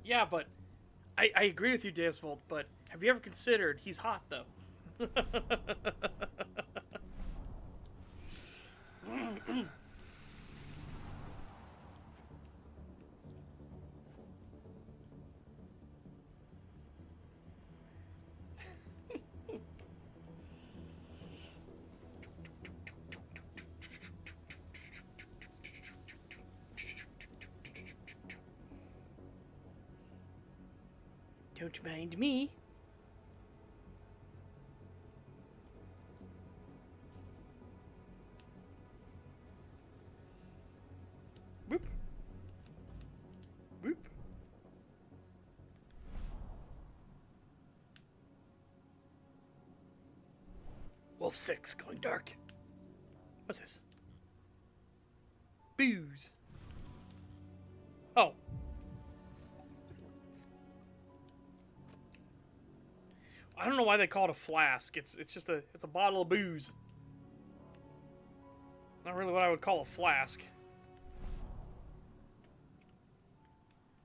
Yeah, but I agree with you, Deusvold, but have you ever considered he's hot, though? Don't mind me. Whoop. Whoop. Wolf 6 going dark. What's this? Booze. Oh. I don't know why they call it a flask. It's just a bottle of booze. Not really what I would call a flask.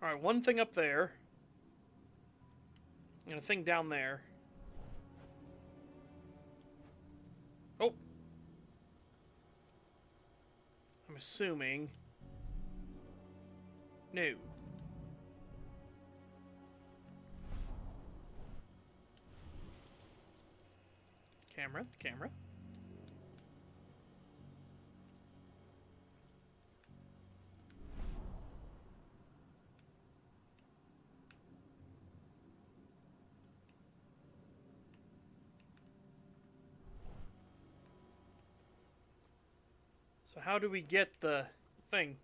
Alright, one thing up there. And a thing down there. Oh. I'm assuming. No. Camera, camera. So how do we get the thing?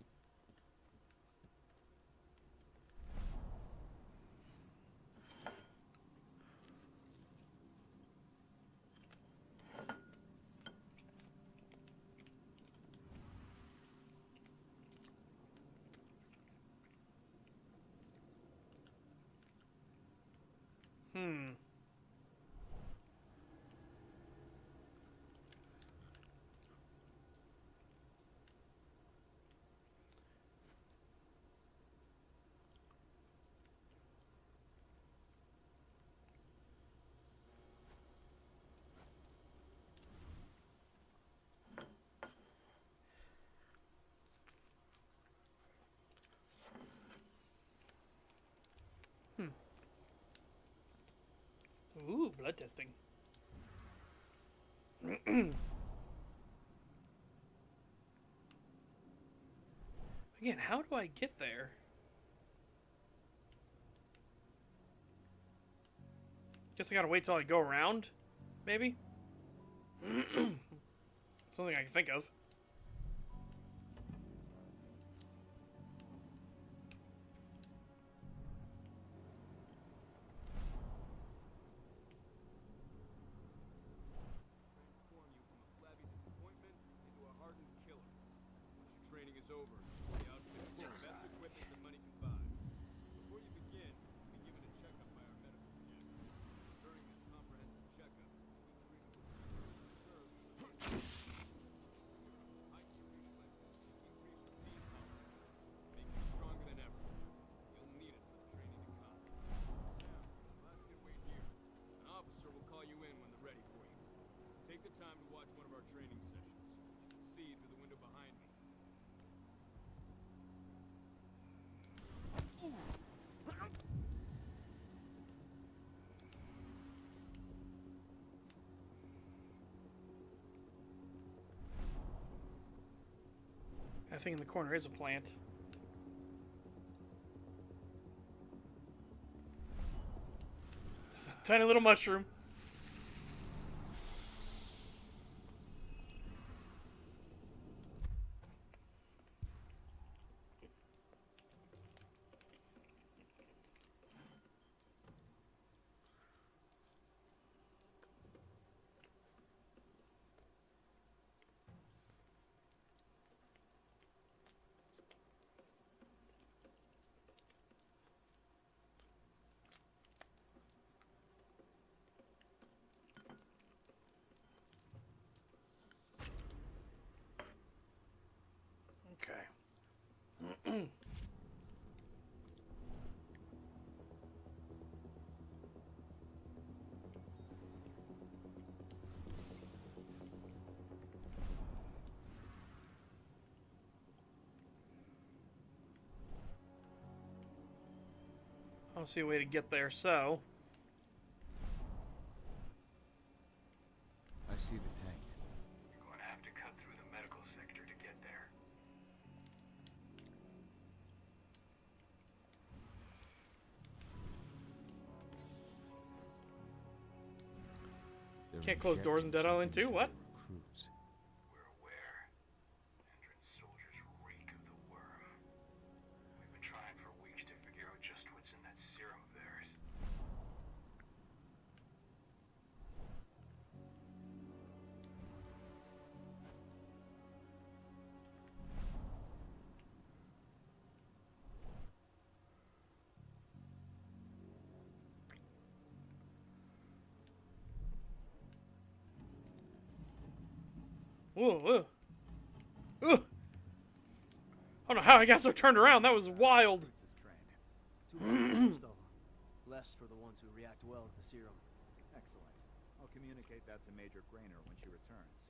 Ooh, blood testing. Again, how do I get there? Guess I gotta wait till I go around, maybe? Something I can think of. Training is over. The outfit is the best equipment that money can buy. Before you begin, you'll be given a checkup by our medical scanner. During this comprehensive checkup, you'll be treated with reserves for the heighten your reflexes, increase your beam tolerance, make you stronger than ever. You'll need it for the training to come. Now, you'll have to wait here. An officer will call you in when they're ready for you. Take the time to watch one of our training sessions, which you can see through the window behind me. That thing in the corner is a plant. It's a tiny little mushroom. Okay. I don't see a way to get there, so... I see the tank. You're going to have to cut through the medical sector to get there. Can't close doors in Dead Island 2? What? Recruits. We're aware. Endron's soldiers reek of the worm. We've been trying for weeks to figure out just what's in that serum of theirs. Whoa, whoa. Ugh. I don't know how I got so turned around. That was wild. Too much for most of them. Less for the ones who react well to the serum. Excellent. I'll communicate that to Major Grainer when she returns.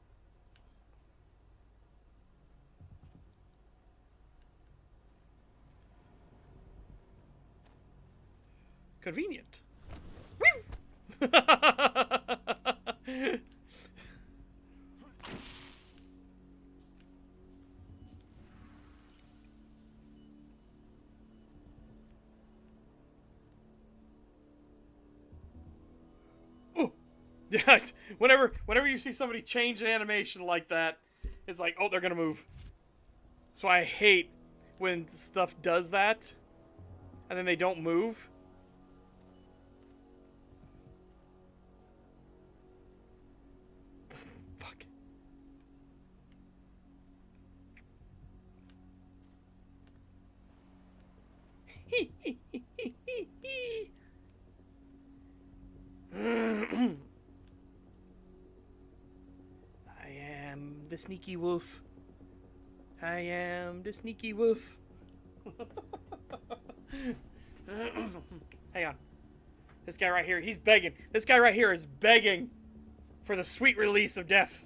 Convenient. Yeah, whenever you see somebody change an animation like that, it's like, oh, they're gonna move. That's why I hate when stuff does that, and then they don't move. Fuck. I am the sneaky wolf. I am the sneaky wolf. Hang on. This guy right here, he's begging. This guy right here is begging for the sweet release of death.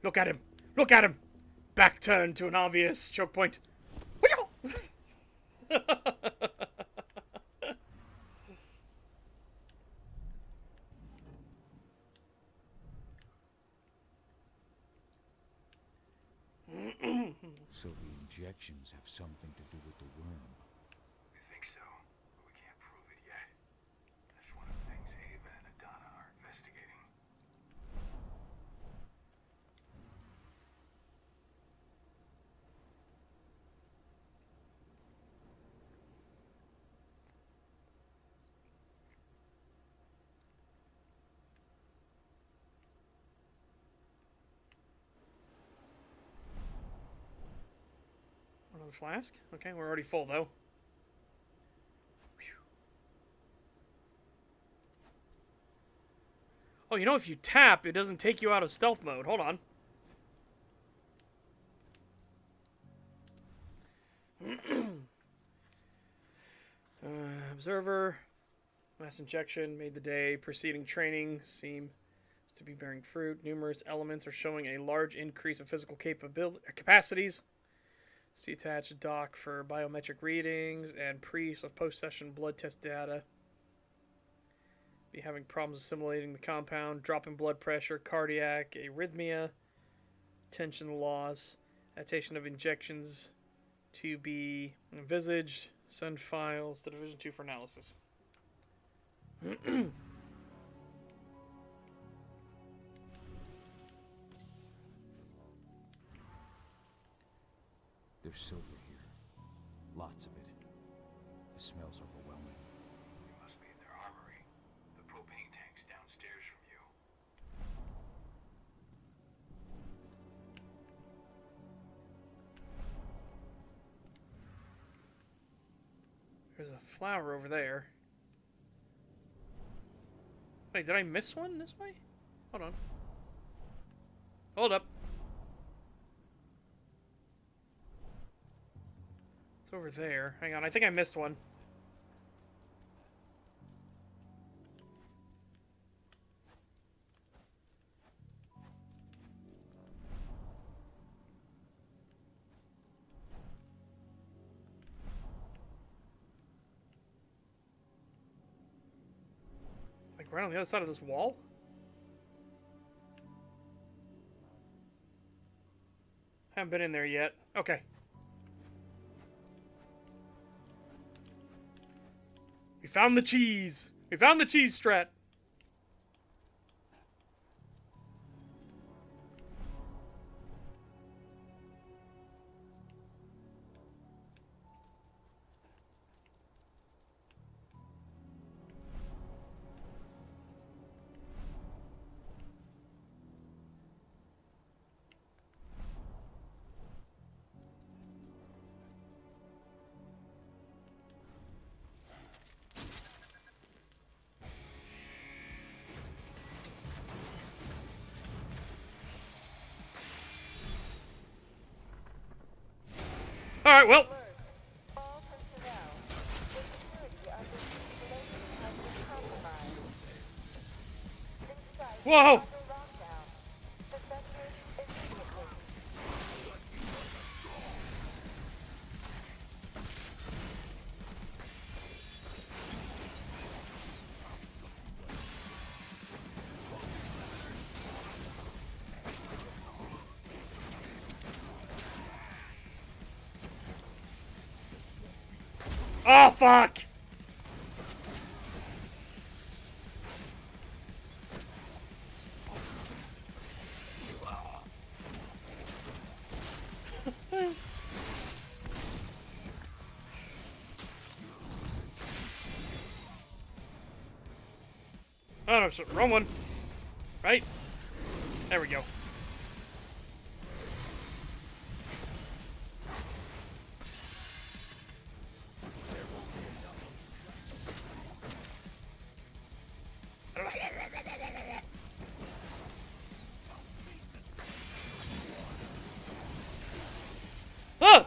Look at him. Look at him. Back turned to an obvious choke point. So the injections have something to do with the worm. We think so, but we can't prove it yet. That's one of the things Ava and Adana are investigating. Another flask? Okay, we're already full though. Whew. Oh, you know, if you tap, it doesn't take you out of stealth mode. Hold on. Observer. Mass injection made the day. Preceding training seems to be bearing fruit. Numerous elements are showing a large increase in physical capacities. See attached doc for biometric readings and post-session blood test data. Be having problems assimilating the compound, drop in blood pressure, cardiac arrhythmia, tension loss, adaptation of injections to be envisaged. Send files to Division 2 for analysis. There's silver here. Lots of it. The smell's overwhelming. We must be in their armory. The propane tank's downstairs from you. There's a flower over there. Wait, did I miss one this way? Hold on. Hold up. It's over there. Hang on, I think I missed one. Like right on the other side of this wall? Haven't been in there yet. Okay. We found the cheese! We found the cheese strat! Alright, well. Whoa! Oh, fuck! Oh, no, so wrong one. Right? There we go. Oh!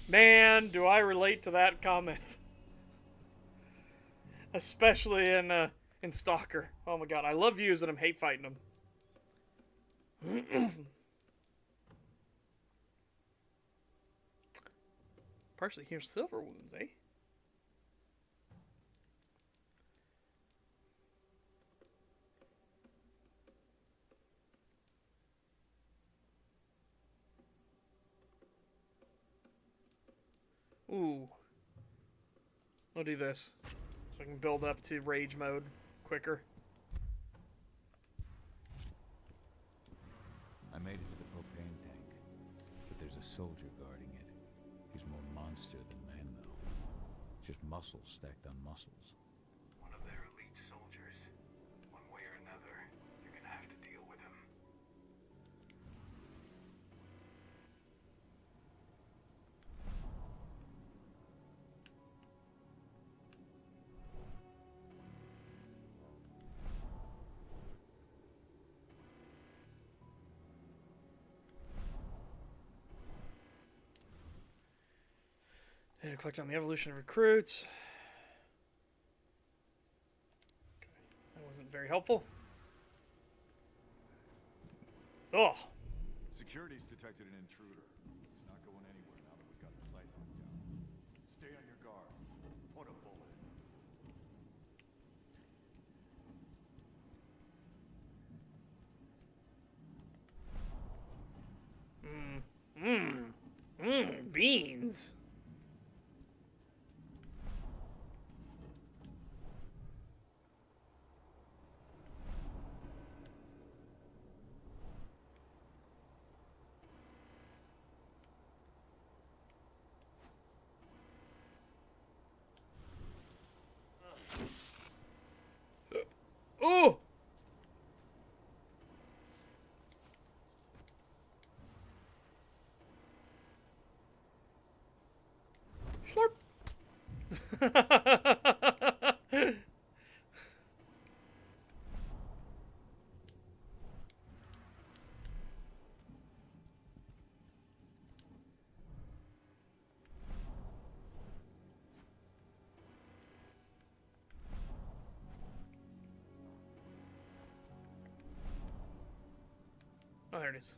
Man, do I relate to that comment. Especially in Stalker. Oh my god, I love using them, hate fighting them. Partially heals silver wounds, eh? Ooh. I'll do this. So I can build up to rage mode quicker. I made it to the propane tank, but there's a soldier guarding it. He's more monster than man, though. Just muscles stacked on muscles. One of their elite soldiers. One way or another, you're gonna have to deal with him. And clicked on the evolution of recruits. Okay. That wasn't very helpful. Oh. Security's detected an intruder. He's not going anywhere now that we've got the site locked down. Stay on your guard. Put a bullet in him. Beans. Oh! Oh, there it is.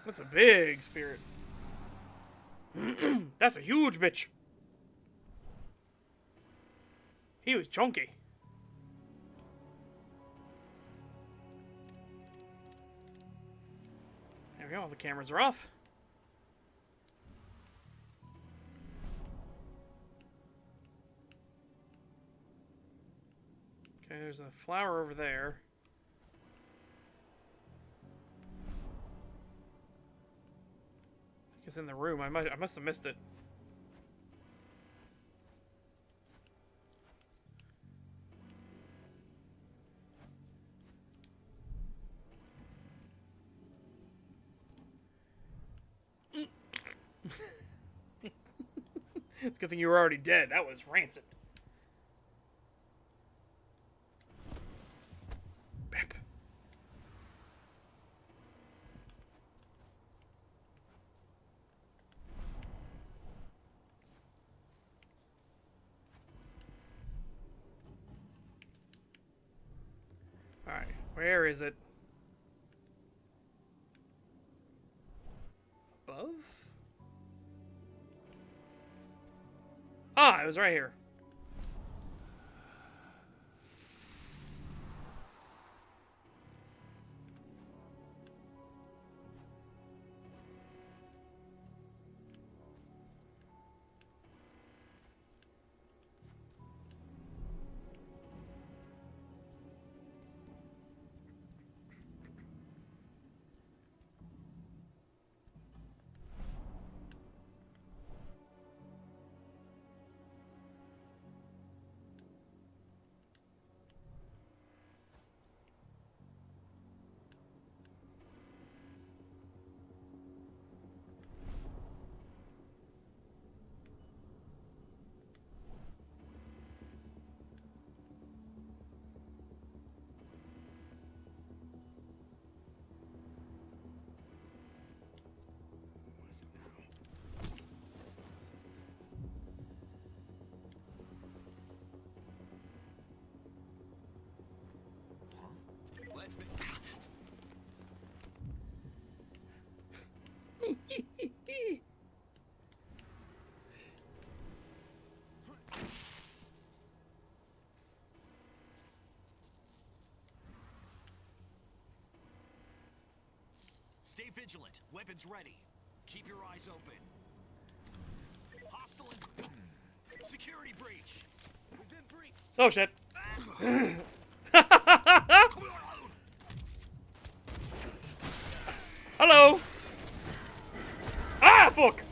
That's a big spirit. That's a huge bitch. He was chunky. There we go. All the cameras are off. Okay, there's a flower over there. I think it's in the room. I must have missed it. It's a good thing you were already dead. That was rancid. Pep. Alright, where is it? Above? Ah, it was right here. Stay vigilant. Weapons ready. Keep your eyes open. Hostile security breach. We've been breached. Oh shit. Hello. Ah, fuck.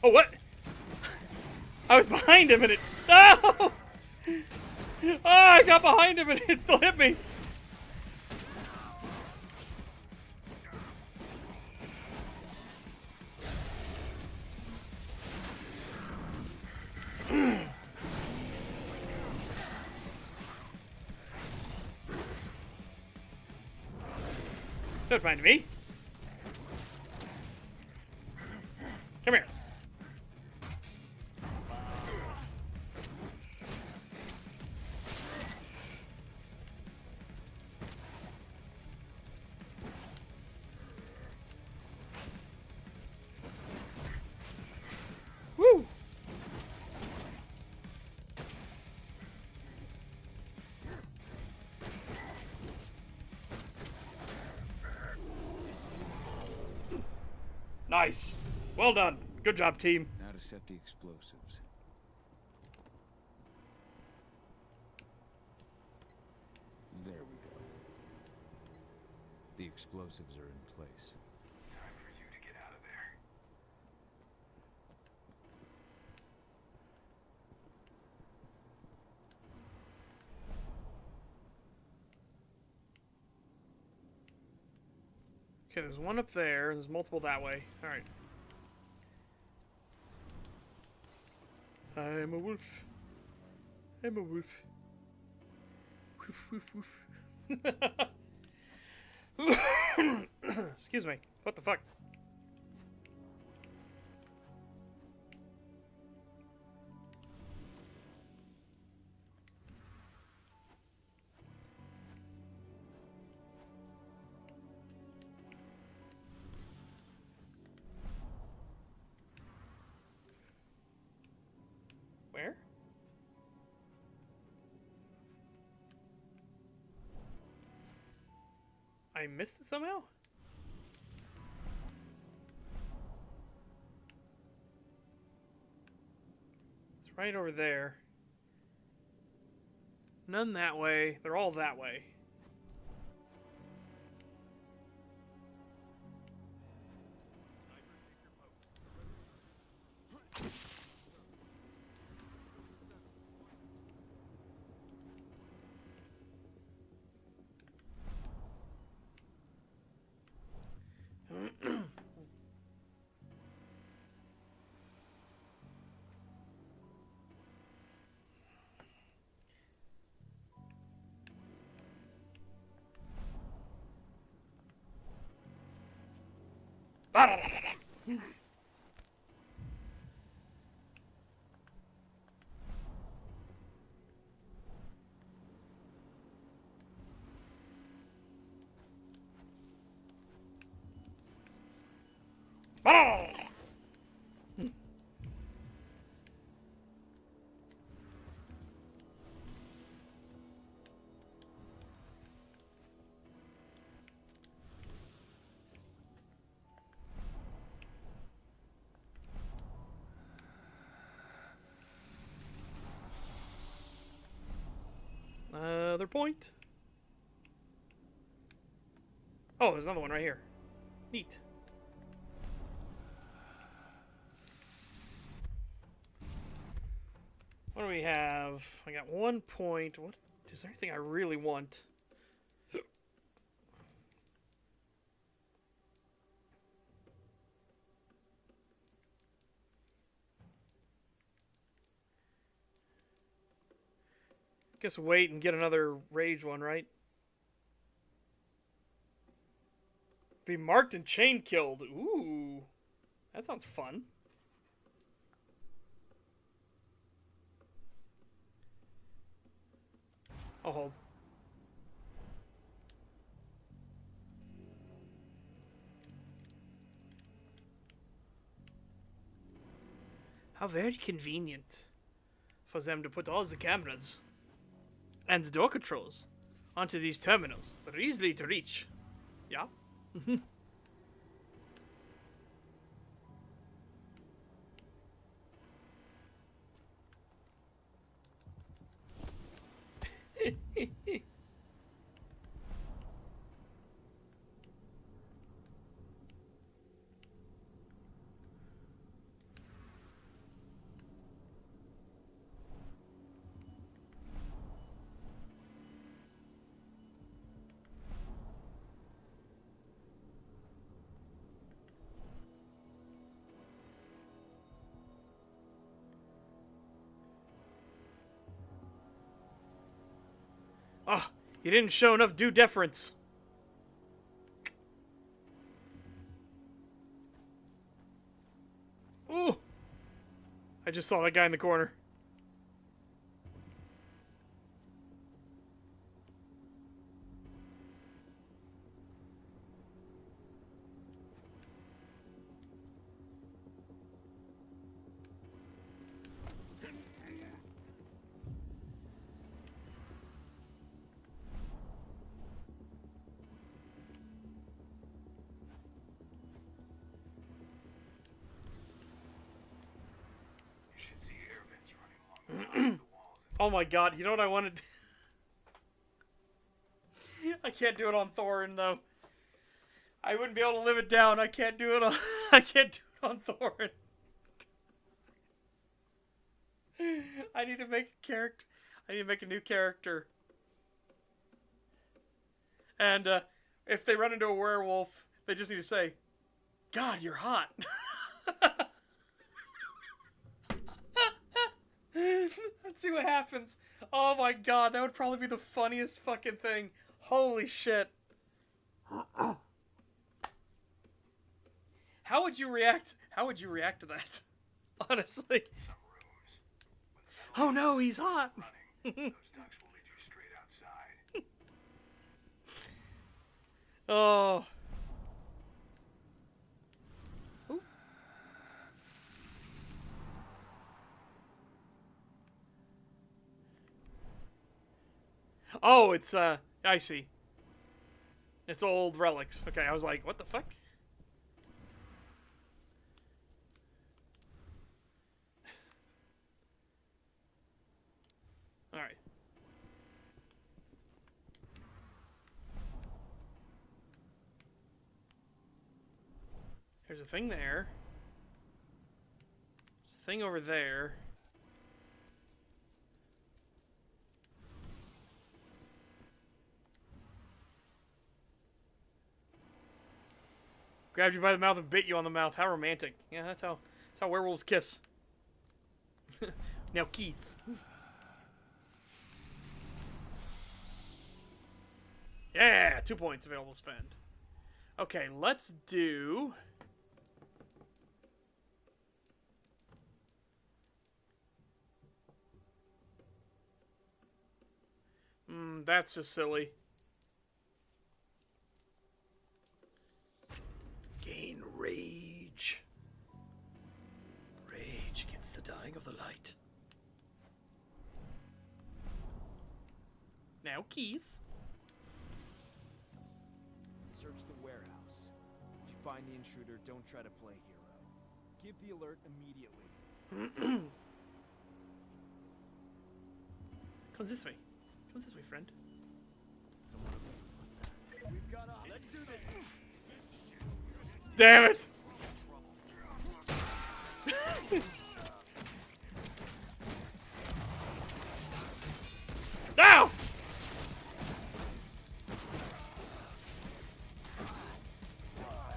Oh, what? I was behind him and it... No! Oh, I got behind him and it still hit me. Don't mind me. Come here. Woo! Nice. Well done. Good job, team. Now to set the explosives. There we go. The explosives are in place. Time for you to get out of there. Okay, there's one up there, and there's multiple that way. Alright. I'm a wolf. I'm a wolf. Woof, woof, woof. Excuse me. What the fuck? Where? I missed it somehow? It's right over there. None that way. They're all that way. Another point. Oh, there's another one right here. Neat. What do we have? I got 1 point. What is there anything I really want? Guess wait and get another rage one, right? Be marked and chain killed. Ooh. That sounds fun. I'll hold. How very convenient. for them to put all the cameras and the door controls onto these terminals that are easily to reach. Yeah? Oh, you didn't show enough due deference. Ooh! I just saw that guy in the corner. Oh my god, you know what I wanted? I can't do it on Thorin though. I wouldn't be able to live it down. I can't do it on I can't do it on Thorin. I need to make a character. I need to make a new character. And if they run into a werewolf, they just need to say, "God, you're hot." Let's see what happens. Oh my god, that would probably be the funniest fucking thing. Holy shit. How would you react? How would you react to that? Honestly. Oh no, he's hot. Oh. Ooh. Oh, it's, I see. It's old relics. Okay, I was like, what the fuck? Alright. There's a thing there. There's a thing over there. Grabbed you by the mouth and bit you on the mouth. How romantic. Yeah, that's how werewolves kiss. Now, Keith. Yeah, 2 points available to spend. Okay, let's do... that's just silly. Gain rage. Rage against the dying of the light. Now, Keith. Search the warehouse. If you find the intruder, don't try to play hero. Give the alert immediately. Comes this way. Comes this way, friend. Let's do this. Damn it! No!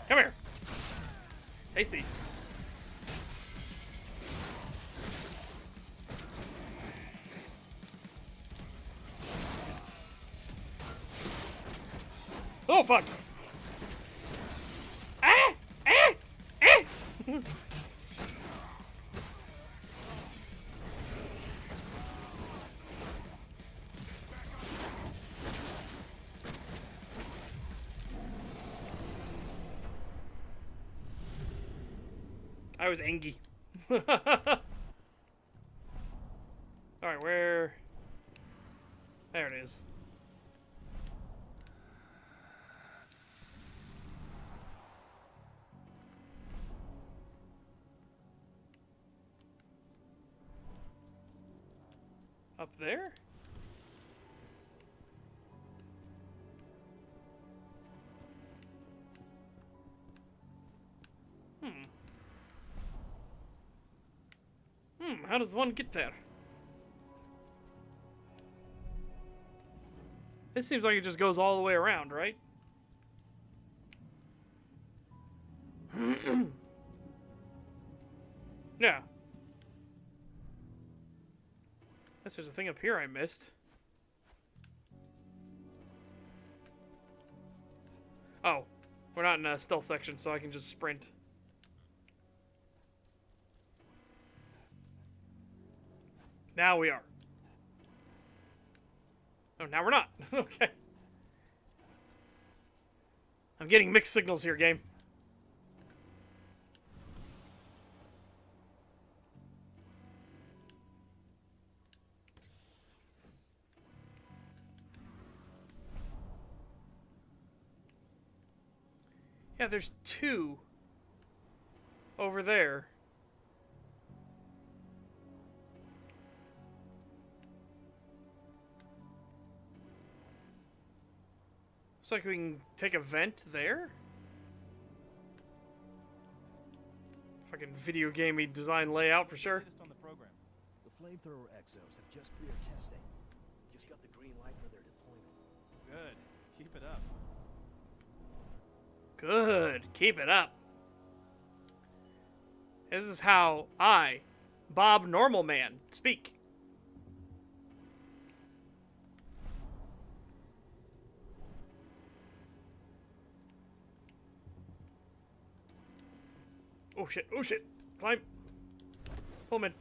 Come here. Tasty. Oh, fuck. Ah! Ah! Ah! I was angry. Up there? How does one get there? This seems like it just goes all the way around, right? Yeah. Guess there's a thing up here I missed. Oh, we're not in a stealth section, so I can just sprint. Now we are. Oh, now we're not. Okay. I'm getting mixed signals here, game. Yeah, there's two over there. Looks like we can take a vent there. Fucking video gamey design layout for sure. On the program. The flamethrower exos have just cleared testing. Just got the green light for their deployment. Good. Keep it up. Good. Keep it up. This is how I, Bob Normal Man, speak. Oh shit, oh shit. Climb. Pull him in.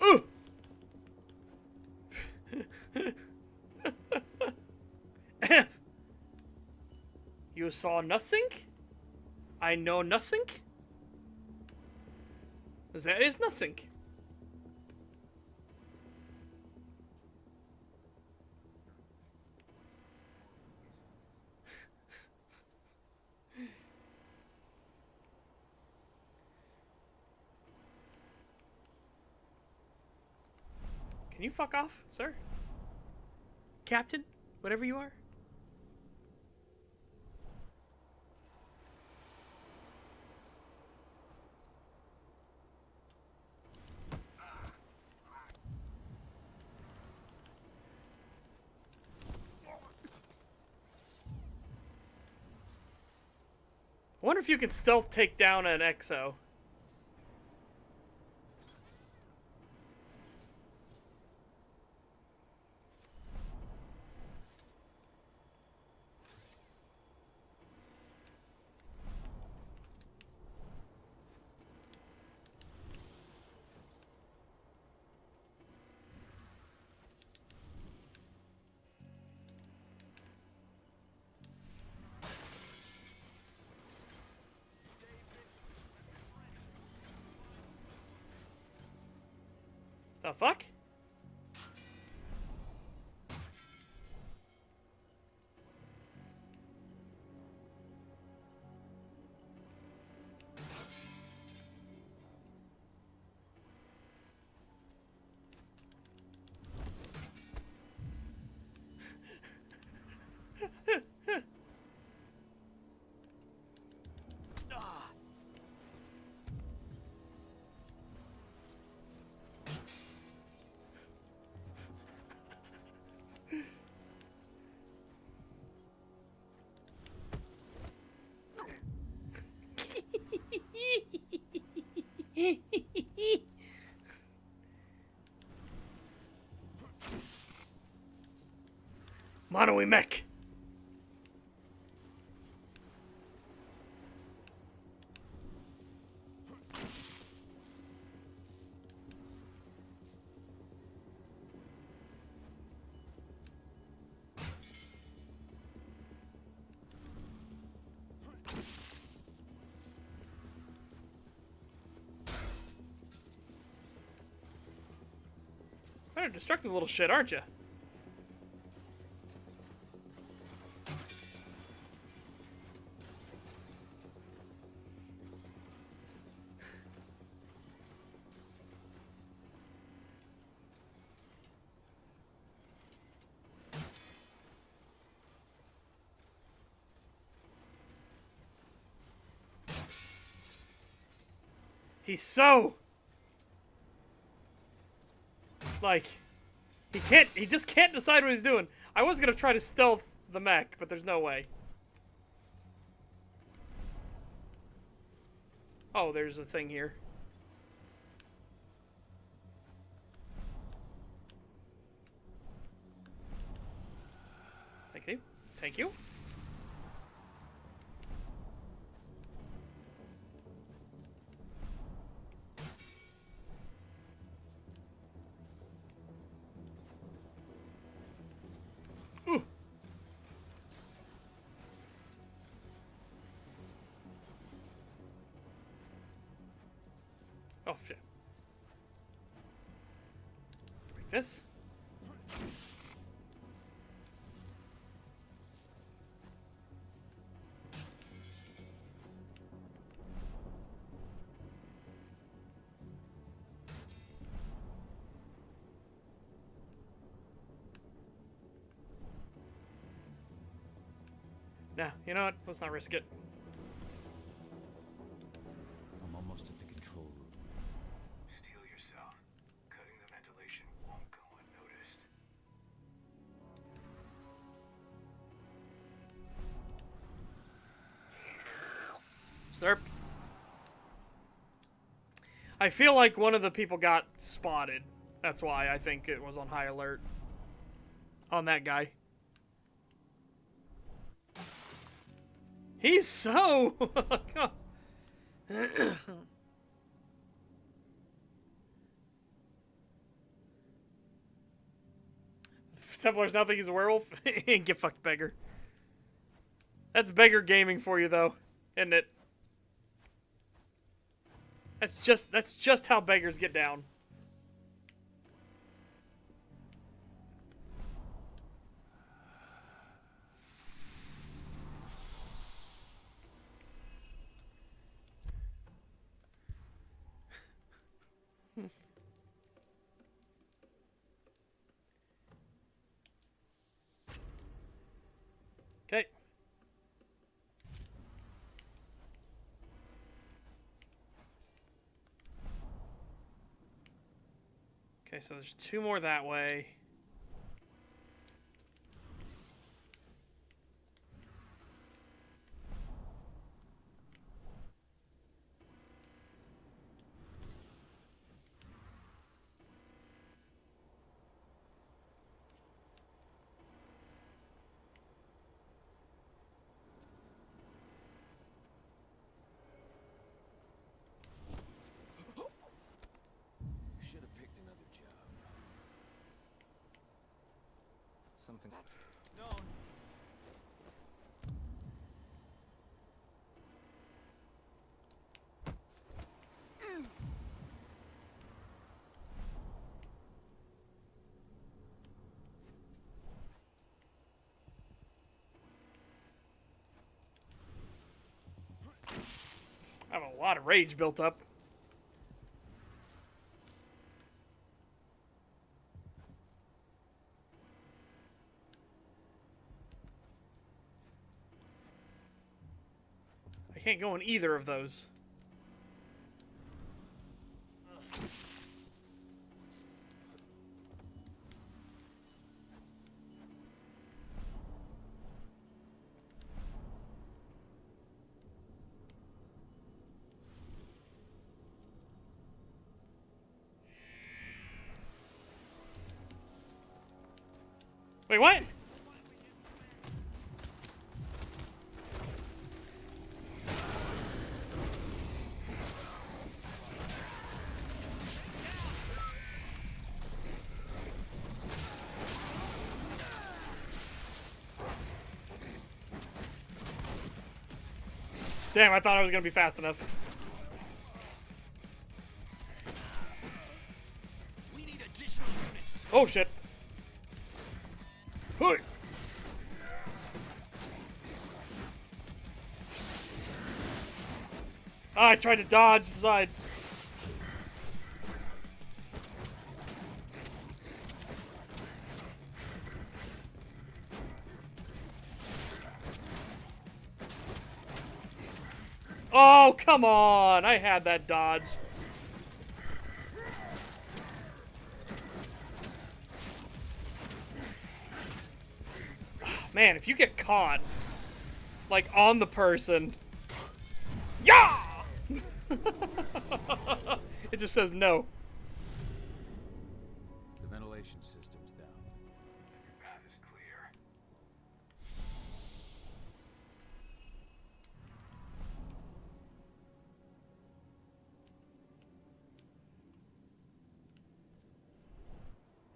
Ooh! You saw nothing? I know nothing? There is nothing. Can you fuck off, sir? Captain? Whatever you are? I wonder if you can stealth take down an exo. The fuck? Mono mech. Kind of destructive little shit, aren't you? He's so... like... He just can't decide what he's doing. I was gonna try to stealth the mech, but there's no way. Oh, there's a thing here. Thank you. Thank you. Ooh. Oh, shit. Like this? Nah, you know what? Let's not risk it. I'm almost at the control room. Steel yourself. Cutting the ventilation won't go unnoticed. Slurp. I feel like one of the people got spotted. That's why I think it was on high alert. On that guy. He's so... Templars now think he's a werewolf? Get fucked, beggar. That's beggar gaming for you, though, isn't it? That's just how beggars get down. Okay. Okay, so there's two more that way. Should have picked another job. Something. No. I have a lot of rage built up. I can't go in either of those. Wait, what? Damn, I thought I was gonna be fast enough. We need additional units. Oh shit. Hey. Ah, I tried to dodge the side. Oh, come on! I had that dodge. Man, if you get caught, like, on the person... Yeah! It just says no. The ventilation system's down. Your path is clear.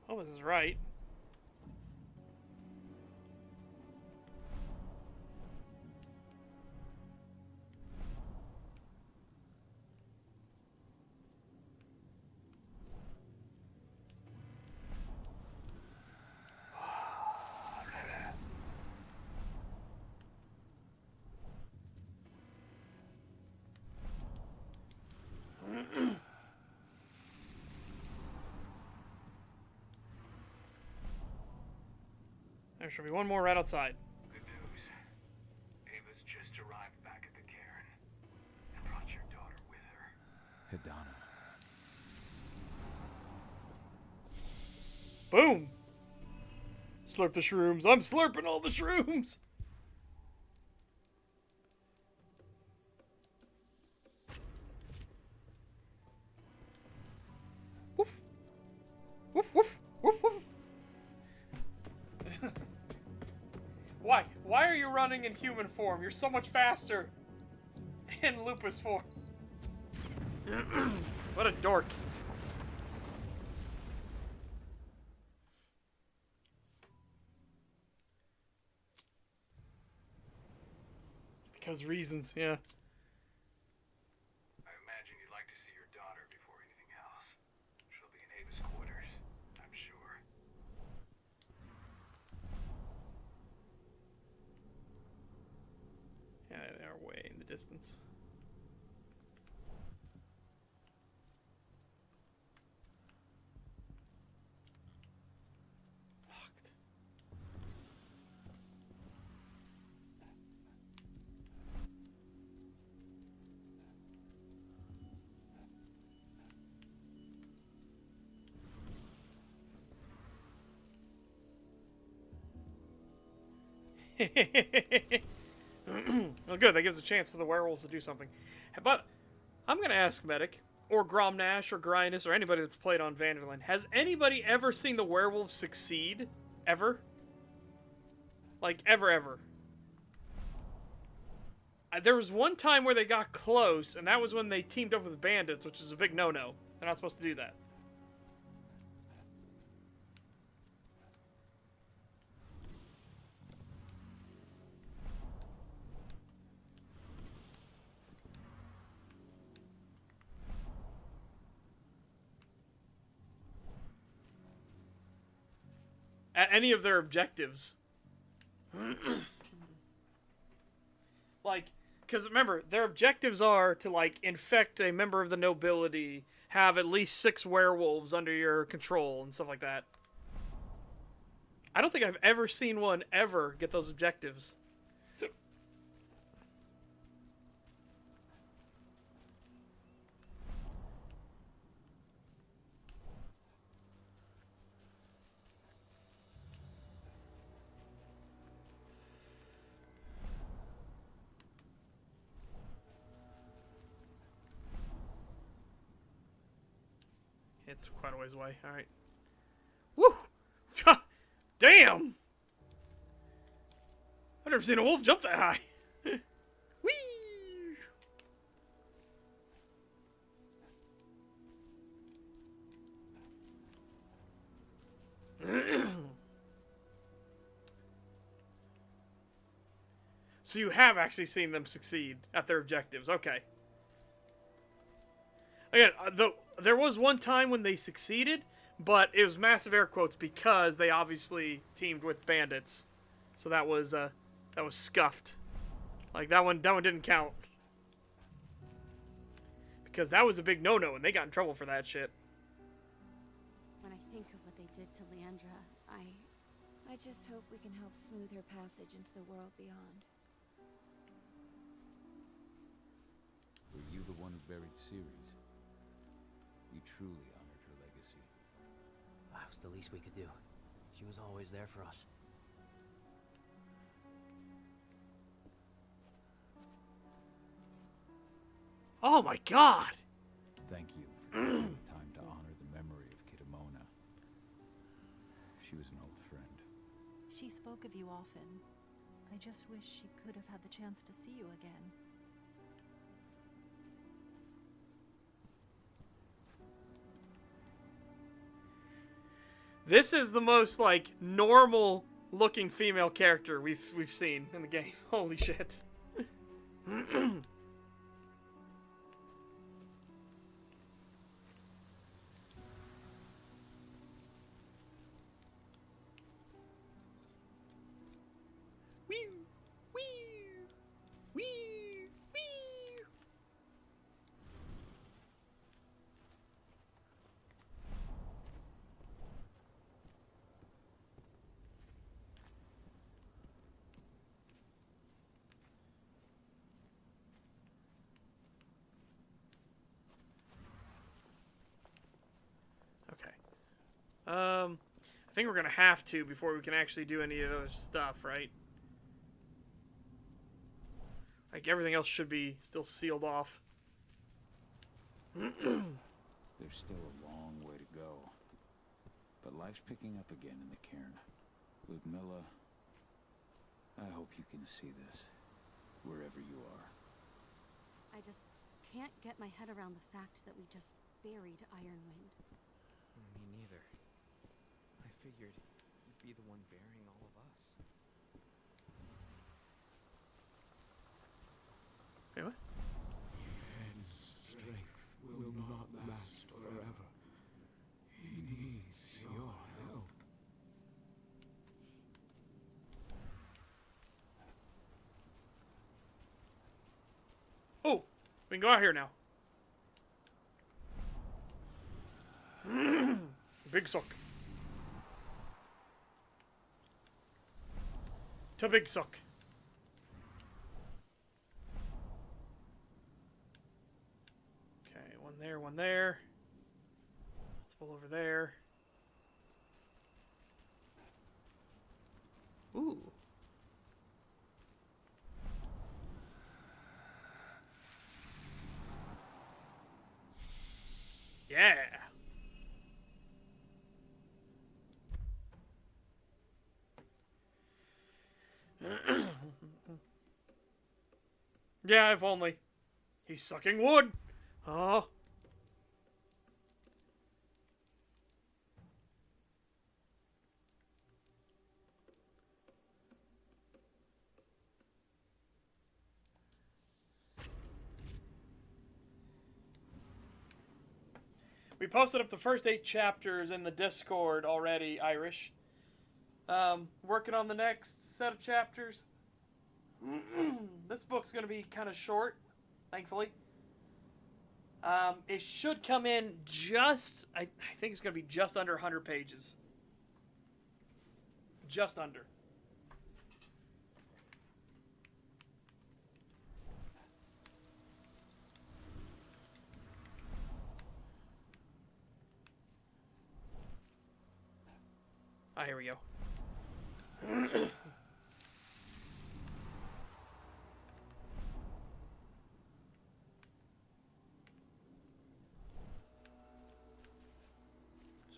Oh, this is right. There should be one more right outside. Good news. Ava's just arrived back at the cairn and brought your daughter with her. Hidana. Boom! Slurp the shrooms. I'm slurping all the shrooms! Woof! Woof, woof, woof, woof! Why? Why are you running in human form? You're so much faster in lupus form. What a dork. Because reasons, yeah. I imagine you'd like to see your daughter before anything else. She'll be in Ava's quarters, I'm sure. Yeah, they are way in the distance. Well, good. That gives a chance for the werewolves to do something. But I'm going to ask Medic, or Grom Nash, or Grindus, or anybody that's played on Vanderland, has anybody ever seen the werewolves succeed? Ever? Like, ever. There was one time where they got close, and that was when they teamed up with bandits, which is a big no-no. They're not supposed to do that. At any of their objectives. Like, because remember, their objectives are to, like, infect a member of the nobility, have at least 6 werewolves under your control, and stuff like that. I don't think I've ever seen one ever get those objectives. It's quite a ways away. Alright. Woo! Damn! I've never seen a wolf jump that high. Whee! So you have actually seen them succeed at their objectives. Okay. Again, there was one time when they succeeded, but it was massive air quotes because they obviously teamed with bandits. So that was scuffed. Like that one didn't count. Because that was a big no-no and they got in trouble for that shit. When I think of what they did to Leandra, I just hope we can help smooth her passage into the world beyond. Were you the one who buried Ceres? You truly honored her legacy. That was the least we could do. She was always there for us. Oh my god! Thank you for taking the time to honor the memory of Kitamona. She was an old friend. She spoke of you often. I just wish she could have had the chance to see you again. This is the most, like, normal looking female character we've seen in the game. Holy shit. I think we're gonna have to before we can actually do any of those stuff, right? Like, everything else should be still sealed off. There's still a long way to go. But life's picking up again in the cairn. Ludmilla, I hope you can see this, wherever you are. I just can't get my head around the fact that we just buried Ironwind. Me neither. I figured you'd be the one burying all of us. Wait, what? Fenn's strength will not last forever. He needs your help. Oh, we can go out here now. Big suck. To big suck. Okay, one there, one there. Let's pull over there. Ooh. Yeah. Yeah, if only. He's sucking wood. Oh. We posted up the first 8 chapters in the Discord already, Irish. Working on the next set of chapters. This book's going to be kind of short, thankfully. It should come in just, I think it's going to be just under 100 pages. Just under. Ah, here we go.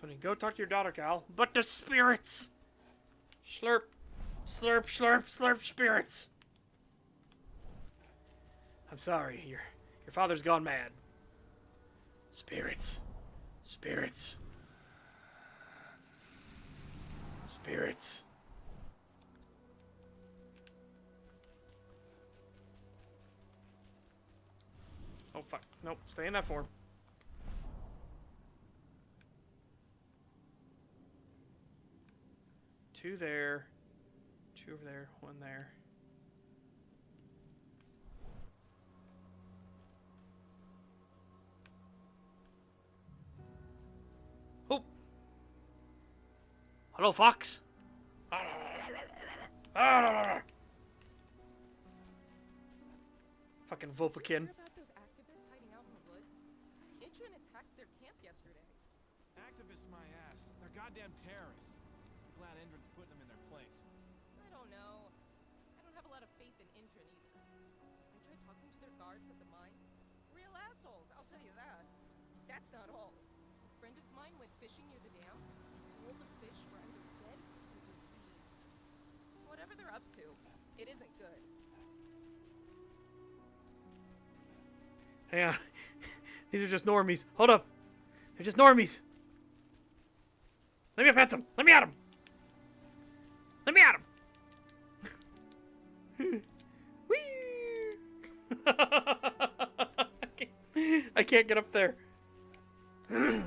So go talk to your daughter, Cal. But the spirits! Slurp. Slurp, slurp, slurp spirits. I'm sorry, your father's gone mad. Spirits. Spirits. Spirits. Oh, fuck. Nope, stay in that form. Two there. Two over there. One there. Oh! Hello, Fox! Fucking Vulpician. About those activists hiding out in the woods? Intran attacked their camp yesterday. Activists, my ass. They're goddamn terrorists. I'm glad Indran's putting them in their place. I don't know. I don't have a lot of faith in Intran either. I tried talking to their guards at the mine. Real assholes, I'll tell you that. That's not all. A friend of mine went fishing near the dam. All the fish were either dead or deceased. Whatever they're up to, it isn't good. Hang on. These are just normies. Hold up. They're just normies. Let me pet them. Let me at them. Let me at them. Whee! I can't get up there. I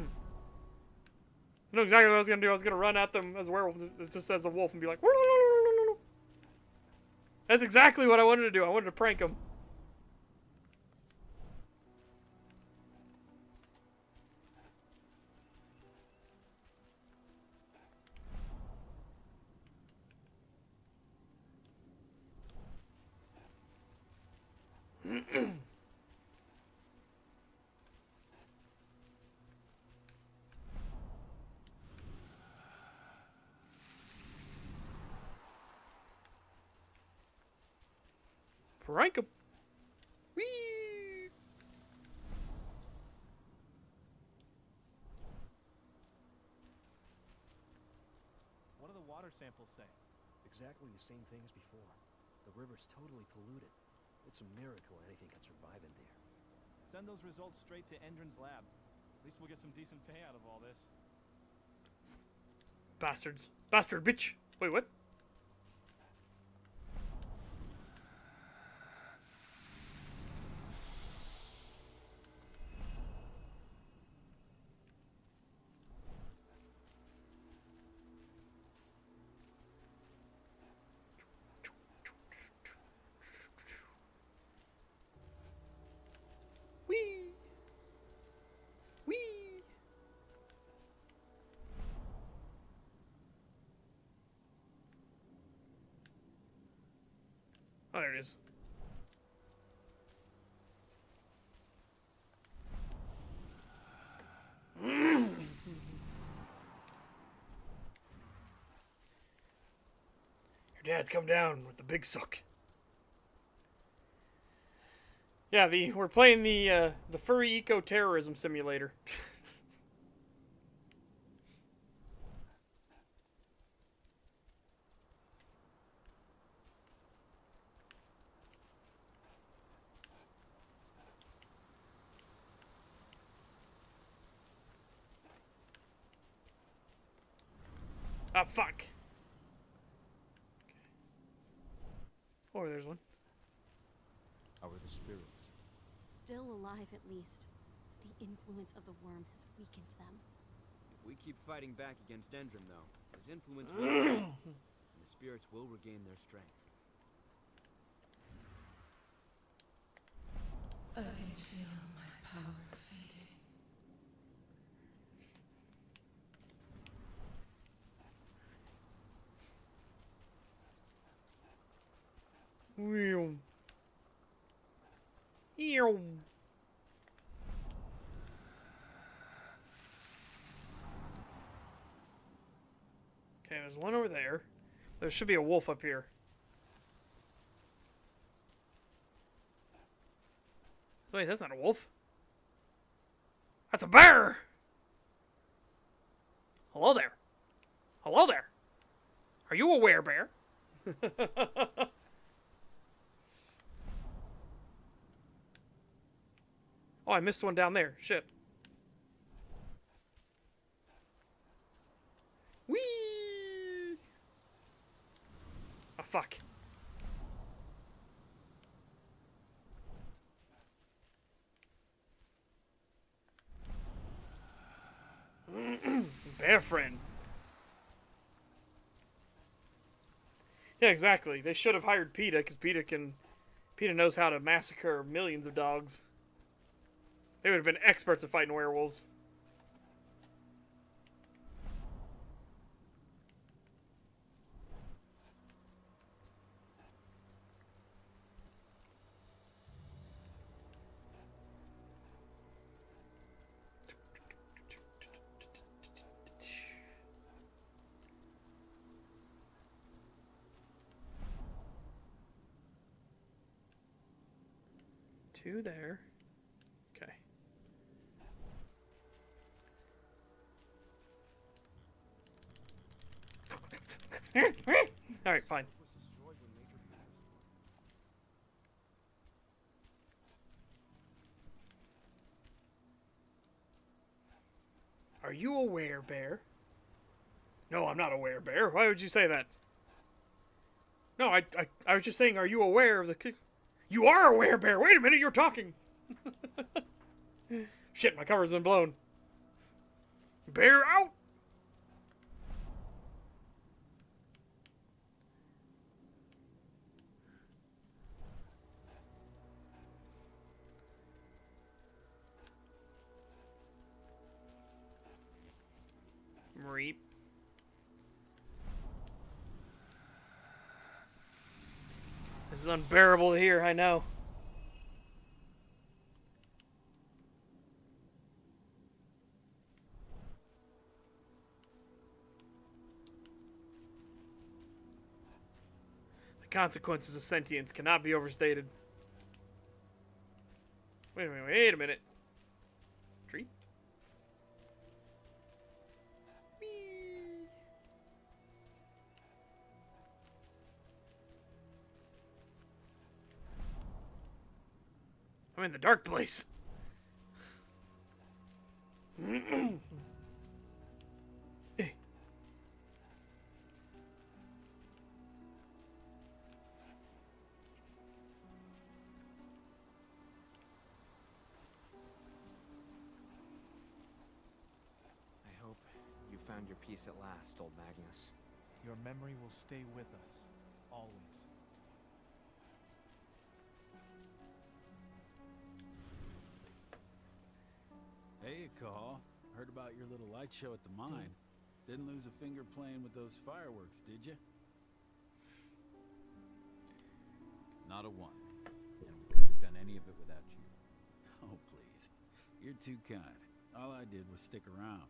know exactly what I was going to do. I was going to run at them as a werewolf, just as a wolf, and be like... That's exactly what I wanted to do. I wanted to prank them. Prank him. Whee! What do the water samples say? Exactly the same thing as before. The river's totally polluted. It's a miracle anything can survive in there. Send those results straight to Endron's lab. At least we'll get some decent pay out of all this. Bastards. Bastard bitch. Wait, what? Oh, there it is. Your dad's come down with the big suck. Yeah, we're playing the furry eco-terrorism simulator. Ah, fuck. Oh, there's one. How are the spirits? Still alive, at least. The influence of the worm has weakened them. If we keep fighting back against Endron, though, his influence will fade, and the spirits will regain their strength. I can feel my power fading. Ew. Ew. Okay, there's one over there. There should be a wolf up here. Wait, that's not a wolf. That's a bear! Hello there. Hello there. Are you a werebear? Oh, I missed one down there. Shit. Whee! Oh, fuck. Bear friend. Yeah, exactly. They should have hired PETA, because PETA knows how to massacre millions of dogs. They would have been experts at fighting werewolves. Two there. Okay. Alright, fine. Are you a werebear? No, I'm not a werebear. Why would you say that? No, I was just saying, are you aware of the... You are a werebear! Wait a minute, you're talking! Shit, my cover's been blown. Bear out! Reap. This is unbearable to hear, I know. The consequences of sentience cannot be overstated. Wait a minute. Tree? I'm in the dark place. I hope you found your peace at last, old Magnus. Your memory will stay with us, always. Hey, Call. Heard about your little light show at the mine. Didn't lose a finger playing with those fireworks, did you? Not a one. And we couldn't have done any of it without you. Oh, please. You're too kind. All I did was stick around.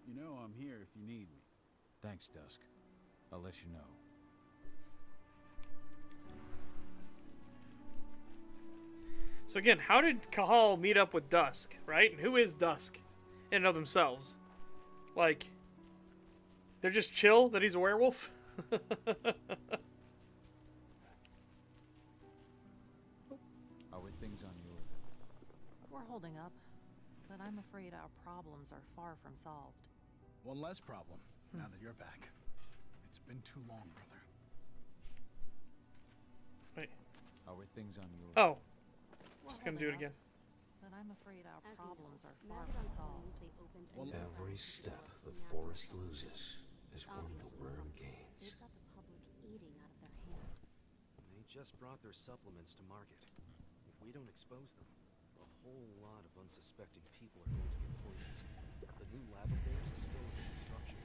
You know I'm here if you need me. Thanks, Dusk. I'll let you know. So again, how did Cahal meet up with Dusk, right? And who is Dusk in and of themselves? Like, they're just chill that he's a werewolf? How are things on your... We're holding up, but I'm afraid our problems are far from solved. One less problem, now that you're back. It's been too long, brother. Wait. How are things on your... Oh. We're Just gonna do it holding again. up, but I'm afraid our As you problems know, are now far that from I'm solved. They opened a new Every branch step to the Delta forest Navigation. loses is one the Obviously, worm gains. They've got the public eating out of their hand. They just brought their supplements to market. If we don't expose them, a whole lot of unsuspecting people are going to get poisoned. The new lab of theirs is still under construction,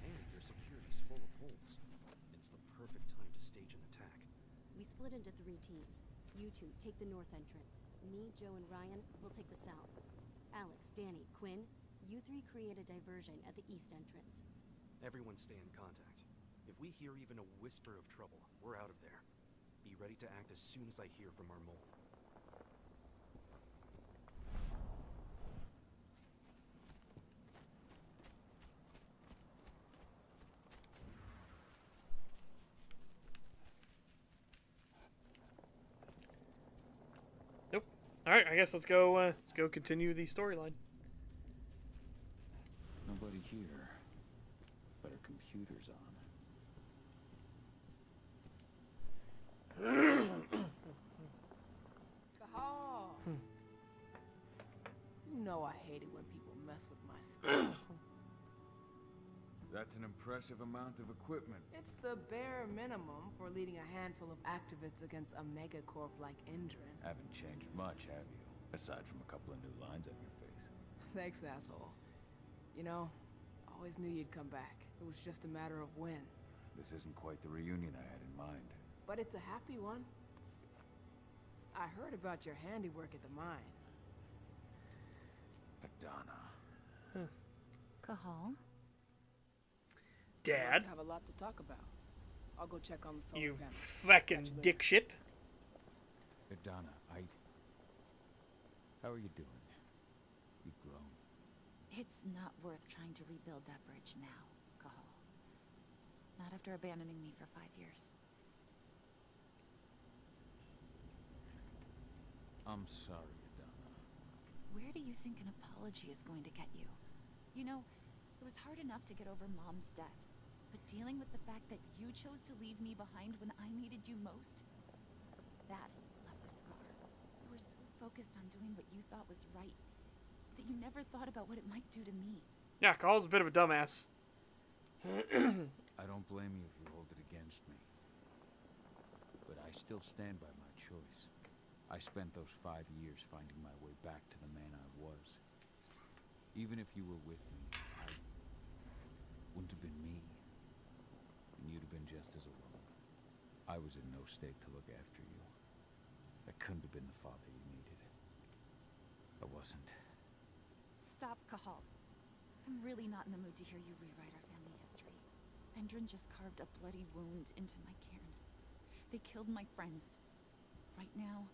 and their security's full of holes. It's the perfect time to stage an attack. We split into 3 teams. You two take the north entrance. Me, Joe, and Ryan will take the south. Alex, Danny, Quinn, you 3 create a diversion at the east entrance. Everyone stay in contact. If we hear even a whisper of trouble, we're out of there. Be ready to act as soon as I hear from our mole. All right, I guess let's go continue the storyline. Nobody here, but our computer's on. Kahal. You know I hate it when people mess with my stuff. That's an impressive amount of equipment. It's the bare minimum for leading a handful of activists against a megacorp like Indran. Haven't changed much, have you? Aside from a couple of new lines on your face. Thanks, asshole. You know, always knew you'd come back. It was just a matter of when. This isn't quite the reunion I had in mind. But it's a happy one. I heard about your handiwork at the mine. Adana. Cahal? We Dad. must have a lot to talk about. I'll go check on the solar You panels. fucking dick shit. Adana, how are you doing? You've grown. It's not worth trying to rebuild that bridge now, Cahal. Not after abandoning me for 5 years. I'm sorry, Adana. Where do you think an apology is going to get you? You know, it was hard enough to get over Mom's death, but dealing with the fact that you chose to leave me behind when I needed you most, that left a scar. You were so focused on doing what you thought was right, that you never thought about what it might do to me. Yeah, Carl's a bit of a dumbass. I don't blame you if you hold it against me. But I still stand by my choice. I spent those 5 years finding my way back to the man I was. Even if you were with me, I wouldn't have been me. And you'd have been just as alone. I was in no state to look after you. I couldn't have been the father you needed. I wasn't. Stop, Cahal. I'm really not in the mood to hear you rewrite our family history. Endrin just carved a bloody wound into my cairn. They killed my friends. Right now,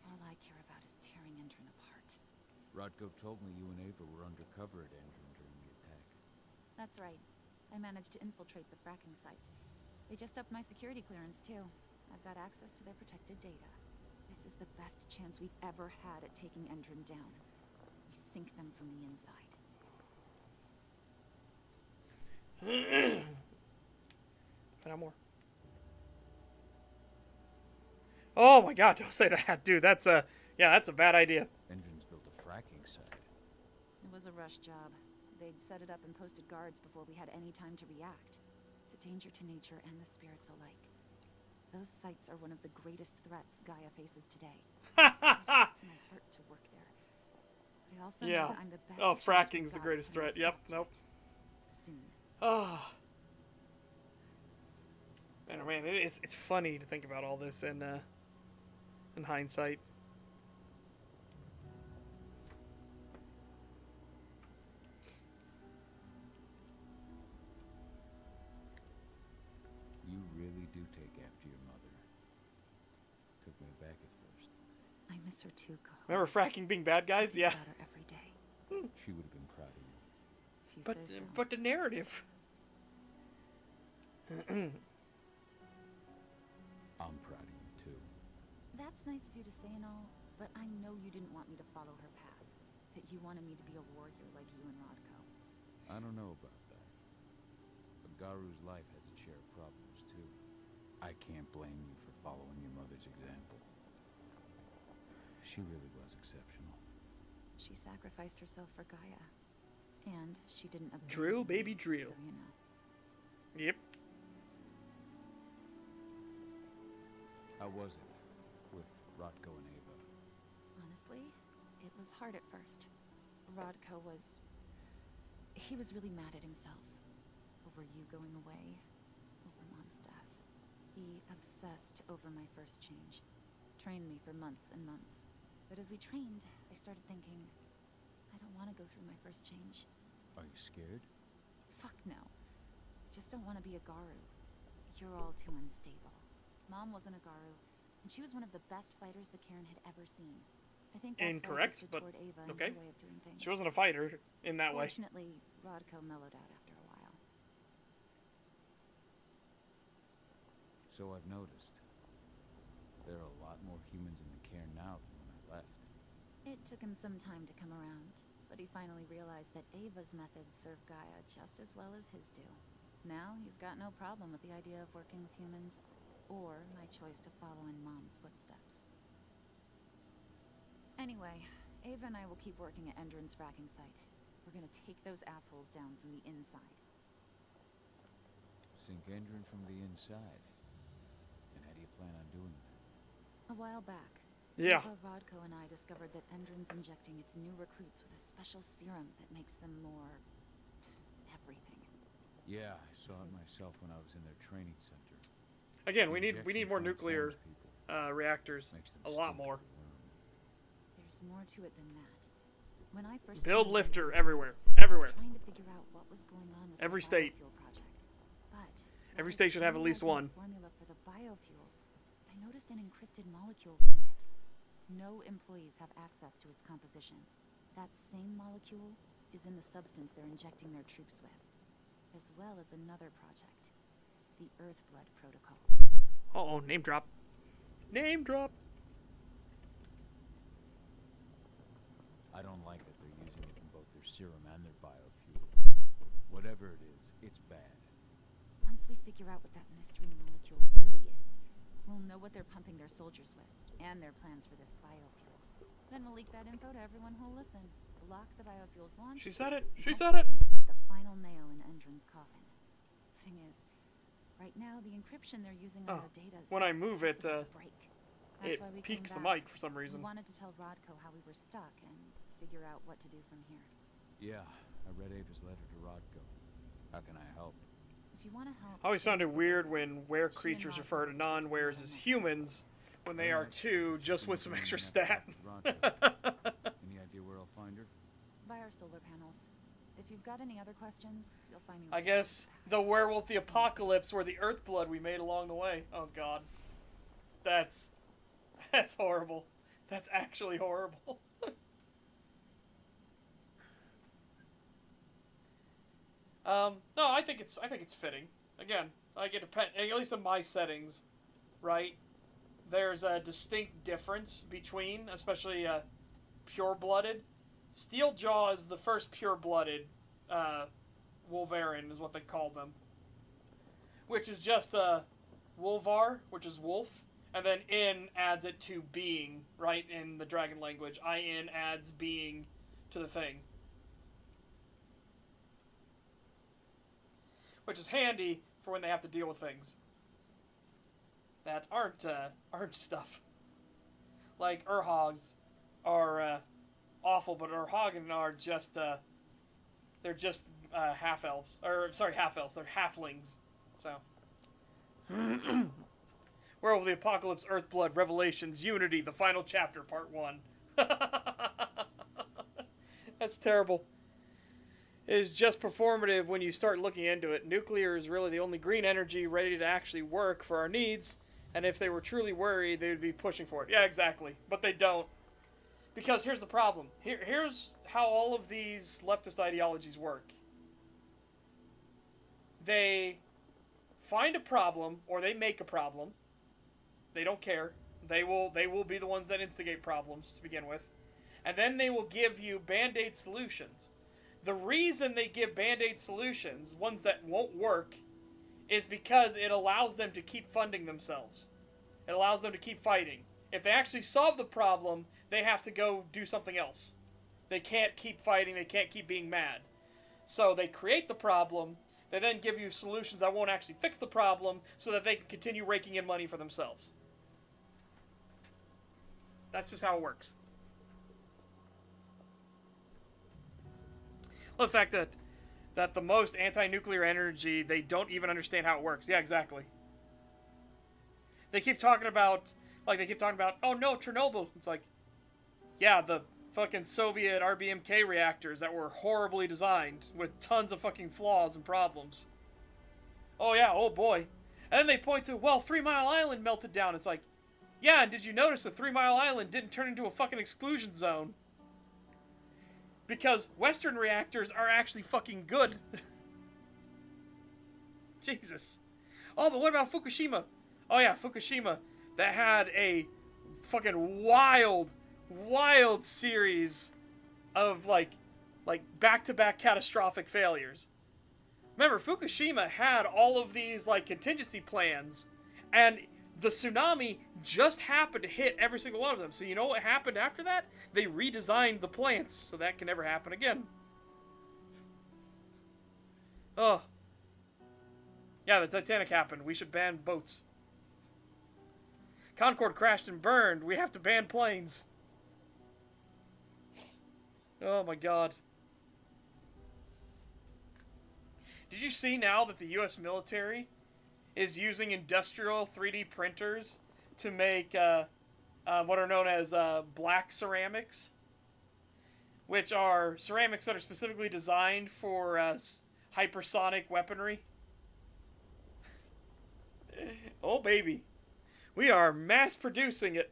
all I care about is tearing Endrin apart. Rodko told me you and Ava were undercover at Endrin during the attack. That's right. I managed to infiltrate the fracking site. They just upped my security clearance, too. I've got access to their protected data. This is the best chance we've ever had at taking Endrin down. We sink them from the inside. No more. Oh my god, don't say that, dude. That's a bad idea. Endrin's built a fracking site. It was a rush job. They'd set it up and posted guards before we had any time to react. It's a danger to nature and the spirits alike. Those sites are one of the greatest threats Gaia faces today. It hurts my heart to work there. But I also know that I'm the best. Oh, fracking's the greatest threat. Yep. Nope. Soon. Oh. Man, it's funny to think about all this in hindsight. You really do take after your mother. Took me back at first. I miss her too, Cahal. Remember fracking being bad guys? Yeah. About her every day. She would have been proud of you. If you But say so. but the narrative. I'm proud of you too. That's nice of you to say and all, but I know you didn't want me to follow her path. That you wanted me to be a warrior like you and Rodko. I don't know about that. But Garu's life has its share of problems too. I can't blame you for following your mother's example. She really was exceptional. She sacrificed herself for Gaia. And she didn't abandon Drill, me, baby, drill. So you know. Yep. How was it with Rodko and Ava? Honestly, it was hard at first. Rodko was... He was really mad at himself. Over you going away. Over Mom's death. He obsessed over my first change. Trained me for months and months. But as we trained, I started thinking, I don't want to go through my first change. Are you scared? Fuck no. I just don't want to be a Garu. You're all too unstable. Mom wasn't a Garu, and she was one of the best fighters the Cairn had ever seen. I think that's Incorrect, why I but toward Ava and okay. her way of doing things. She wasn't a fighter in that way. Fortunately, Rodko mellowed out after a while. So I've noticed. There are a lot more humans in the Cairn now than when I left. It took him some time to come around, but he finally realized that Ava's methods serve Gaia just as well as his do. Now he's got no problem with the idea of working with humans, or my choice to follow in Mom's footsteps. Anyway, Ava and I will keep working at Endrin's fracking site. We're gonna take those assholes down from the inside. Sink Endrin from the inside. And how do you plan on doing that? A while back, Yeah. Ava, Rodko, and I discovered that Endrin's injecting its new recruits with a special serum that makes them more... everything. Yeah, I saw it myself when I was in their training center. Again, we need more nuclear reactors. A lot more. There's more to it than that. When I first Build joined lifter Endrin's everywhere. office, I was Everywhere. trying to figure out what was going on with Every the state. biofuel project. But Every while state should have at it least still one. has a formula for the biofuel, I noticed an encrypted molecule within it. No employees have access to its composition. That same molecule is in the substance they're injecting their troops with, as well as another project. the Earthblood protocol. Uh-oh, name drop. Name drop. I don't like that they're using it in both their serum and their biofuel. Whatever it is, it's bad. Once we figure out what that mystery molecule really is, we'll know what they're pumping their soldiers with, and their plans for this biofuel. Then we'll leak that info to everyone who'll listen. Block the biofuel's launch. She said it. and She said it. Put the final nail in Endron's coffin. Thing is, right now the encryption they're using on their data is when I move it, impossible to break. That's it why we peaks the came back. mic for some reason. We wanted to tell Rodko how we were stuck and figure out what to do from here. Yeah, I read Ava's letter to Rodko. How can I help? If you want to help, I always found it weird when were creatures refer to non-wares as humans when they are two, just with some extra stat. Any idea where I'll find her? by our solar panels. If you've got any other questions, you'll find me. I guess the werewolf, the apocalypse, or the Earthblood we made along the way. Oh God, that's horrible. That's actually horrible. No, I think it's fitting. Again, like it depends. At least in my settings, right? There's a distinct difference between, especially pure-blooded. Steeljaw is the first pure-blooded Wolverine, is what they call them. Which is just Wolvar, which is wolf, and then in adds it to being, right? In the dragon language, in adds being to the thing. Which is handy for when they have to deal with things that aren't stuff. Like Urhogs are awful, but Urhagen are just they're just half elves, or sorry, half elves. They're halflings. So, Werewolf of the Apocalypse, Earthblood, Revelations, Unity, the final chapter, part 1. That's terrible. It is just performative when you start looking into it. Nuclear is really the only green energy ready to actually work for our needs, and if they were truly worried, they would be pushing for it. Yeah, exactly. But they don't. Because here's the problem. Here's how all of these leftist ideologies work. They find a problem, or they make a problem. They don't care. They will be the ones that instigate problems to begin with. And then they will give you band-aid solutions. The reason they give band-aid solutions, ones that won't work, is because it allows them to keep funding themselves. It allows them to keep fighting. If they actually solve the problem, they have to go do something else. They can't keep fighting, they can't keep being mad. So they create the problem, they then give you solutions that won't actually fix the problem, so that they can continue raking in money for themselves. That's just how it works. Well, the fact that the most anti-nuclear energy, they don't even understand how it works. Yeah, exactly. They keep talking about, oh no, Chernobyl. It's like, yeah, the fucking Soviet RBMK reactors that were horribly designed with tons of fucking flaws and problems. Oh yeah, oh boy. And then they point to, well, 3 Mile Island melted down. It's like, yeah, and did you notice that 3 Mile Island didn't turn into a fucking exclusion zone? Because Western reactors are actually fucking good. Jesus. Oh, but what about Fukushima? Oh yeah, Fukushima. That had a fucking wild series of like back-to-back catastrophic failures. Remember, Fukushima had all of these like contingency plans, and the tsunami just happened to hit every single one of them. So you know what happened after that? They redesigned the plants so that can never happen again. Oh. Yeah, the Titanic happened. We should ban boats. Concorde crashed and burned. We have to ban planes. Oh my God. Did you see now that the US military is using industrial 3D printers to make what are known as black ceramics, which are ceramics that are specifically designed for hypersonic weaponry? Oh baby, we are mass producing it.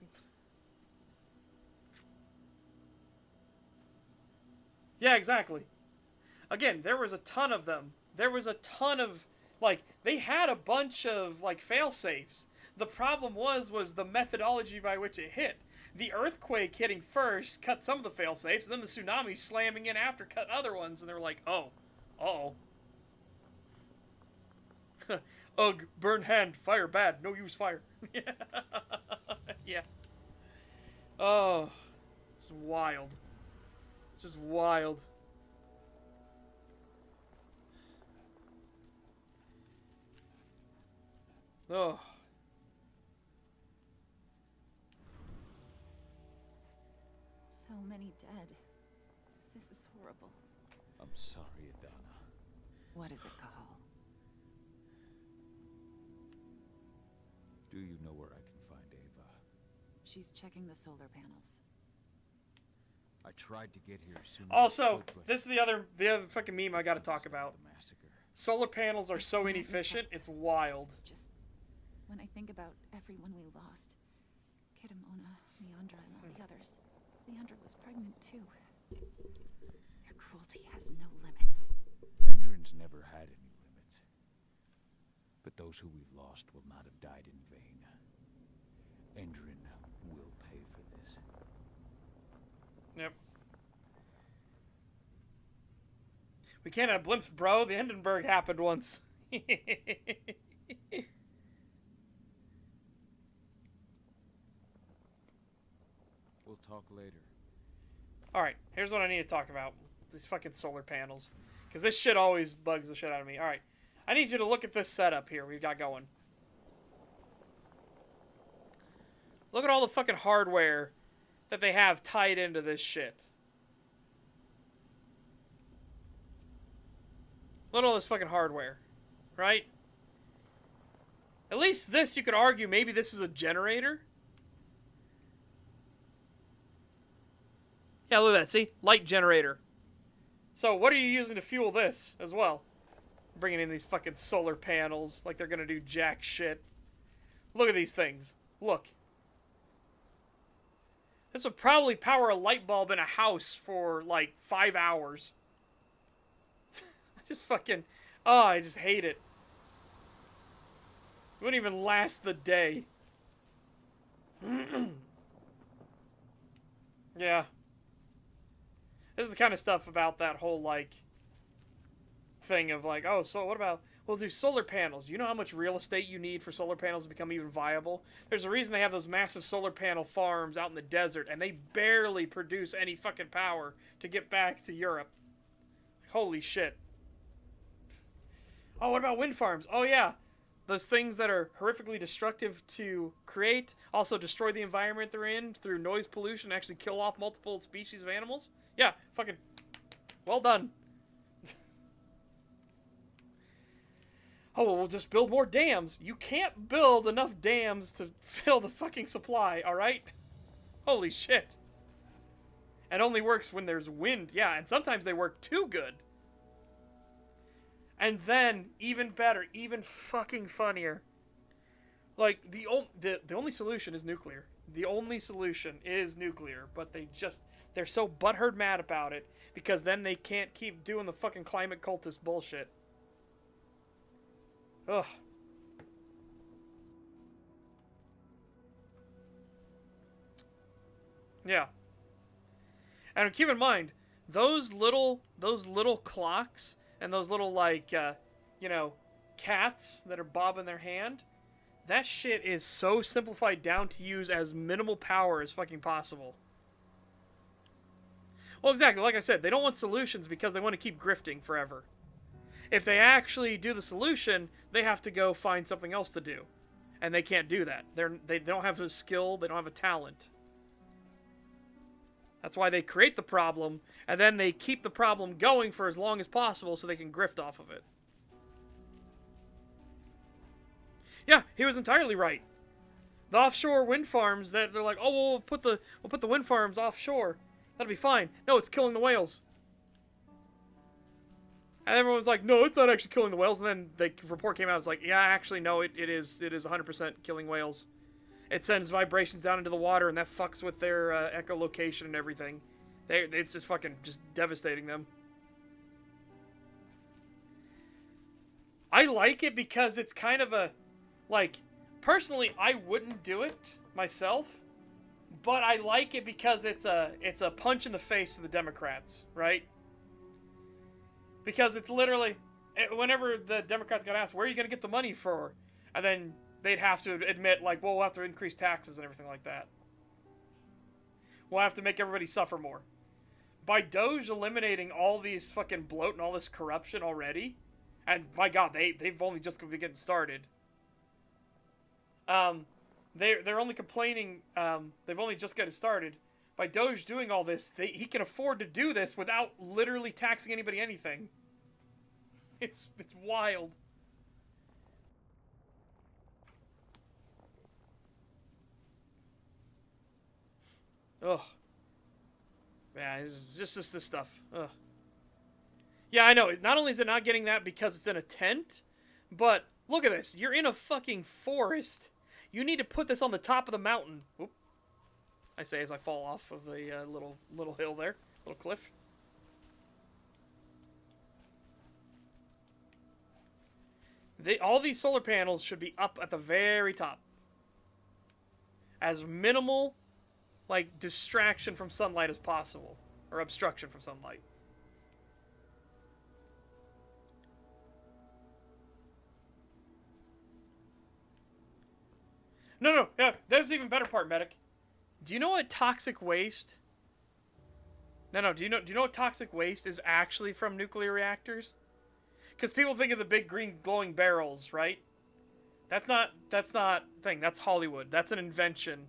Yeah, exactly. Again, there was a ton of them. There was a ton of Like, they had a bunch of, like, fail-safes. The problem was the methodology by which it hit. The earthquake hitting first cut some of the fail-safes, and then the tsunami slamming in after cut other ones, and they were like, oh. Uh-oh. Ugh, burn hand, fire bad, no use fire. Yeah. Oh, it's wild. Just wild. Oh. So many dead. This is horrible. I'm sorry, Adana. What is it, Cahal? Do you know where I can find Ava? She's checking the solar panels. I tried to get here as soon as Also, I could, but this is the other fucking meme I gotta talk about. Solar panels are so inefficient, it's wild. It's just, when I think about everyone we lost, Kidamona, Leandra, and all the others, Leandra was pregnant too. Their cruelty has no limits. Endrin's never had any limits. But those who we've lost will not have died in vain. Endrin will pay for this. Yep. We can't have blimps, bro. The Hindenburg happened once. We'll talk later. Alright, here's what I need to talk about. These fucking solar panels. Because this shit always bugs the shit out of me. Alright, I need you to look at this setup here we've got going. Look at all the fucking hardware that they have tied into this shit. Look at all this fucking hardware. Right? At least this, you could argue, maybe this is a generator. Yeah, look at that. See? Light generator. So, what are you using to fuel this as well? Bringing in these fucking solar panels like they're gonna do jack shit. Look at these things. Look. This would probably power a light bulb in a house for, like, 5 hours. I just fucking... Oh, I just hate it. It wouldn't even last the day. Yeah. This is the kind of stuff about that whole, like, thing of, like, oh, so what about... Well, do solar panels. You know how much real estate you need for solar panels to become even viable? There's a reason they have those massive solar panel farms out in the desert, and they barely produce any fucking power to get back to Europe. Holy shit. Oh, what about wind farms? Oh, yeah. Those things that are horrifically destructive to create, also destroy the environment they're in through noise pollution, actually kill off multiple species of animals. Yeah, fucking well done. Oh, well, we'll just build more dams. You can't build enough dams to fill the fucking supply, alright? Holy shit. It only works when there's wind. Yeah, and sometimes they work too good. And then, even better, even fucking funnier. Like, the only solution is nuclear. The only solution is nuclear. But they're so butthurt mad about it. Because then they can't keep doing the fucking climate cultist bullshit. Ugh. Yeah. And keep in mind, those little clocks and those little, like, you know, cats that are bobbing their hand, that shit is so simplified down to use as minimal power as fucking possible. Well, exactly, like I said, they don't want solutions because they want to keep grifting forever. If they actually do the solution, they have to go find something else to do. And they can't do that. They don't have a skill, they don't have a talent. That's why they create the problem, and then they keep the problem going for as long as possible so they can grift off of it. Yeah, he was entirely right. The offshore wind farms that they're like, oh, we'll put the wind farms offshore. That'll be fine. No, it's killing the whales. And everyone's like, no, it's not actually killing the whales. And then the report came out. It's like, yeah, actually, no, it is 100% killing whales. It sends vibrations down into the water, and that fucks with their echolocation and everything. It's just fucking just devastating them. I like it because it's kind of a, like, personally, I wouldn't do it myself, but I like it because it's a punch in the face to the Democrats, right? Because it's literally, whenever the Democrats got asked, where are you going to get the money for? And then they'd have to admit, like, well, we'll have to increase taxes and everything like that. We'll have to make everybody suffer more. By Doge eliminating all these fucking bloat and all this corruption already, and my God, they've only just been getting started. They're only complaining. They've only just gotten started. By Doge doing all this, he can afford to do this without literally taxing anybody anything. It's wild. Ugh. Yeah, it's just this stuff. Ugh. Yeah, I know. Not only is it not getting that because it's in a tent, but look at this. You're in a fucking forest. You need to put this on the top of the mountain. Oop. I say as I fall off of the little hill there. Little cliff. All these solar panels should be up at the very top. As minimal, like, distraction from sunlight as possible. Or obstruction from sunlight. No, yeah, there's the even better part, Medic. Do you know what toxic waste... No, do you know what toxic waste is actually from nuclear reactors? Because people think of the big green glowing barrels, right? That's not thing. That's Hollywood. That's an invention.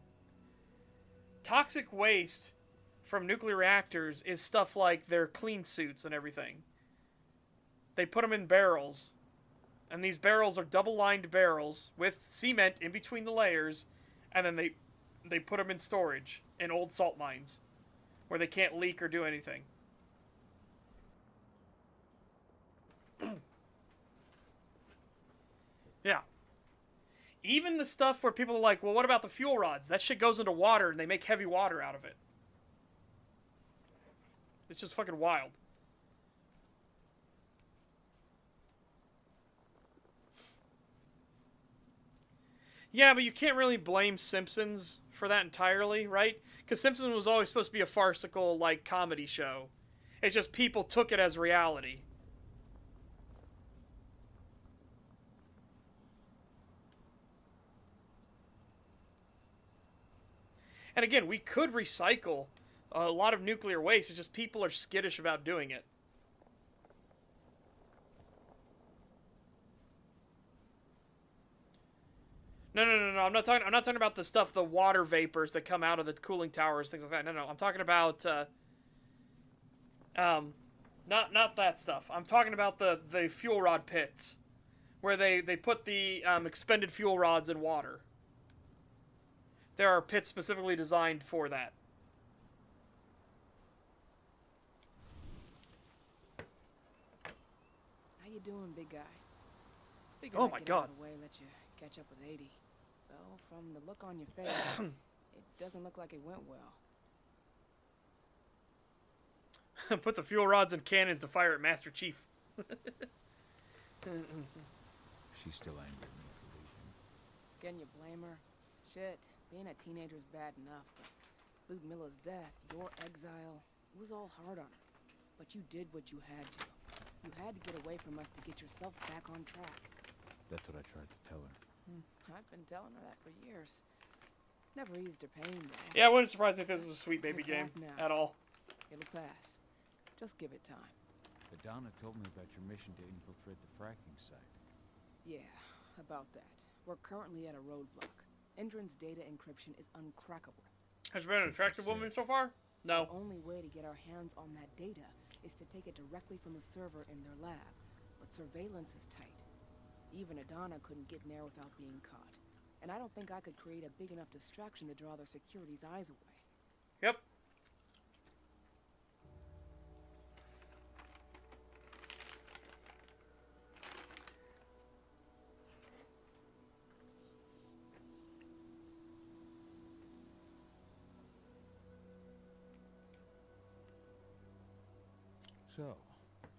Toxic waste from nuclear reactors is stuff like their clean suits and everything. They put them in barrels. And these barrels are double-lined barrels with cement in between the layers, and then they put them in storage in old salt mines where they can't leak or do anything. Yeah. Even the stuff where people are like, well, what about the fuel rods? That shit goes into water and they make heavy water out of it. It's just fucking wild. Yeah, but you can't really blame Simpsons for that entirely, right? Because Simpsons was always supposed to be a farcical, like, comedy show. It's just people took it as reality. And again, we could recycle a lot of nuclear waste. It's just people are skittish about doing it. No. I'm not talking about the stuff, the water vapors that come out of the cooling towers, things like that. No. I'm talking about not that stuff. I'm talking about the fuel rod pits, where they put the expended fuel rods in water. There are pits specifically designed for that. How you doing, big guy? Figured Oh I'd my get God. out of the way, let you catch up with 80. Well, from the look on your face, it doesn't look like it went well. Put the fuel rods and cannons to fire at Master Chief. She's still angry at me for leaving. Can you blame her? Shit, being a teenager's bad enough, but Ludmilla's death, your exile, it was all hard on her. But you did what you had to. You had to get away from us to get yourself back on track. That's what I tried to tell her. I've been telling her that for years. Never eased her pain, though. Yeah, it wouldn't surprise me if this was a sweet baby You're game back now. at all. It'll pass. Just give it time. But Donna told me about your mission to infiltrate the fracking site. Yeah, about that. We're currently at a roadblock. Endron's data encryption is uncrackable. Has there been an attractive woman so far? No. The only way to get our hands on that data is to take it directly from a server in their lab. But surveillance is tight. Even Adana couldn't get in there without being caught. And I don't think I could create a big enough distraction to draw their security's eyes away. Yep. So,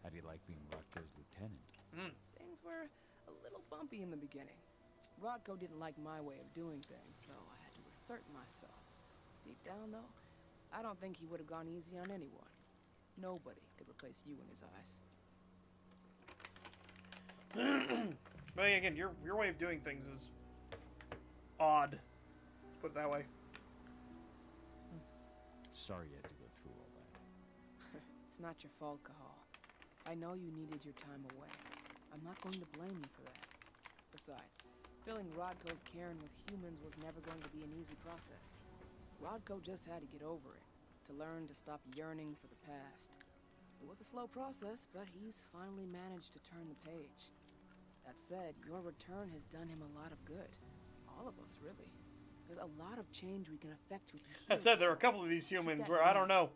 how do you like being Rodko's lieutenant? Things were a little bumpy in the beginning. Rodko didn't like my way of doing things, so I had to assert myself. Deep down, though, I don't think he would have gone easy on anyone. Nobody could replace you in his eyes. But again, your way of doing things is odd. Put it that way. Sorry you had to go through all that. It's not your fault, Cahal. I know you needed your time away. I'm not going to blame you for that. Besides, filling Rodko's cairn with humans was never going to be an easy process. Rodko just had to get over it, to learn to stop yearning for the past. It was a slow process, but he's finally managed to turn the page. That said, your return has done him a lot of good. All of us, really. There's a lot of change we can affect with you. That said, there are a couple of these humans where, I don't know,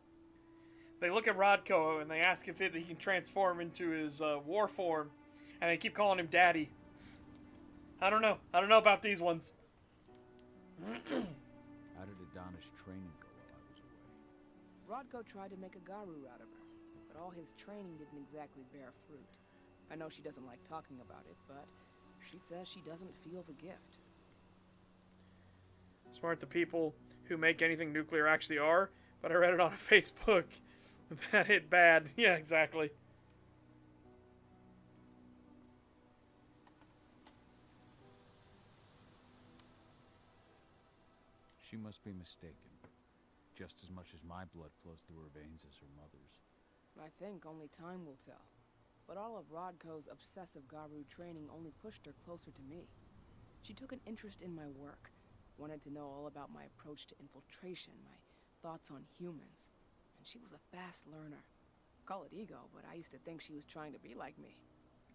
they look at Rodko and they ask if he can transform into his war form, and they keep calling him Daddy. I don't know. I don't know about these ones. How did Adana's training go while I was away? Rodko tried to make a Garu out of her, but all his training didn't exactly bear fruit. I know she doesn't like talking about it, but she says she doesn't feel the gift. Smart the people who make anything nuclear actually are, but I read it on Facebook that hit bad. Yeah, exactly. She must be mistaken. Just as much as my blood flows through her veins as her mother's. I think only time will tell. But all of Rodko's obsessive Garu training only pushed her closer to me. She took an interest in my work, wanted to know all about my approach to infiltration, my thoughts on humans. And she was a fast learner. Call it ego, but I used to think she was trying to be like me.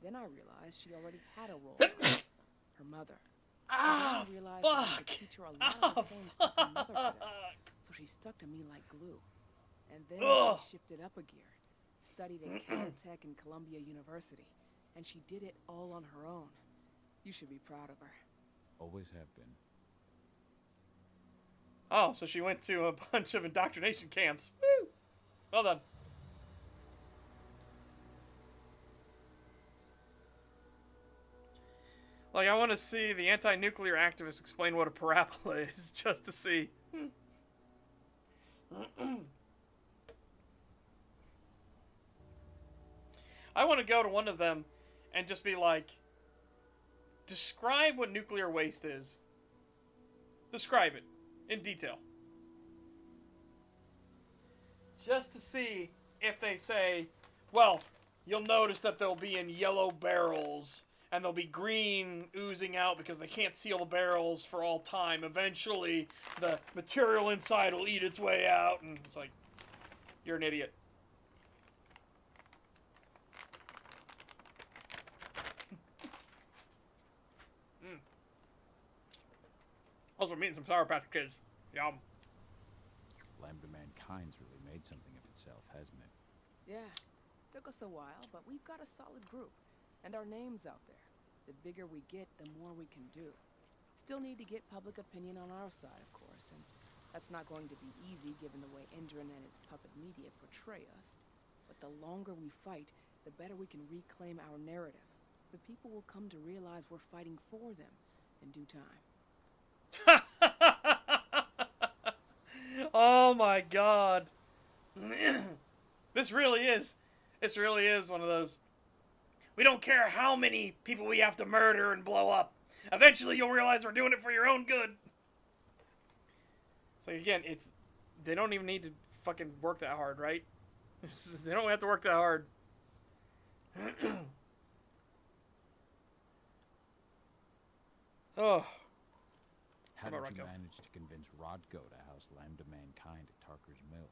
Then I realized she already had a role. Her mother. I realized that I could teach her a lot of the same stuff my mother could have. So she stuck to me like glue. And then she shifted up a gear. Studied at Caltech and Columbia University. And she did it all on her own. You should be proud of her. Always have been. Oh, so she went to a bunch of indoctrination camps. Woo! Well done. Like, I want to see the anti-nuclear activists explain what a parabola is, just to see. I want to go to one of them and just be like, describe what nuclear waste is. Describe it in detail. Just to see if they say, well, you'll notice that they'll be in yellow barrels and they'll be green oozing out because they can't seal the barrels for all time. Eventually, the material inside will eat its way out, and it's like, you're an idiot. Also, I'm eating some Sour Patch Kids. Yum. Lambda Mankind's really made something of itself, hasn't it? Yeah. Took us a while, but we've got a solid group. And our name's out there. The bigger we get, the more we can do. Still need to get public opinion on our side, of course, and that's not going to be easy given the way Indran and its puppet media portray us. But the longer we fight, the better we can reclaim our narrative. The people will come to realize we're fighting for them in due time. Oh my god. This really is one of those. We don't care how many people we have to murder and blow up. Eventually you'll realize we're doing it for your own good. So again, they don't even need to fucking work that hard, right? They don't have to work that hard. Oh. How did you manage to convince Rodko to house Lambda Mankind at Tarker's Mill?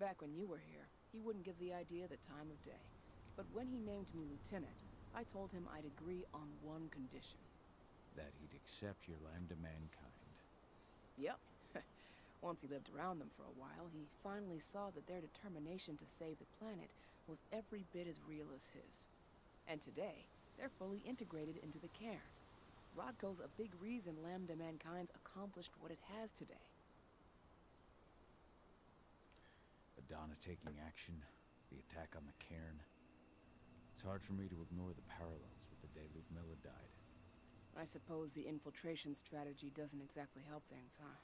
Back when you were here, he wouldn't give the idea the time of day. But when he named me lieutenant, I told him I'd agree on one condition. That he'd accept your Lambda Mankind. Yep. Once he lived around them for a while, he finally saw that their determination to save the planet was every bit as real as his. And today, they're fully integrated into the cairn. Rodko's a big reason Lambda Mankind's accomplished what it has today. Adana taking action, the attack on the cairn. It's hard for me to ignore the parallels day Ludmilla died. I suppose the infiltration strategy doesn't exactly help things, huh?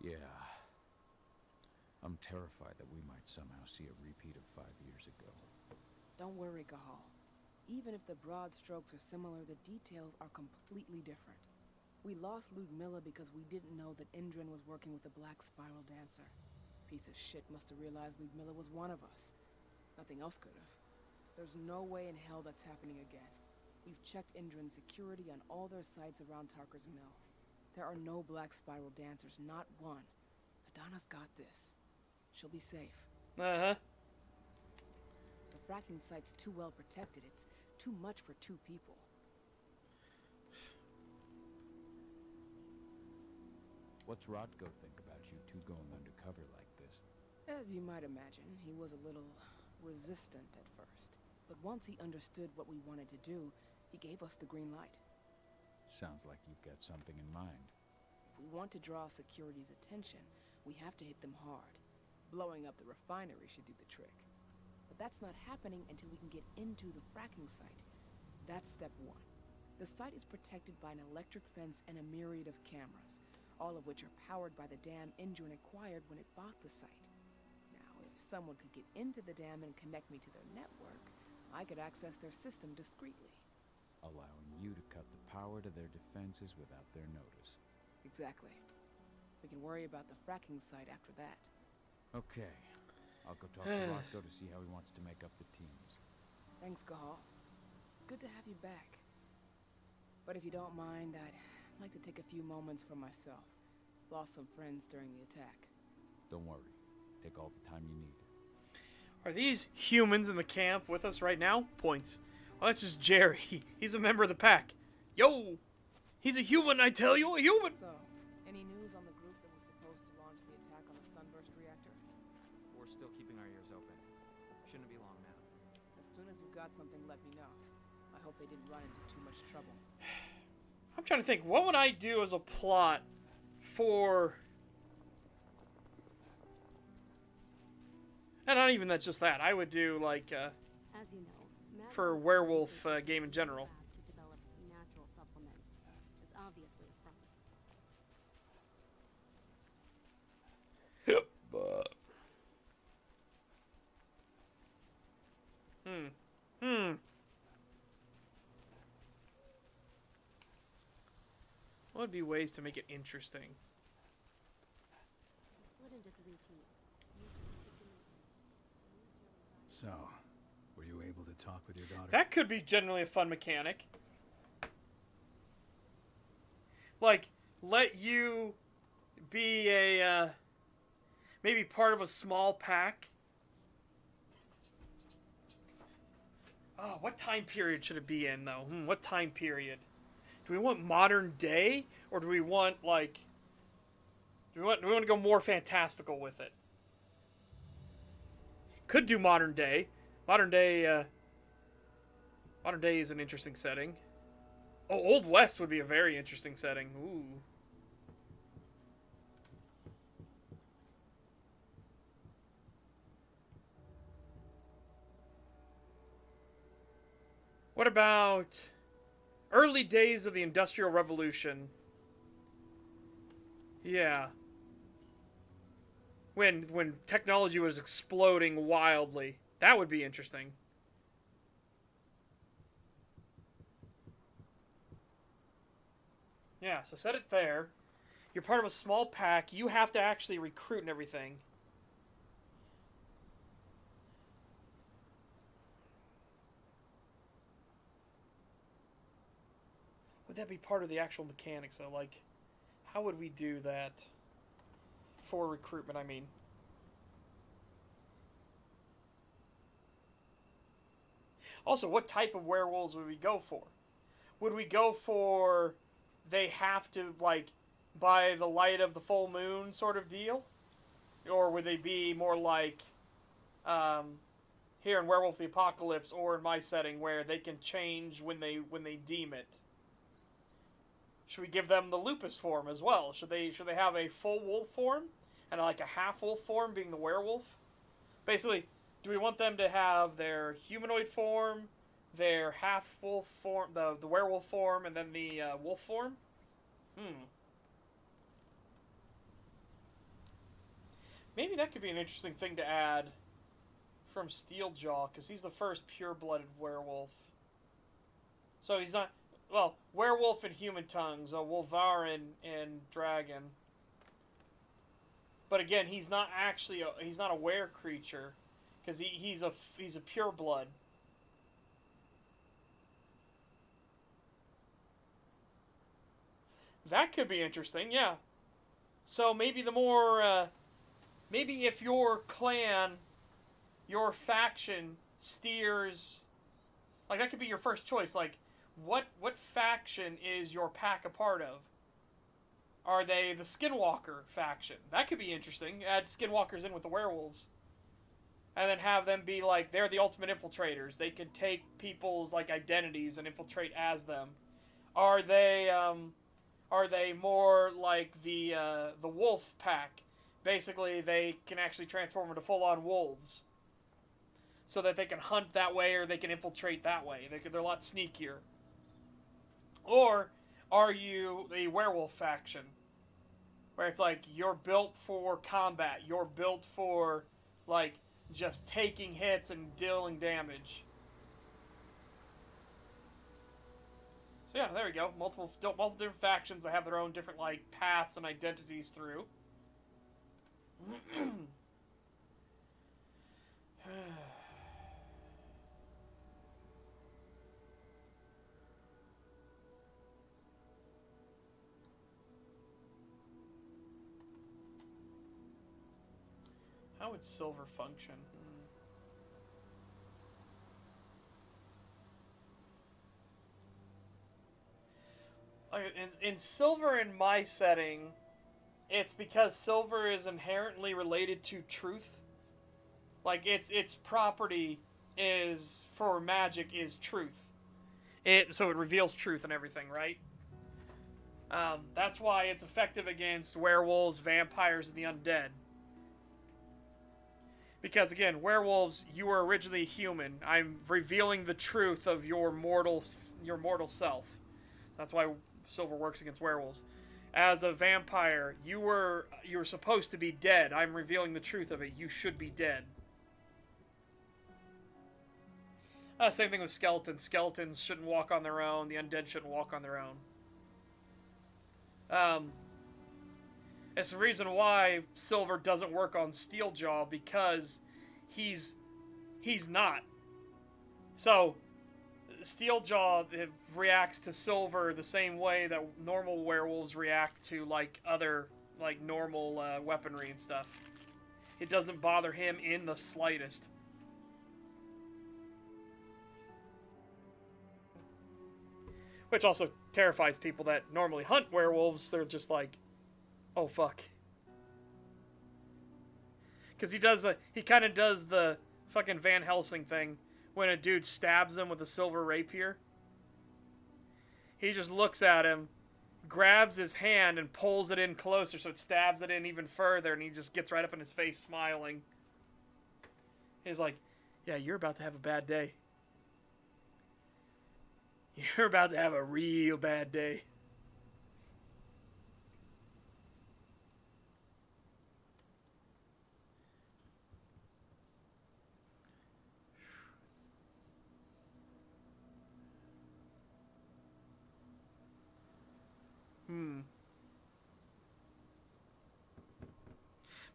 Yeah. I'm terrified that we might somehow see a repeat of 5 years ago. Don't worry, Cahal. Even if the broad strokes are similar, the details are completely different. We lost Ludmilla because we didn't know that Indrin was working with the Black Spiral Dancer. Piece of shit must have realized Ludmilla was one of us. Nothing else could have. There's no way in hell that's happening again. We've checked Indrin's security on all their sites around Tarker's Mill. There are no Black Spiral Dancers, not one. Adana's got this. She'll be safe. Uh-huh. The fracking site's too well protected. It's too much for 2 people. What's Rodko think about you two going undercover like this? As you might imagine, he was a little resistant at first. But once he understood what we wanted to do, he gave us the green light. Sounds like you've got something in mind. If we want to draw security's attention, we have to hit them hard. Blowing up the refinery should do the trick. But that's not happening until we can get into the fracking site. That's step 1. The site is protected by an electric fence and a myriad of cameras, all of which are powered by the dam Indrin acquired when it bought the site. Now, if someone could get into the dam and connect me to their network, I could access their system discreetly. Allowing you to cut the power to their defenses without their notice. Exactly. We can worry about the fracking site after that. Okay. I'll go talk to Rodko to see how he wants to make up the teams. Thanks, Cahal. It's good to have you back. But if you don't mind, I'd like to take a few moments for myself. Lost some friends during the attack. Don't worry. Take all the time you need. Are these humans in the camp with us right now? Points. Well, that's just Jerry. He's a member of the pack. Yo! He's a human, I tell you, a human! So, any news on the group that was supposed to launch the attack on the Sunburst reactor? We're still keeping our ears open. Shouldn't be long now. As soon as you've got something, let me know. I hope they didn't run into too much trouble. I'm trying to think, what would I do as a plot for... And not even that, just that. I would do, like, As you know, Matt for wants werewolf to game in general. to develop natural supplements. It's obviously a front. What would be ways to make it interesting? Split into 3 teams. So, were you able to talk with your daughter? That could be generally a fun mechanic. Like, let you be a, maybe part of a small pack. Oh, what time period should it be in, though? What time period? Do we want modern day, or do we want, like... Do we want to go more fantastical with it? Could do modern day. Modern day is an interesting setting. Oh, Old West would be a very interesting setting. Ooh. What about early days of the Industrial Revolution? Yeah. When technology was exploding wildly. That would be interesting. Yeah, so set it there. You're part of a small pack. You have to actually recruit and everything. Would that be part of the actual mechanics, though? Like, how would we do that? For recruitment, I mean. Also, what type of werewolves would we go for? Would we go for they have to, like, by the light of the full moon sort of deal? Or would they be more like here in Werewolf the Apocalypse, or in my setting where they can change when they deem it? Should we give them the lupus form as well? Should they have a full wolf form and like a half wolf form being the werewolf? Basically, Do we want them to have their humanoid form, their half-wolf form, the werewolf form, and then the wolf form? Maybe that could be an interesting thing to add from Steeljaw, because he's the first pure-blooded werewolf. So he's not... Well, werewolf and human tongues, a Wolvarin and dragon. But again, he's not actually he's not a were creature, because he's a pure blood. That could be interesting, yeah. So maybe the more maybe if your clan, your faction steers, like that could be your first choice. Like, what faction is your pack a part of? Are they the Skinwalker faction? That could be interesting. Add Skinwalkers in with the werewolves. And then have them be like, they're the ultimate infiltrators. They can take people's like identities and infiltrate as them. Are they more like the wolf pack? Basically, they can actually transform into full-on wolves. So that they can hunt that way or they can infiltrate that way. They're a lot sneakier. Or are you the werewolf faction? Where it's like, you're built for combat. You're built for, like, just taking hits and dealing damage. So yeah, there we go. Multiple different factions that have their own different, like, paths and identities through. How would silver function? In silver, in my setting, it's because silver is inherently related to truth. Like, its property is, for magic, is truth. So it reveals truth and everything, right? That's why it's effective against werewolves, vampires, and the undead. Because, again, werewolves, you were originally human. I'm revealing the truth of your mortal self. That's why silver works against werewolves. As a vampire, you were supposed to be dead. I'm revealing the truth of it. You should be dead. Same thing with skeletons. Skeletons shouldn't walk on their own. The undead shouldn't walk on their own. It's the reason why silver doesn't work on Steeljaw, because he's not. So Steeljaw reacts to silver the same way that normal werewolves react to like other like normal weaponry and stuff. It doesn't bother him in the slightest. Which also terrifies people that normally hunt werewolves. They're just like, oh fuck. Because he kind of does the fucking Van Helsing thing when a dude stabs him with a silver rapier. He just looks at him, grabs his hand and pulls it in closer so it stabs it in even further, and he just gets right up in his face smiling. He's like, yeah, you're about to have a bad day. You're about to have a real bad day.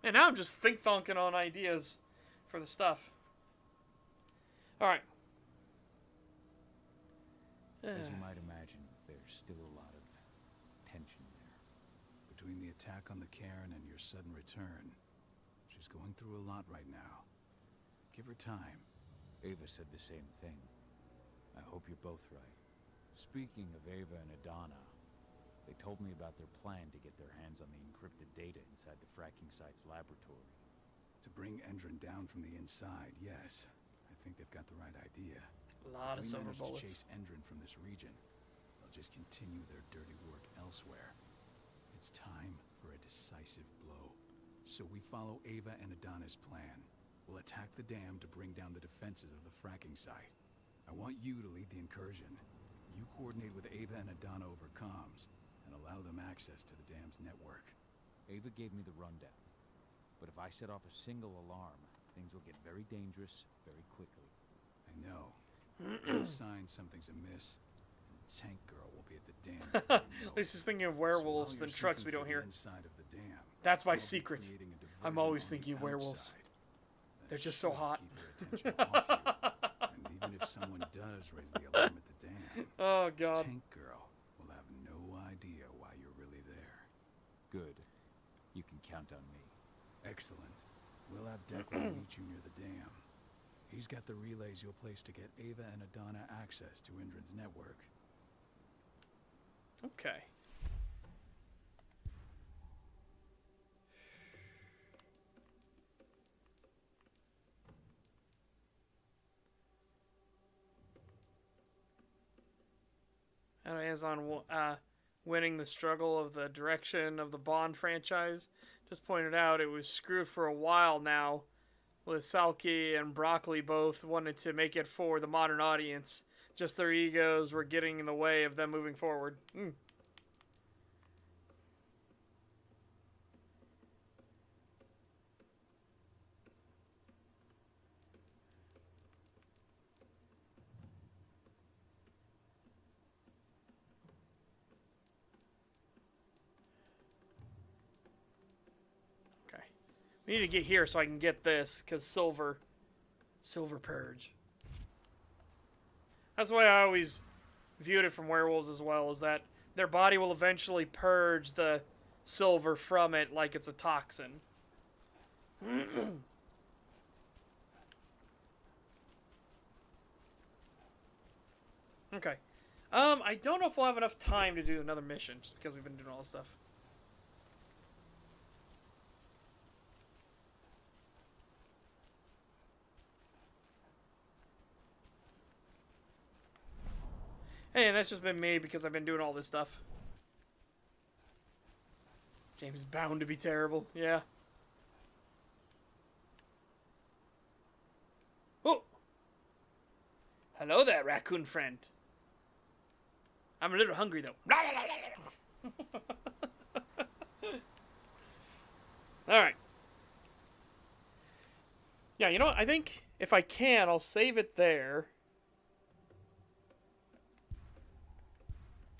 Man, now I'm just think-thunking on ideas for the stuff. Alright. As you might imagine, there's still a lot of tension there. Between the attack on the cairn and your sudden return, she's going through a lot right now. Give her time. Ava said the same thing. I hope you're both right. Speaking of Ava and Adana, they told me about their plan to get their hands on the encrypted data inside the fracking site's laboratory. To bring Endron down from the inside, yes. I think they've got the right idea. A lot of if we silver manage bullets. to chase Endron from this region, they'll just continue their dirty work elsewhere. It's time for a decisive blow. So we follow Ava and Adana's plan. We'll attack the dam to bring down the defenses of the fracking site. I want you to lead the incursion. You coordinate with Ava and Adana over comms, and allow them access to the dam's network. Ava gave me the rundown. But if I set off a single alarm, things will get very dangerous very quickly. I know. Any sign something's amiss, and Tank Girl will be at the dam before you know At least he's thinking of werewolves than trucks we don't hear. Inside of the dam, That's my I'll be secret. creating a I'm diversion always on thinking the of werewolves. outside. They're just so hot. Keep your attention off you. And even if someone does raise the alarm at the dam, oh god, Tank Girl will have no idea why you're really there. Good. You can count on me. Excellent. We'll have Declan meet you near the dam. He's got the relays you'll place to get Ava and Adana access to Indran's network. Okay. And as on winning the struggle of the direction of the Bond franchise, just pointed out it was screwed for a while now, with Salky and Broccoli both wanted to make it for the modern audience. Just their egos were getting in the way of them moving forward. We need to get here so I can get this, because silver purge. That's why I always viewed it from werewolves as well, is that their body will eventually purge the silver from it like it's a toxin. Okay. I don't know if we'll have enough time to do another mission, just because we've been doing all this stuff. Hey, and that's just been me because I've been doing all this stuff. James is bound to be terrible. Yeah. Oh! Hello there, raccoon friend. I'm a little hungry, though. Alright. Yeah, you know what? I think if I can, I'll save it there.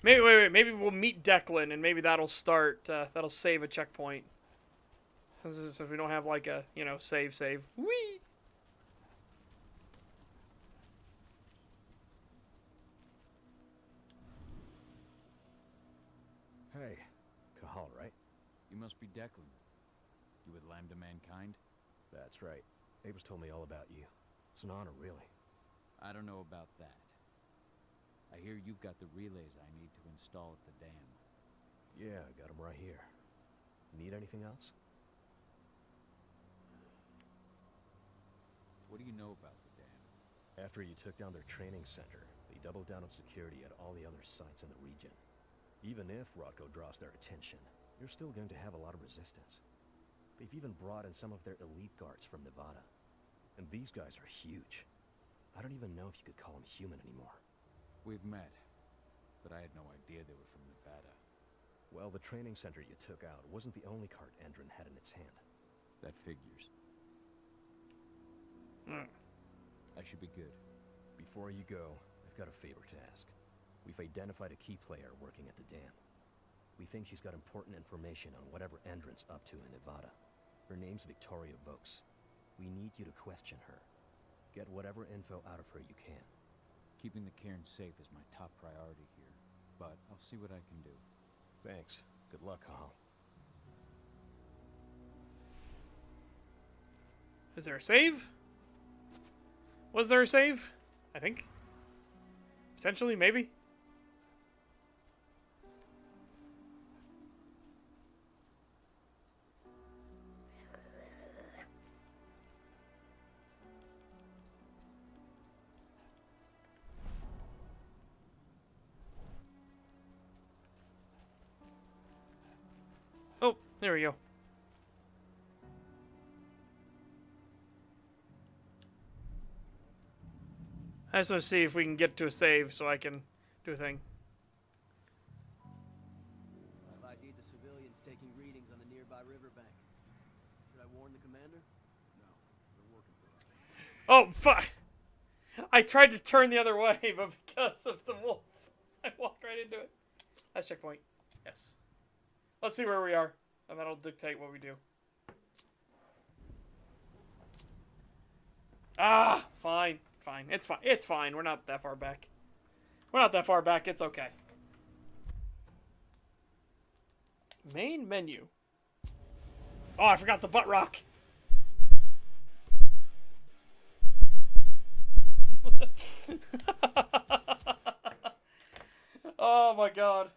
Maybe we'll meet Declan, and maybe that'll start, that'll save a checkpoint. So we don't have, like, a, you know, save. Whee! Hey, Cahal, right? You must be Declan. You with Lambda Mankind? That's right. Ava's told me all about you. It's an honor, really. I don't know about that. I hear you've got the relays I need to install at the dam. Yeah, I got them right here. Need anything else? What do you know about the dam? After you took down their training center, they doubled down on security at all the other sites in the region. Even if Rodko draws their attention, you're still going to have a lot of resistance. They've even brought in some of their elite guards from Nevada. And these guys are huge. I don't even know if you could call them human anymore. We've met, but I had no idea they were from Nevada. Well, the training center you took out wasn't the only cart Endron had in its hand. That figures. I should be good. Before you go, I've got a favor to ask. We've identified a key player working at the dam. We think she's got important information on whatever Endron's up to in Nevada. Her name's Victoria Vokes. We need you to question her. Get whatever info out of her you can. Keeping the cairn safe is my top priority here, but I'll see what I can do. Thanks. Good luck, Cahal. Is there a save? Was there a save? I think. Potentially, maybe. Oh, there we go. I just want to see if we can get to a save so I can do a thing. I've ID'd the civilians taking readings on the nearby riverbank. Should I warn the commander? No, they're working for us. Oh, fuck! I tried to turn the other way, but because of the wolf, I walked right into it. That's checkpoint. Yes. Let's see where we are, and that'll dictate what we do. Ah, fine. Fine. It's fine. It's fine. We're not that far back. We're not that far back. It's okay. Main menu. Oh, I forgot the butt rock. Oh my god.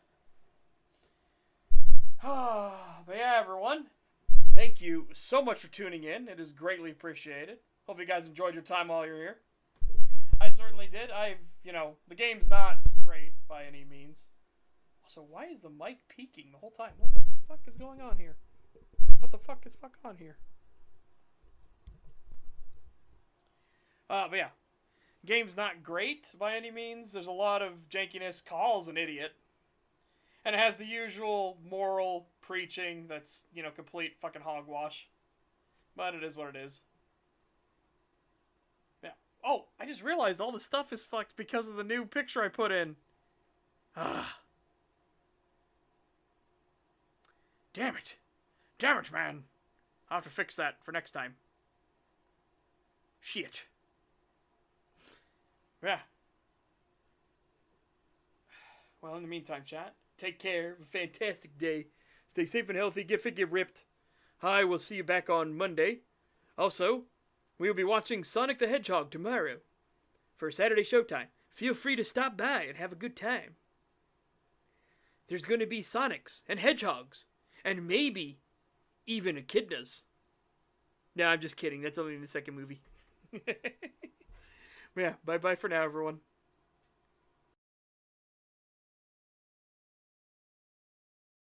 But yeah, everyone. Thank you so much for tuning in. It is greatly appreciated. Hope you guys enjoyed your time while you're here. I certainly did. The game's not great by any means. Also, why is the mic peaking the whole time? What the fuck is going on here? What the fuck is on here? But yeah. Game's not great by any means. There's a lot of jankiness. Call's an idiot. And it has the usual moral preaching that's, complete fucking hogwash. But it is what it is. Yeah. Oh, I just realized all the stuff is fucked because of the new picture I put in. Ah. Damn it. Damn it, man. I'll have to fix that for next time. Shit. Yeah. Well, in the meantime, chat, take care. Have a fantastic day. Stay safe and healthy. Get fit, get ripped. I will see you back on Monday. Also, we will be watching Sonic the Hedgehog tomorrow for Saturday Showtime. Feel free to stop by and have a good time. There's going to be Sonics and Hedgehogs and maybe even echidnas. No, I'm just kidding. That's only in the second movie. Yeah, bye-bye for now, everyone.